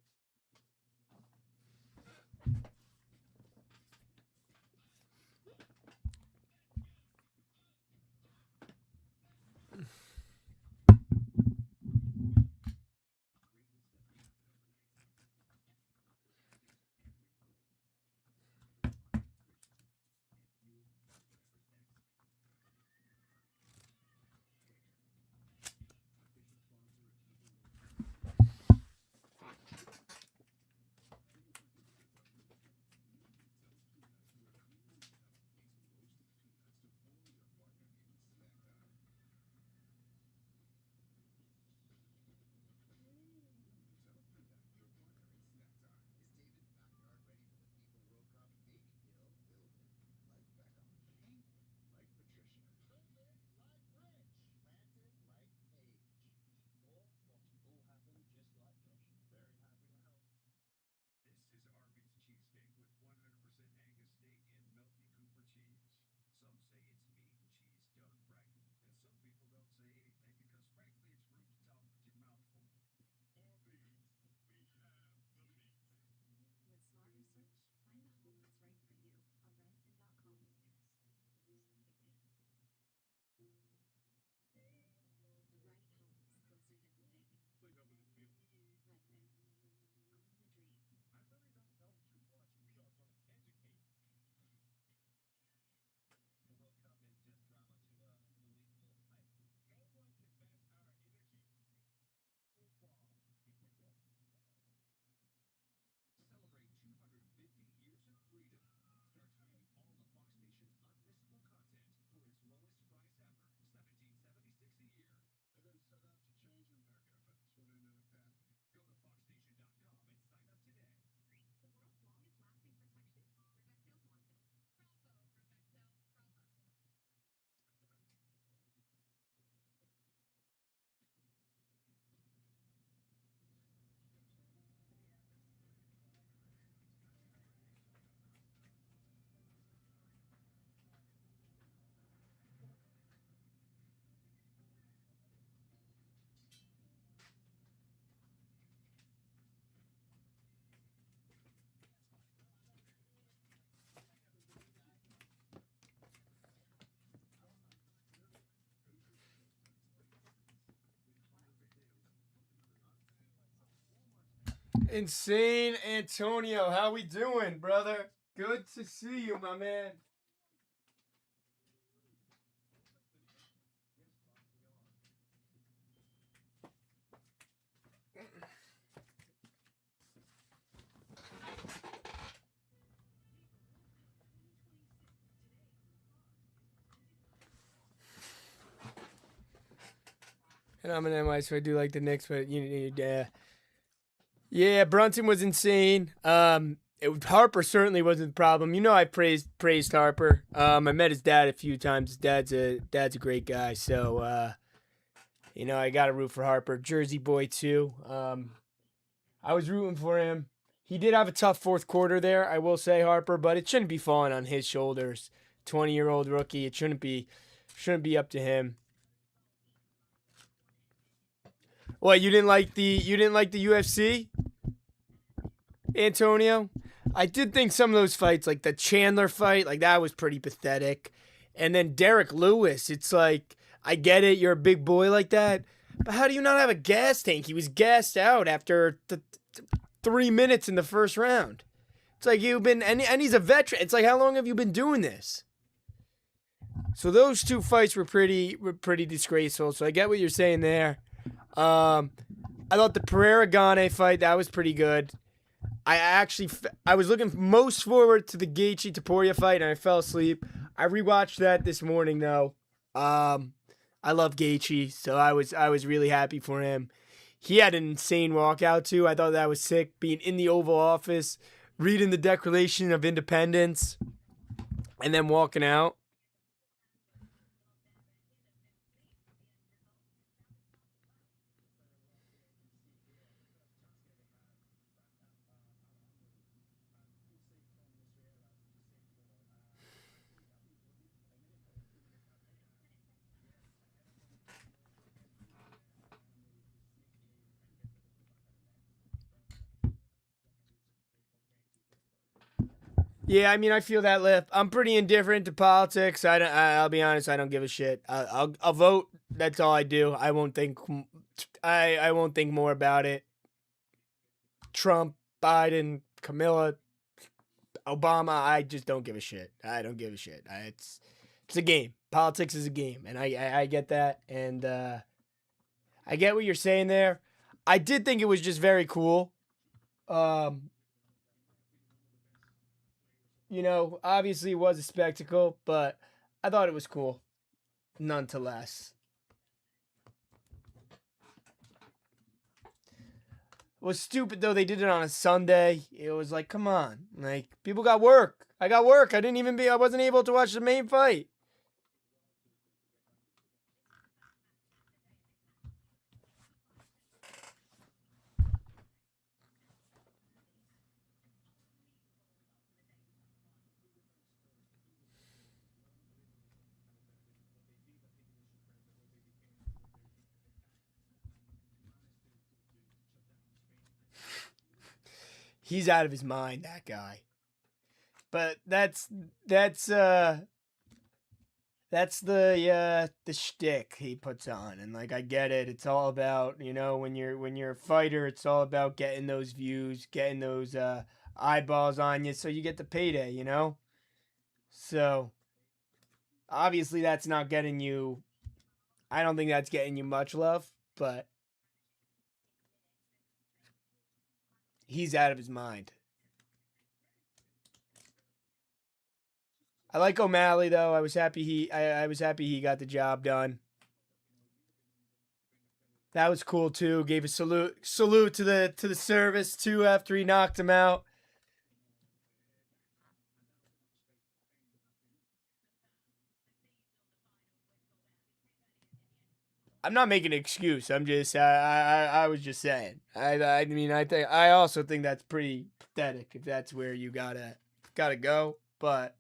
Insane Antonio, how we doing, brother? Good to see you, my man. And I'm an MI, so I do like the Knicks, but yeah, Brunson was insane. Harper certainly wasn't the problem. You know, I praised Harper. I met his dad a few times. His dad's a great guy. So I got to root for Harper. Jersey boy too. I was rooting for him. He did have a tough fourth quarter there, I will say, Harper, but it shouldn't be falling on his shoulders. 20-year-old rookie. It shouldn't be up to him. What, you didn't like the UFC, Antonio? I did think some of those fights, like the Chandler fight, like that was pretty pathetic. And then Derek Lewis, it's like, I get it, you're a big boy like that, but how do you not have a gas tank? He was gassed out after 3 minutes in the first round. It's like you've been, and he's a veteran. It's like, how long have you been doing this? So those two fights were pretty disgraceful. So I get what you're saying there. I thought the Pereira-Gane fight, that was pretty good. I was looking most forward to the Gaethje-Topuria fight, and I fell asleep. I rewatched that this morning, though. I love Gaethje, so I was really happy for him. He had an insane walkout, too. I thought that was sick, being in the Oval Office, reading the Declaration of Independence, and then walking out. Yeah, I mean, I feel that lift. I'm pretty indifferent to politics. I'll be honest. I don't give a shit. I'll vote. That's all I do. I won't think. I won't think more about it. Trump, Biden, Camilla, Obama. I just don't give a shit. I don't give a shit. It's a game. Politics is a game, and I get that, and I get what you're saying there. I did think it was just very cool. Obviously it was a spectacle, but I thought it was cool, nonetheless. It was stupid, though. They did it on a Sunday. It was like, come on. Like, people got work. I got work. I wasn't able to watch the main fight. He's out of his mind, that guy. But that's the shtick he puts on, and like I get it. It's all about when you're a fighter, it's all about getting those views, getting those eyeballs on you, so you get the payday. So obviously that's not getting you. I don't think that's getting you much love, but he's out of his mind. I like O'Malley though. I was happy he got the job done. That was cool too. Gave a salute to the service too after he knocked him out. I'm not making an excuse. I'm just I was just saying. I mean I also think that's pretty pathetic if that's where you gotta go. But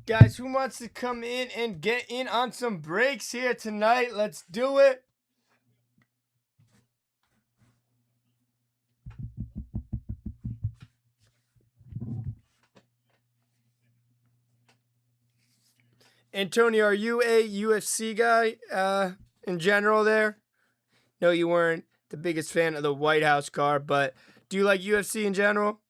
Guys, who wants to come in and get in on some breaks here tonight? Let's do it. Antonio, are you a UFC guy in general there? No, you weren't the biggest fan of the White House car, but do you like UFC in general?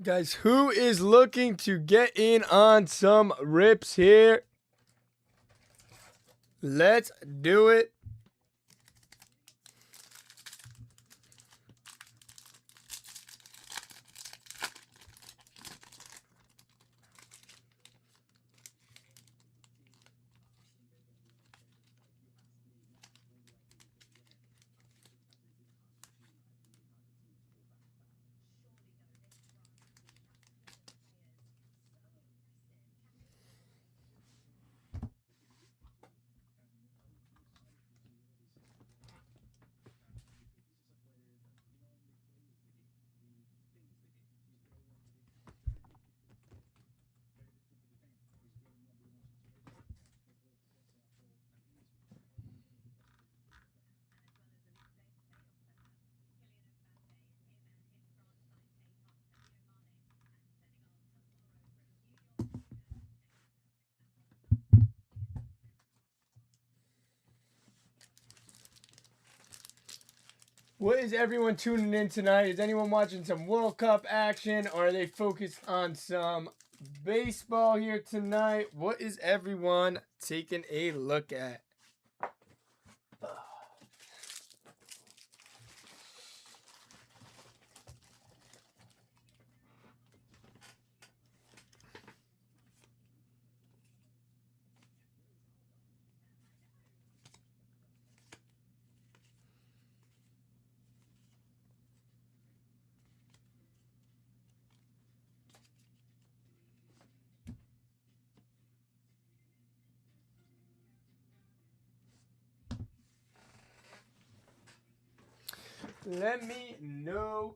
Guys, who is looking to get in on some rips here? Let's do it. What is everyone tuning in tonight? Is anyone watching some World Cup action, or are they focused on some baseball here tonight? What is everyone taking a look at? Let me know.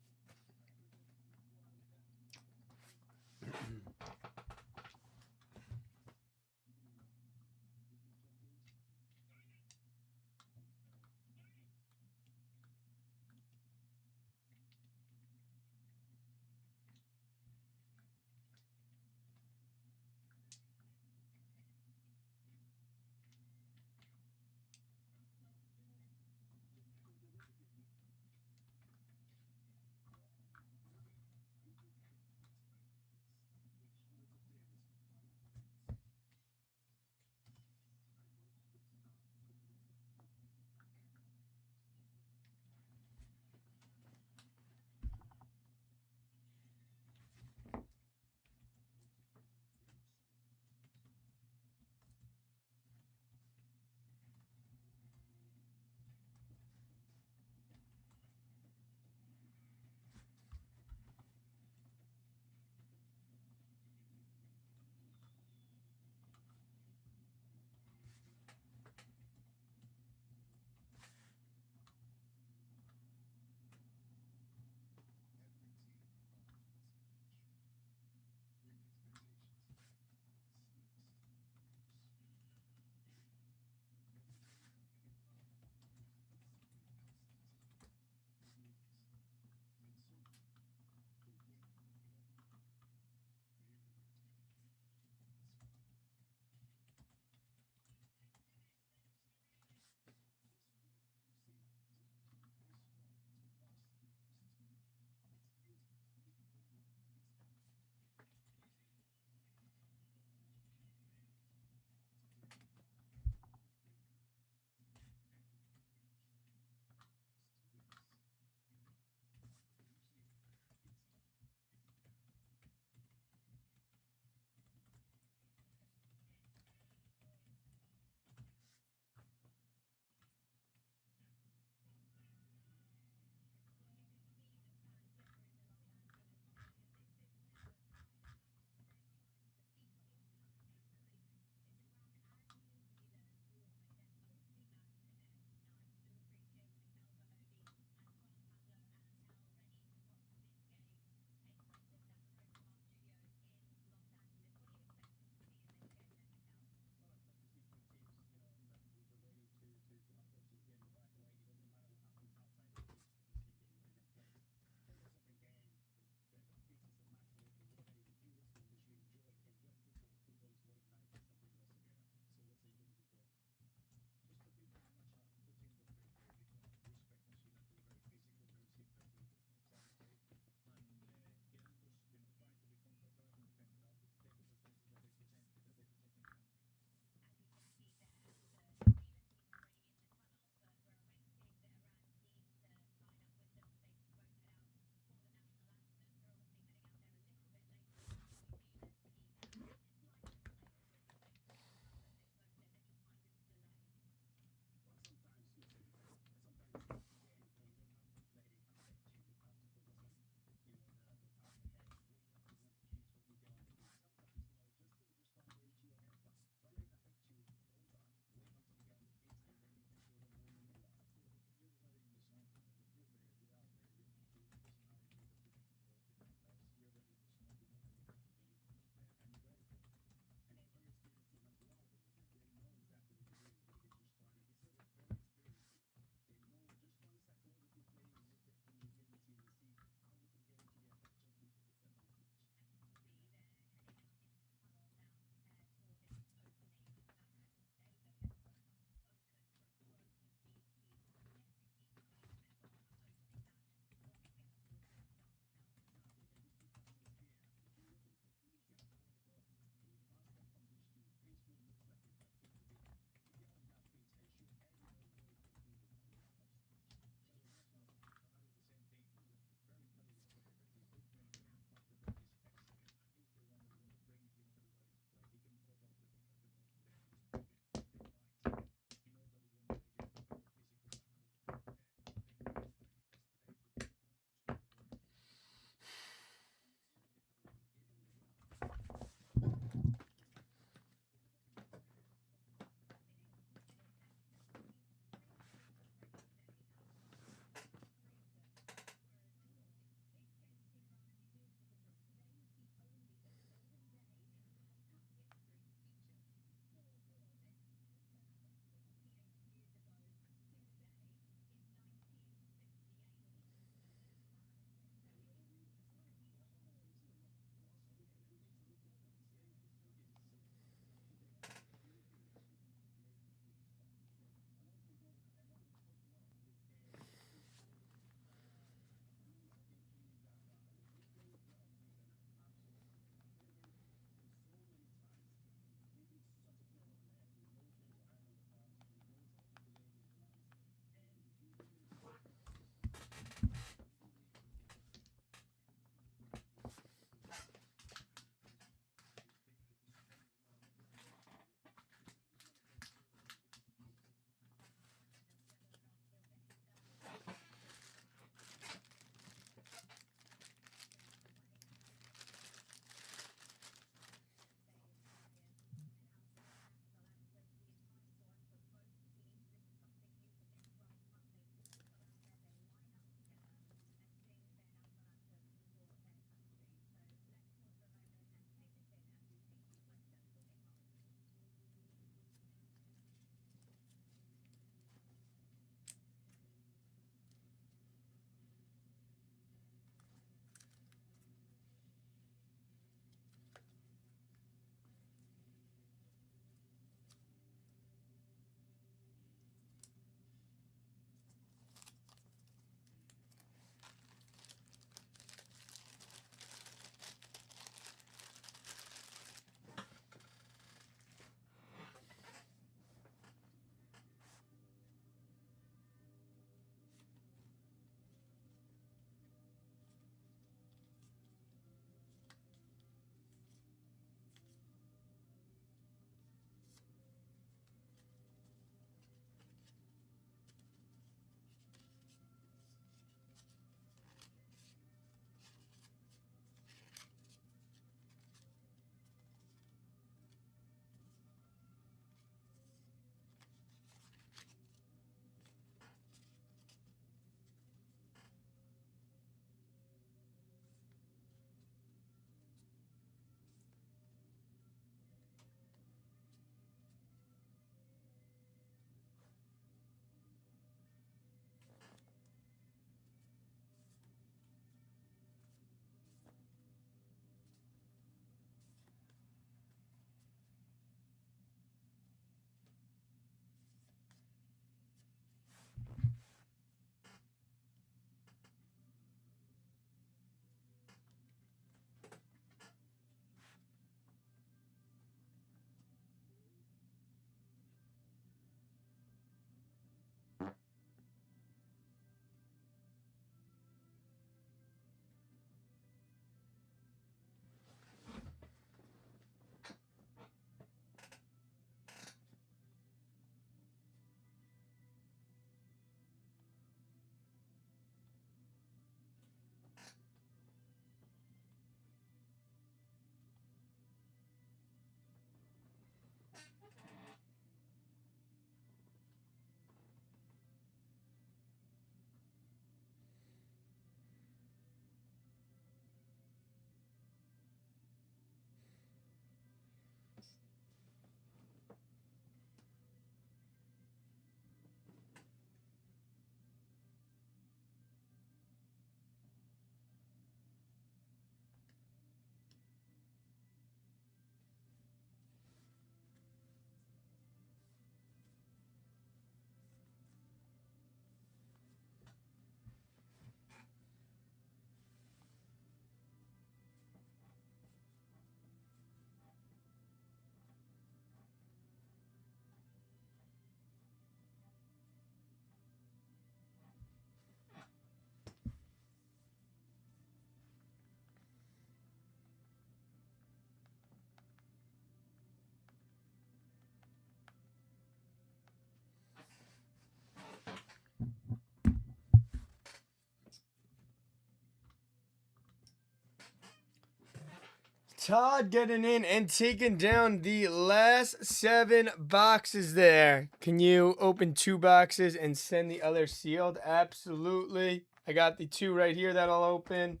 Todd getting in and taking down the last 7 boxes there. Can you open 2 boxes and send the other sealed? Absolutely. I got the 2 right here that I'll open.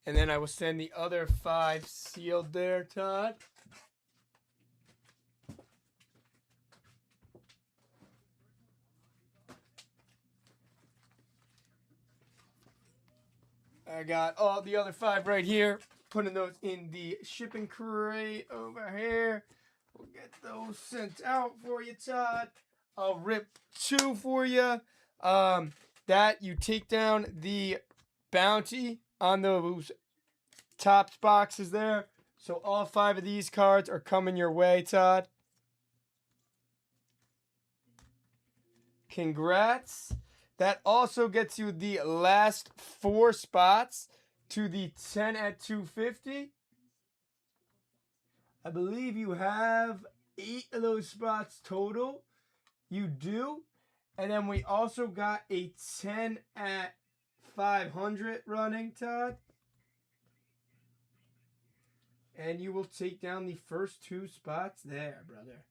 And then I will send the other 5 sealed there, Todd. I got all the other 5 right here. Putting those in the shipping crate over here. We'll get those sent out for you, Todd. I'll rip 2 for you. That you take down the bounty on those Topps boxes there. So all 5 of these cards are coming your way, Todd. Congrats. That also gets you the last 4 spots to the 10 at 250. I believe you have 8 of those spots total. You do. And then we also got a 10 at 500 running, Todd. And you will take down the first 2 spots there, brother.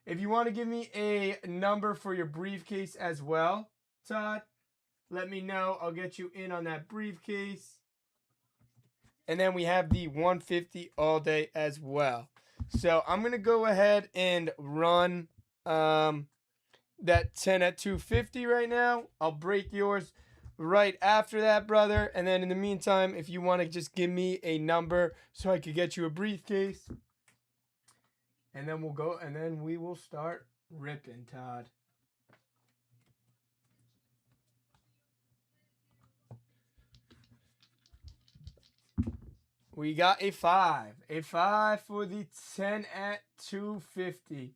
If you want to give me a number for your briefcase as well, Todd, let me know. I'll get you in on that briefcase. And then we have the 150 all day as well. So I'm going to go ahead and run that 10 at 250 right now. I'll break yours right after that, brother. And then in the meantime, if you want to just give me a number so I could get you a briefcase. And then we'll go, and then we will start ripping, Todd. We got a 5. A 5 for the 10 at 250.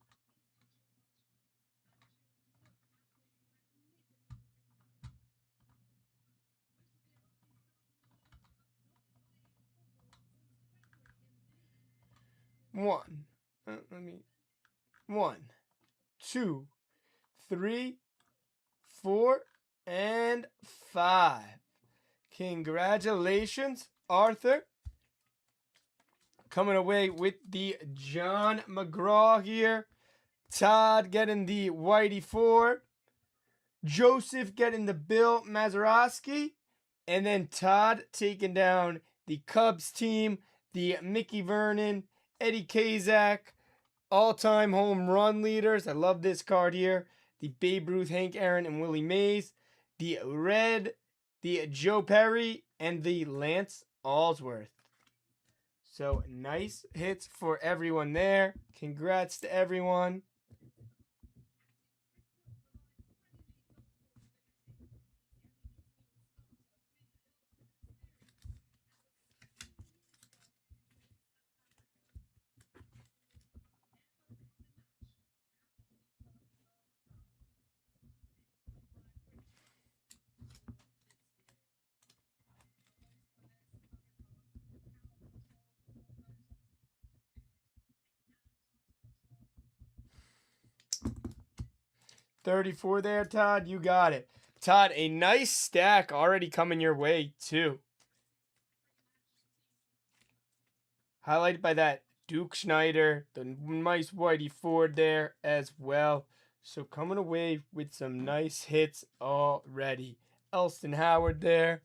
One, 2, 3, 4, and 5. Congratulations, Arthur. Coming away with the John McGraw here. Todd getting the Whitey Ford. Joseph getting the Bill Mazeroski. And then Todd taking down the Cubs team, the Mickey Vernon, Eddie Kazak, all-time home run leaders. I love this card here. The Babe Ruth, Hank Aaron, and Willie Mays. The Red, the Joe Perry, and the Lance Allsworth. So nice hits for everyone there. Congrats to everyone. $34 there, Todd. You got it. Todd, a nice stack already coming your way, too. Highlighted by that Duke Schneider, the nice Whitey Ford there as well. So coming away with some nice hits already. Elston Howard there.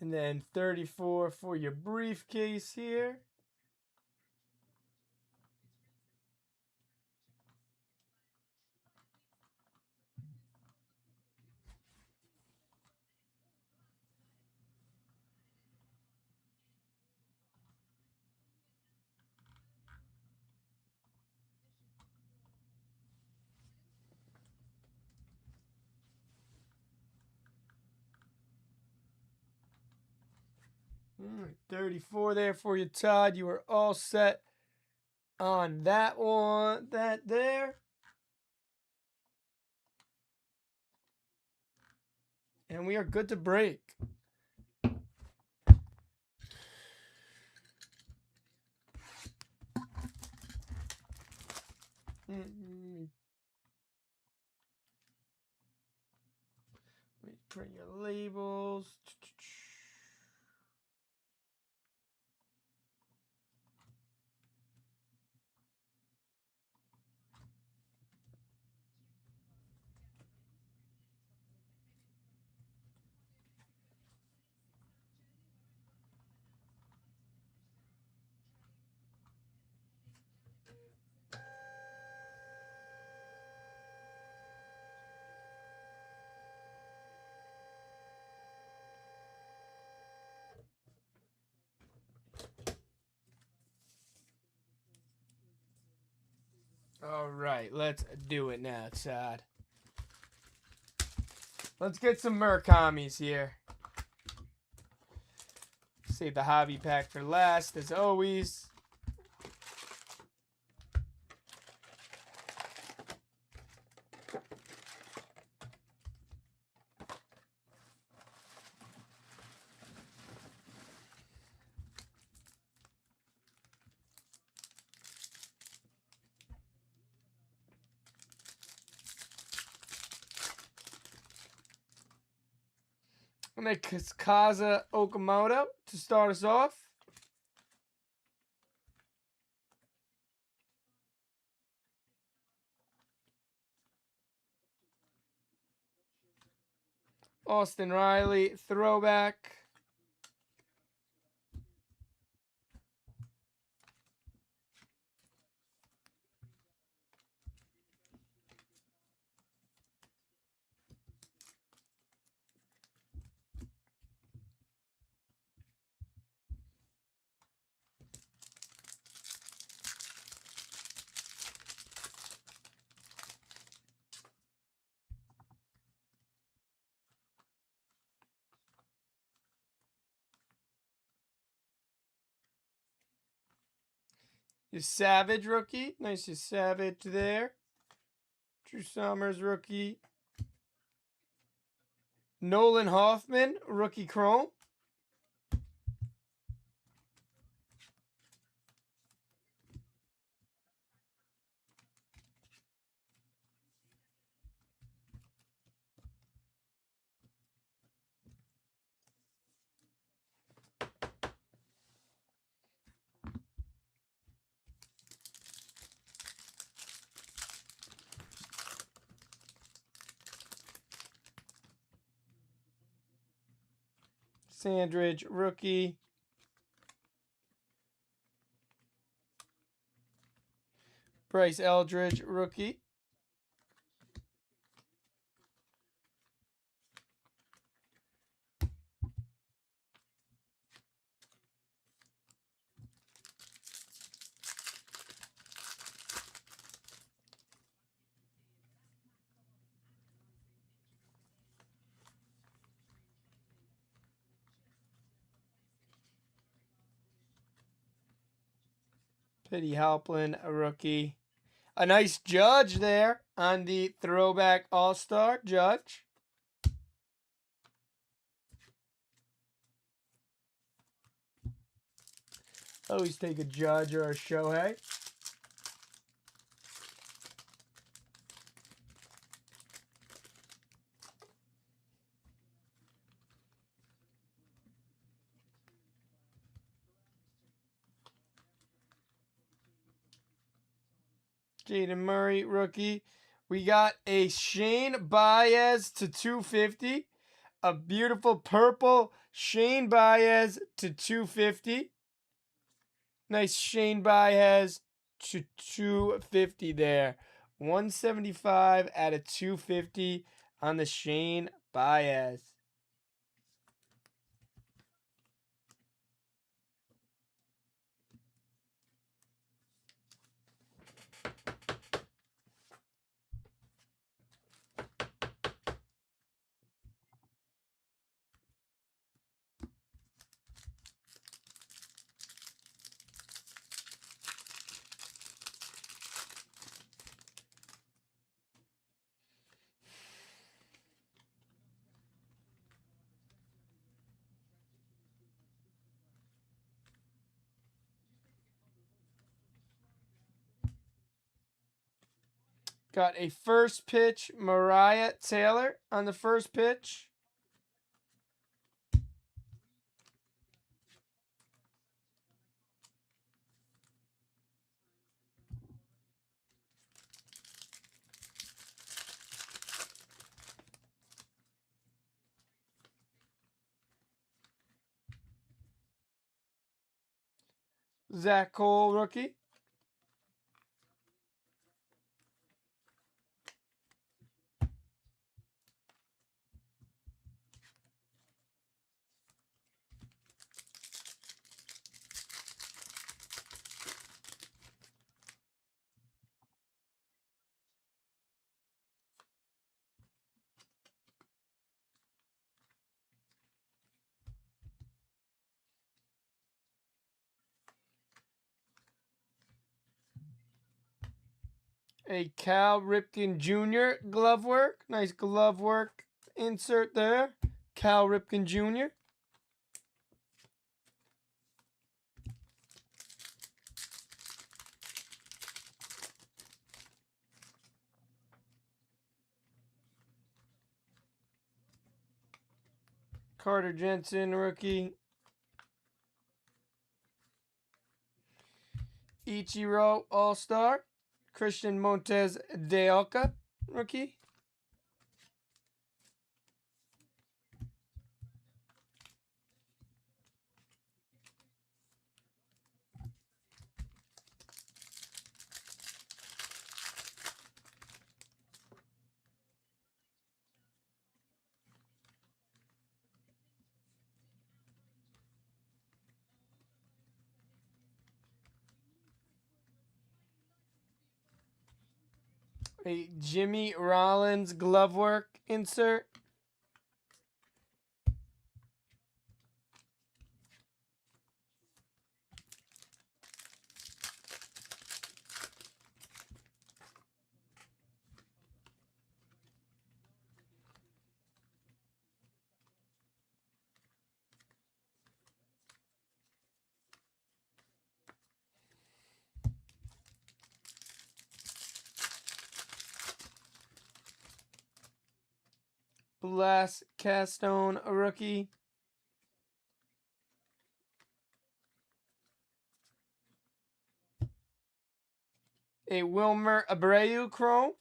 And then 34 for your briefcase here. All right, 34 there for you, Todd. You are all set on that one. That there. And we are good to break. Print your labels. All right, let's do it now, Todd. Let's get some Murakamis here. Save the hobby pack for last, as always. I'm going to Kaza Okamoto to start us off. Austin Riley, throwback. Your Savage rookie. Nice, your Savage there. Drew Summers rookie. Nolan Hoffman, rookie chrome. Sandridge rookie. Bryce Eldridge rookie. Petty Halpin, a rookie. A nice Judge there on the throwback All-Star Judge. Always take a Judge or a Shohei. Jaden Murray, rookie. We got a Shane Baez to 250. A beautiful purple Shane Baez to 250. Nice Shane Baez to 250 there. 175 out of 250 on the Shane Baez. Got a first pitch Mariah Taylor on the first pitch. Zach Cole, rookie. A Cal Ripken Jr. glove work. Nice glove work insert there. Cal Ripken Jr. Carter Jensen, rookie. Ichiro, All-Star. Christian Montes de Oca, rookie. A Jimmy Rollins glove work insert. Blas Castone, a rookie. A Wilmer Abreu chrome.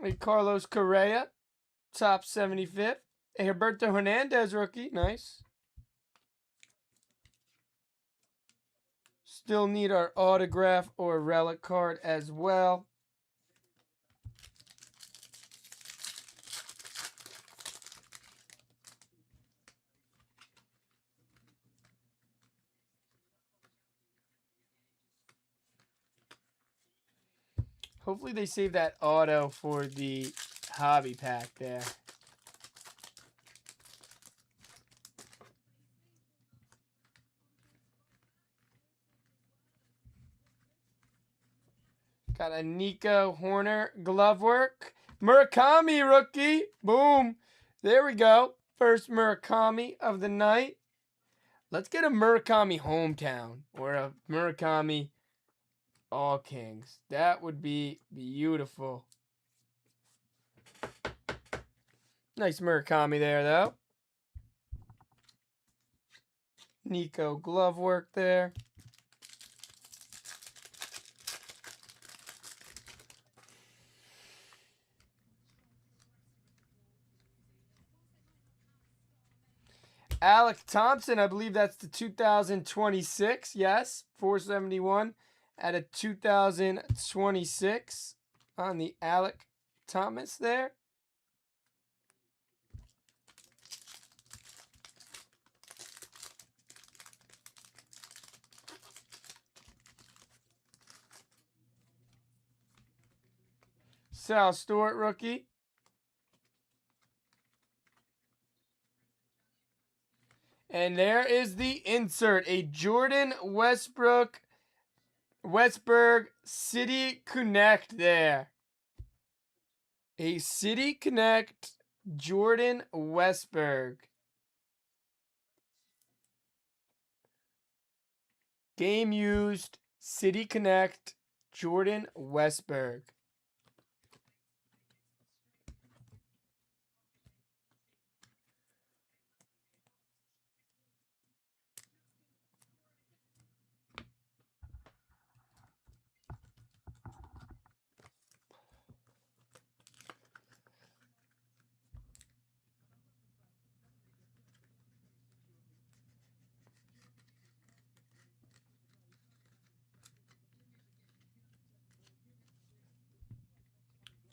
A Carlos Correa, top 75th. A Roberto Hernandez rookie, nice. Still need our autograph or relic card as well. Hopefully they save that auto for the hobby pack there. Got a Nico Horner glove work. Murakami rookie. Boom. There we go. First Murakami of the night. Let's get a Murakami hometown or a Murakami All Kings. That would be beautiful. Nice Murakami there, though. Nico glove work there. Alec Thompson, I believe that's the 2026. Yes, 471 at a 2026 on the Alec Thomas there. Sal Stewart rookie. And there is the insert, a Jordan Westbrook Westberg City Connect there. A City Connect Jordan Westberg. Game used City Connect Jordan Westberg.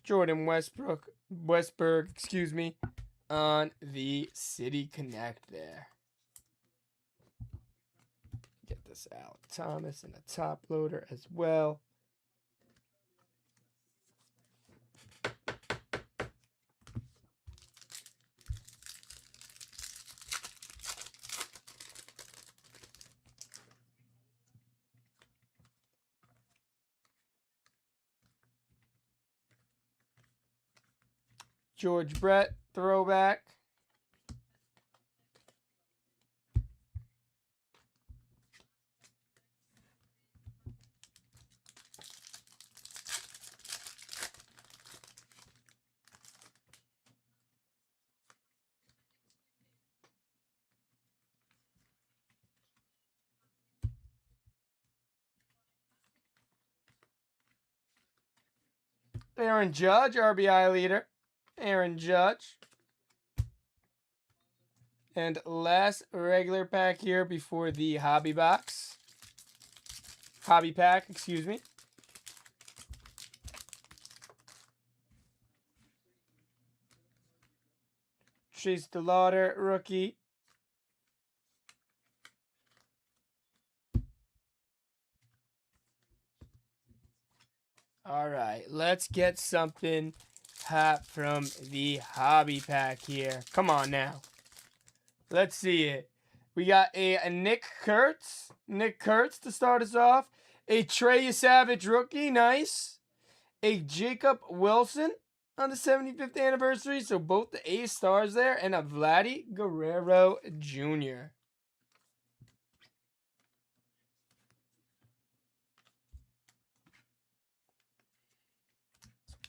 Jordan Westberg, excuse me, on the City Connect there. Get this out. Thomas and a top loader as well. George Brett, throwback. Aaron Judge, RBI leader. Aaron Judge. And last regular pack here before the hobby box. Hobby pack, excuse me. Chase DeLauder, rookie. All right, let's get something hot from the hobby pack here. Come on now. Let's see it. We got a Nick Kurtz. Nick Kurtz to start us off. A Trey Savage rookie. Nice. A Jacob Wilson on the 75th anniversary. So both the A stars there. And a Vladdy Guerrero Jr.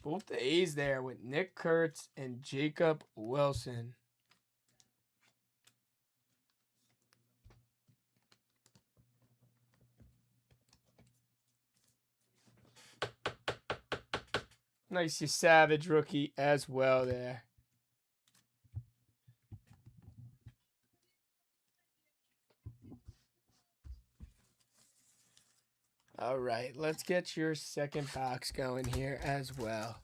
Both the A's there with Nick Kurtz and Jacob Wilson. Nice Savage rookie as well there. All right, let's get your second box going here as well.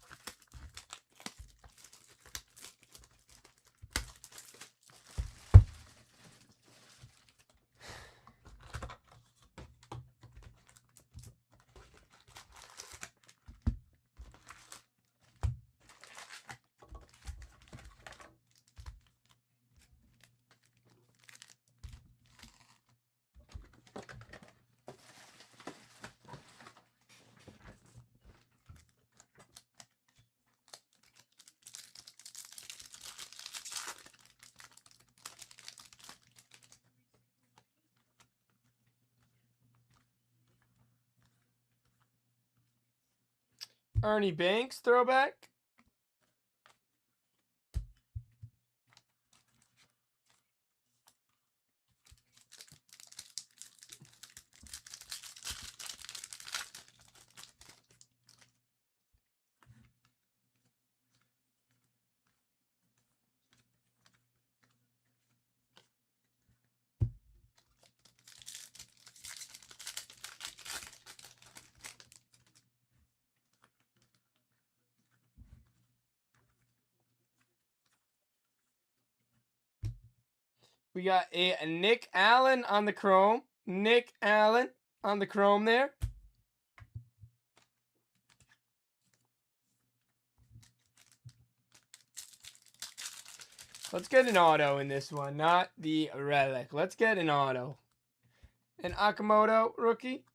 Ernie Banks throwback. We got a Nick Allen on the chrome. Nick Allen on the chrome there. Let's get an auto in this one, not the relic. Let's get an auto. An Akamoto rookie.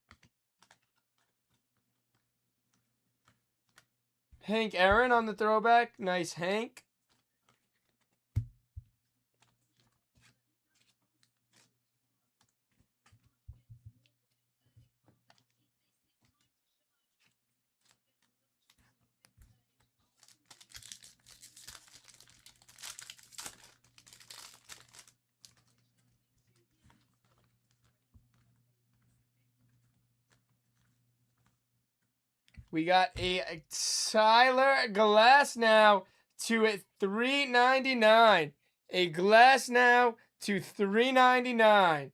Hank Aaron on the throwback. Nice Hank. We got a Tyler Glass now to $3.99. A Glass now to $3.99.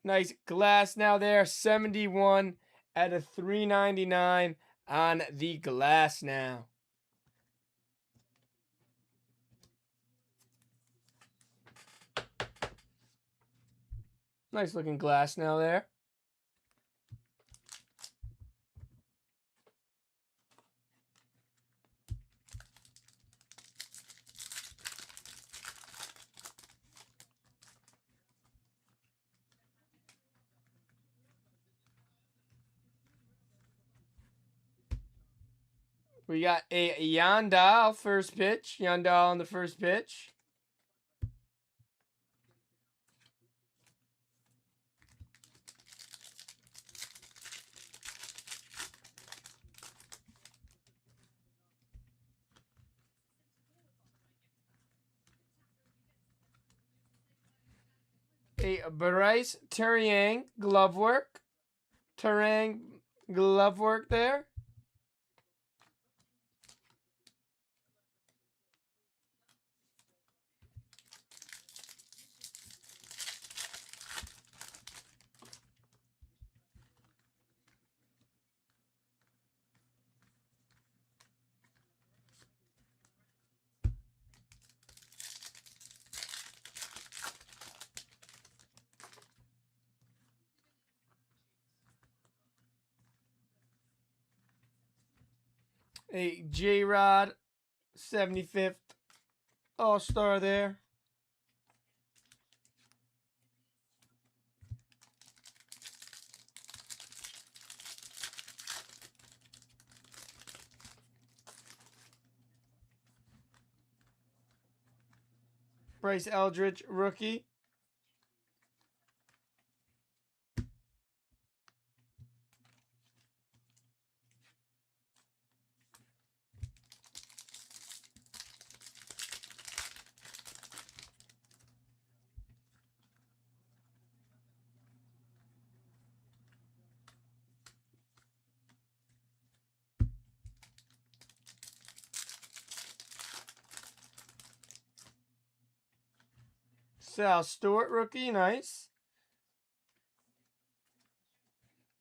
Nice Glass now there. 71 at a $3.99 on the Glass now. Nice looking Glass now there. We got a Yandal first pitch. Yandal on the first pitch. A Bryce Terang glove work. Terang glove work there. A J-Rod 75th All-Star there. Bryce Eldridge rookie. Sal Stewart rookie, nice.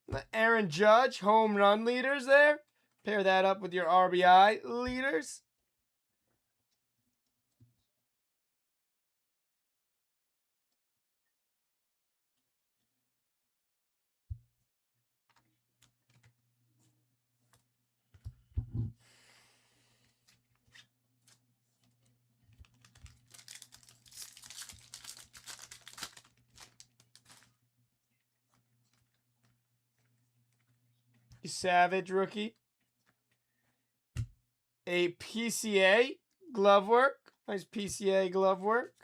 The Aaron Judge home run leaders there. Pair that up with your RBI leaders. Savage rookie. A PCA glove work. Nice PCA glove work.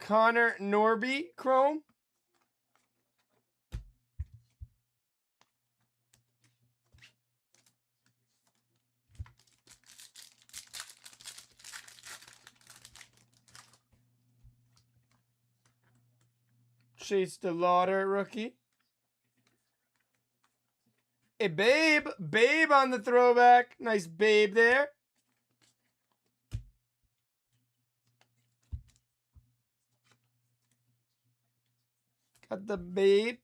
Connor Norby chrome. Chase DeLauder rookie. A Babe. Babe on the throwback. Nice Babe there. Got the Babe.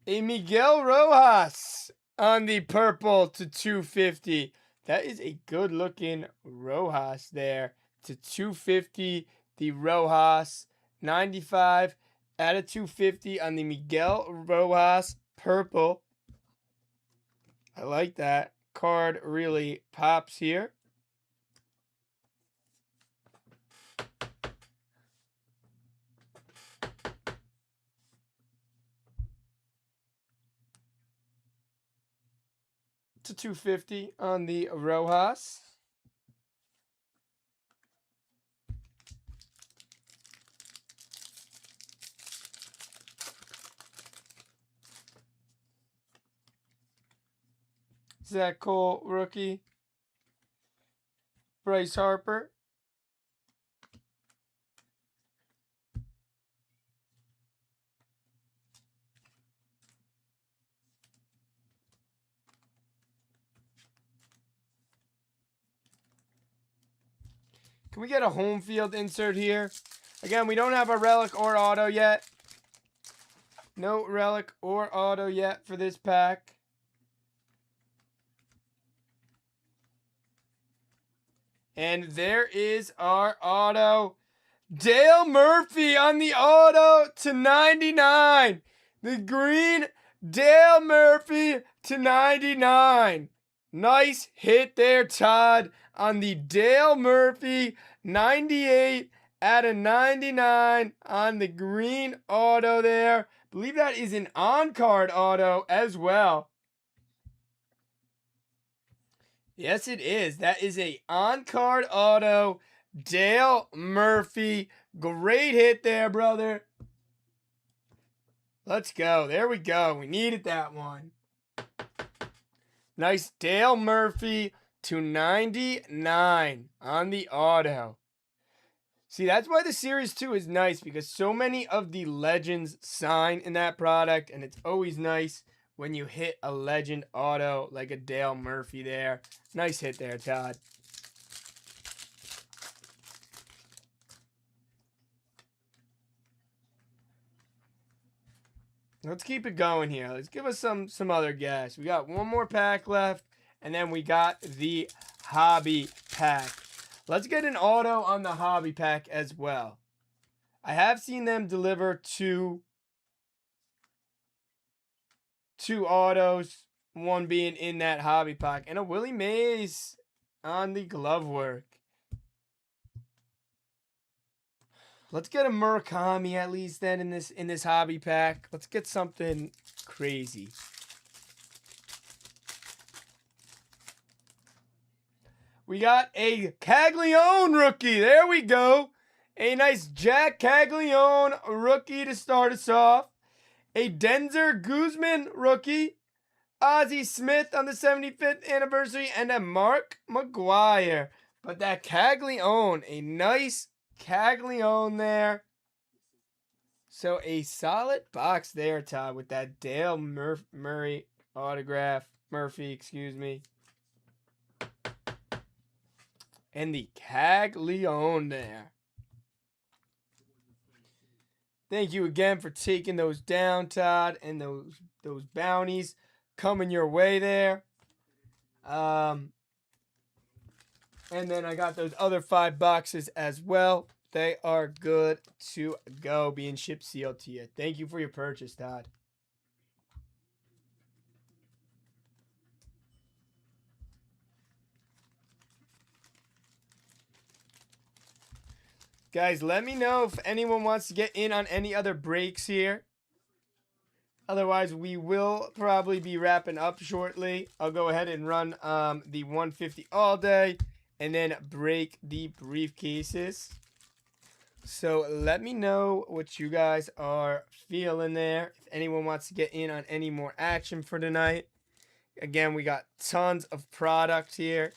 A Miguel Rojas on the purple to 250. That is a good looking Rojas there to 250. The Rojas 95 out of 250 on the Miguel Rojas purple. I like that. Card really pops here. To 250 on the Rojas. Zach Cole, rookie. Bryce Harper. Can we get a home field insert here? Again, we don't have a relic or auto yet. No relic or auto yet for this pack. And there is our auto. Dale Murphy on the auto to 99. The green Dale Murphy to 99. Nice hit there, Todd, on the Dale Murphy 98 out of 99 on the green auto there. I believe that is an on-card auto as well. Yes, it is. That is a on-card auto. Dale Murphy. Great hit there, brother. Let's go. There we go. We needed that one. Nice Dale Murphy to 99 on the auto. See, that's why the Series 2 is nice, because so many of the legends sign in that product, and it's always nice when you hit a legend auto like a Dale Murphy there. Nice hit there, Todd. Let's keep it going here. Let's give us some other gas. We got one more pack left, and then we got the hobby pack. Let's get an auto on the hobby pack as well. I have seen them deliver two autos, one being in that hobby pack, and a Willie Mays on the glove work. Let's get a Murakami at least then in this hobby pack. Let's get something crazy. We got a Caglione rookie. There we go. A nice Jack Caglione rookie to start us off. A Denzer Guzman rookie. Ozzie Smith on the 75th anniversary. And a Mark McGuire. But that Caglione, a nice Caglione there. So a solid box there, Todd, with that Dale Murphy autograph. Murphy, excuse me. And the Caglione there. Thank you again for taking those down, Todd, and those bounties coming your way there. And then I got those other 5 boxes as well. They are good to go, being shipped sealed to you. Thank you for your purchase, Todd. Guys, let me know if anyone wants to get in on any other breaks here. Otherwise, we will probably be wrapping up shortly. I'll go ahead and run the 150 all day and then break the briefcases. So let me know what you guys are feeling there. If anyone wants to get in on any more action for tonight. Again, we got tons of product here.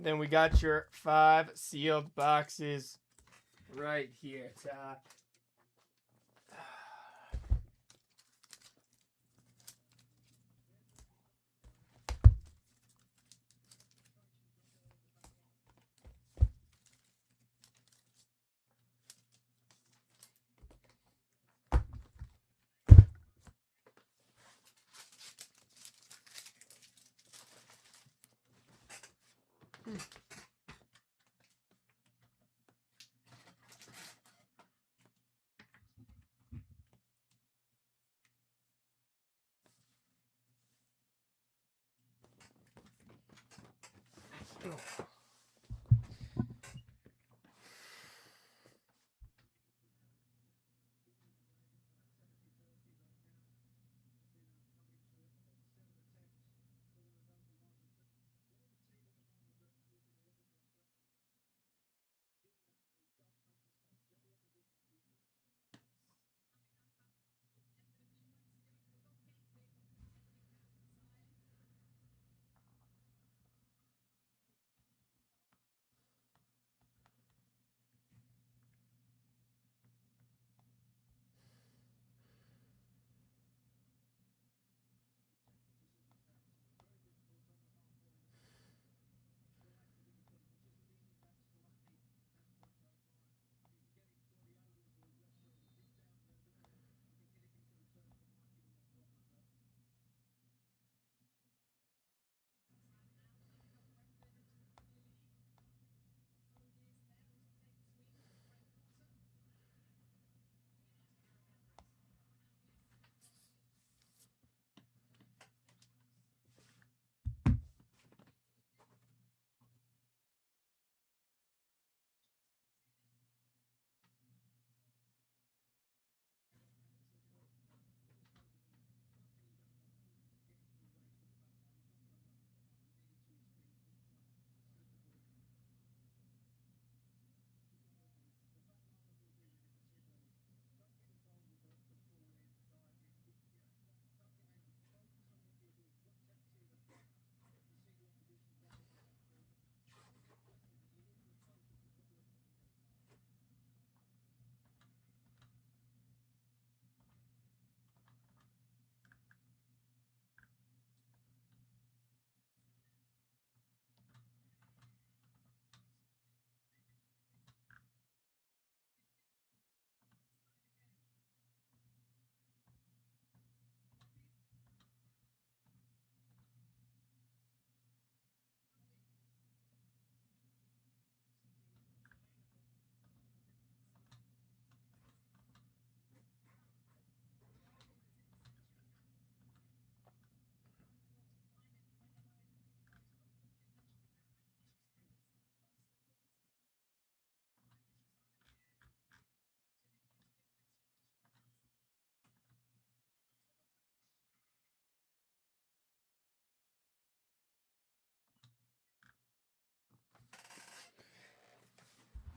then we got your 5 sealed boxes right here.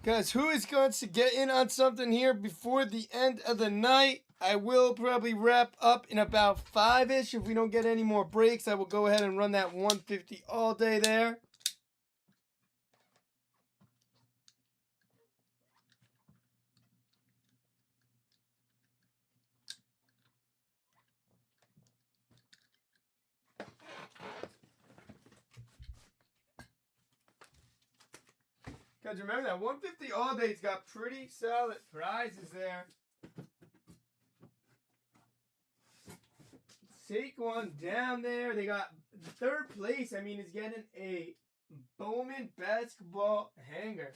Guys, who is going to get in on something here before the end of the night? I will probably wrap up in about 5-ish. If we don't get any more breaks, I will go ahead and run that 150 all day there. Guys, remember that 150 all day's got pretty solid prizes there. Take one down there. They got third place. I mean, is getting a Bowman basketball hanger.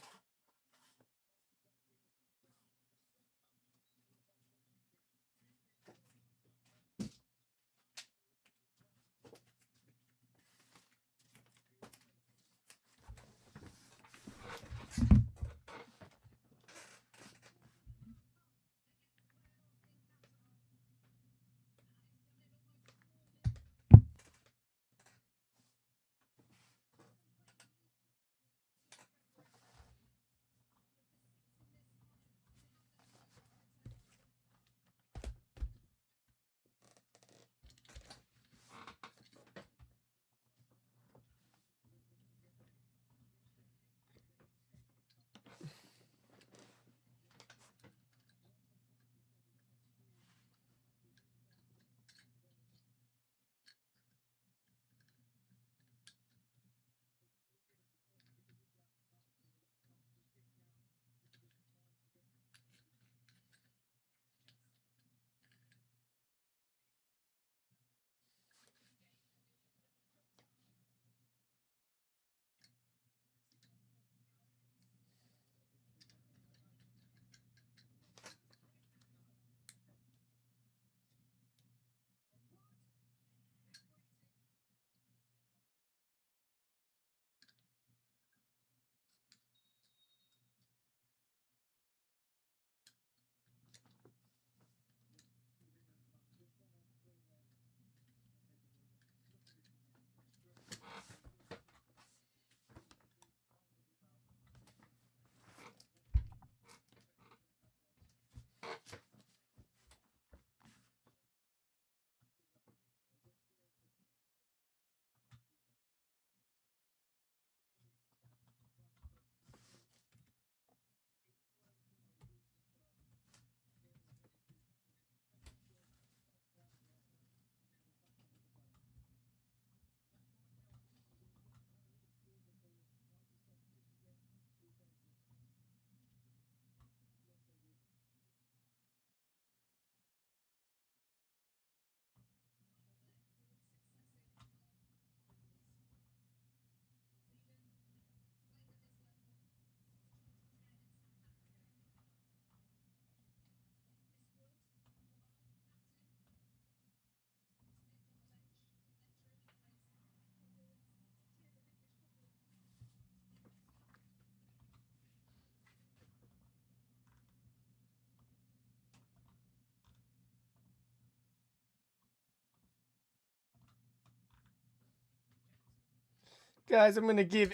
Guys, I'm gonna give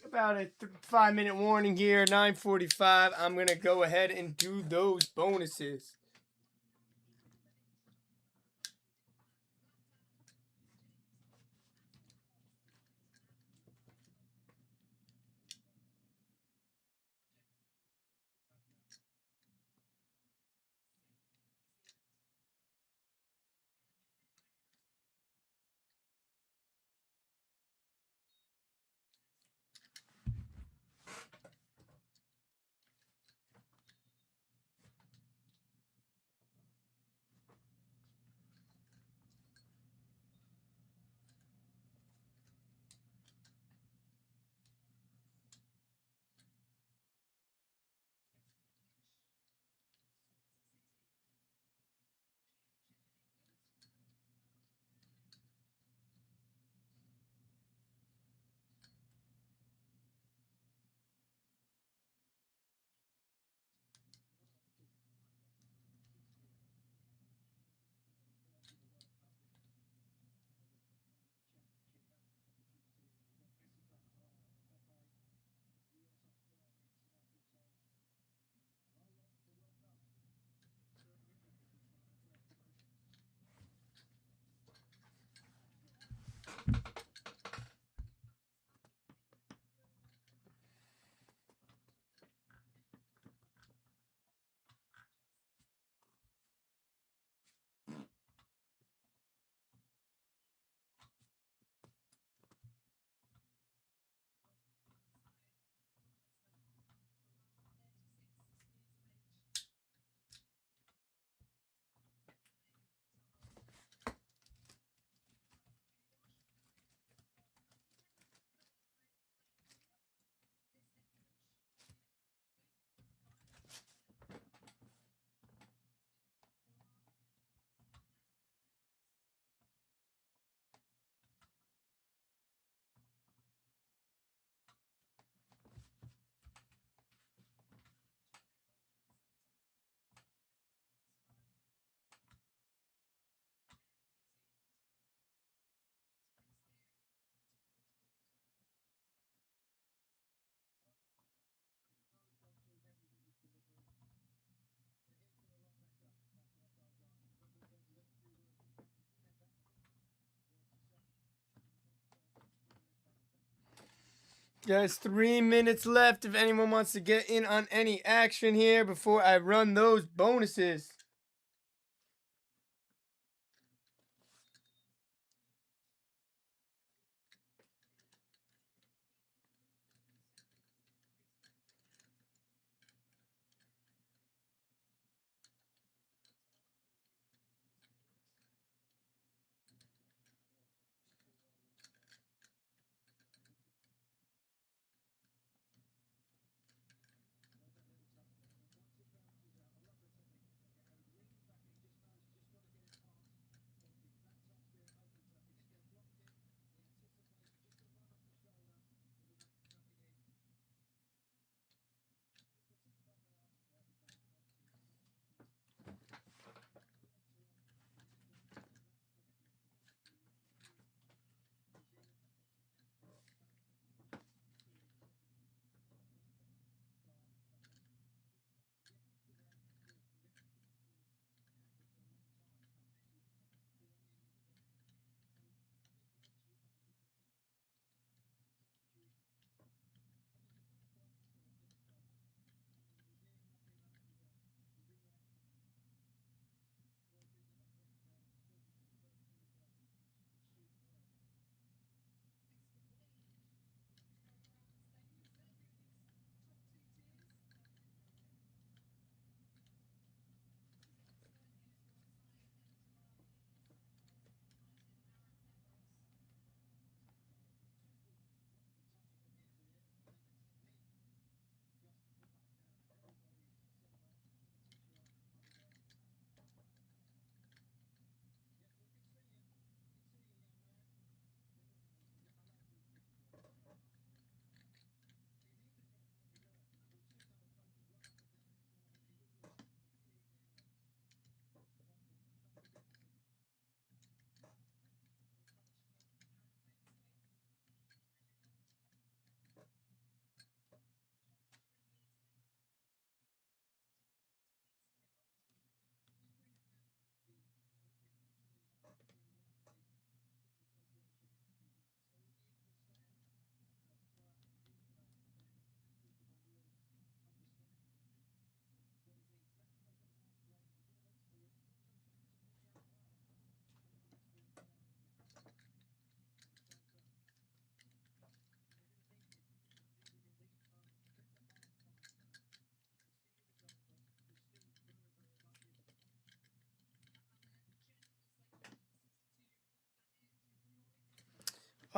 about a 5-minute warning here. 9:45. I'm gonna go ahead and do those bonuses. Guys, 3 minutes left if anyone wants to get in on any action here before I run those bonuses.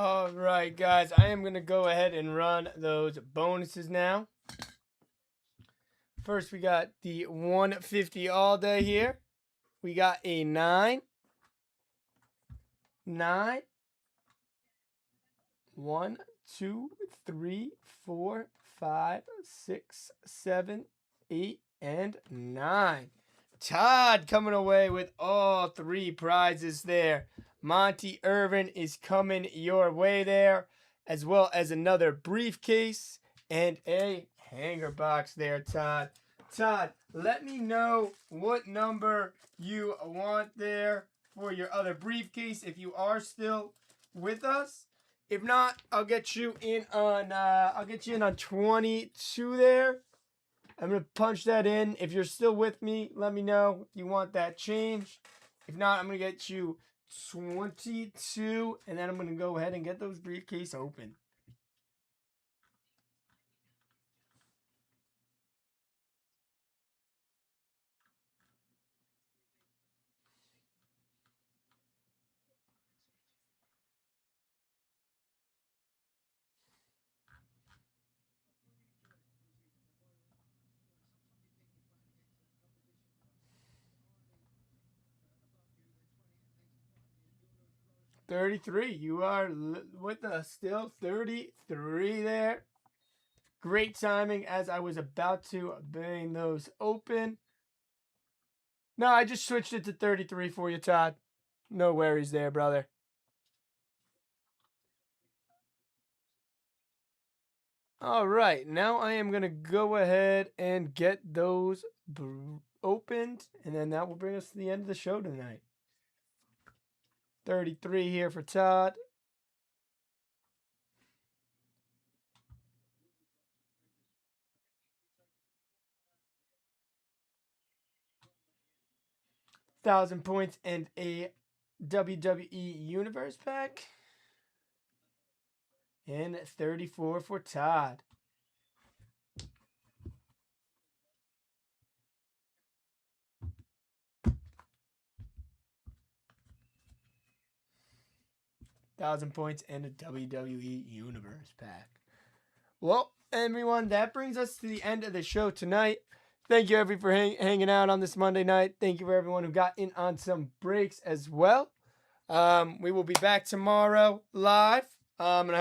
All right, guys. I am going to go ahead and run those bonuses now. First, we got the 150 all day here. We got a 9. 9. 1, 2, 3, 4, 5, 6, 7, 8, and 9. Todd coming away with all 3 prizes there. Monty Irvin is coming your way there, as well as another briefcase and a hanger box there, Todd. Todd, let me know what number you want there for your other briefcase if you are still with us. If not, I'll get you in on 22 there. I'm gonna punch that in. If you're still with me, let me know if you want that change. If not, I'm gonna get you 22, and then I'm gonna go ahead and get those briefcase open. $33. You are with us still. $33 there. Great timing as I was about to bang those open. No, I just switched it to 33 for you, Todd. No worries there, brother. All right, now I am going to go ahead and get those opened, and then that will bring us to the end of the show tonight. 33 here for Todd. $1,000 points and a WWE Universe pack. And 34 for Todd. $1,000 points and a WWE Universe pack. Well, everyone, that brings us to the end of the show tonight. Thank you, everyone, for hanging out on this Monday night. Thank you for everyone who got in on some breaks as well. We will be back tomorrow live. And I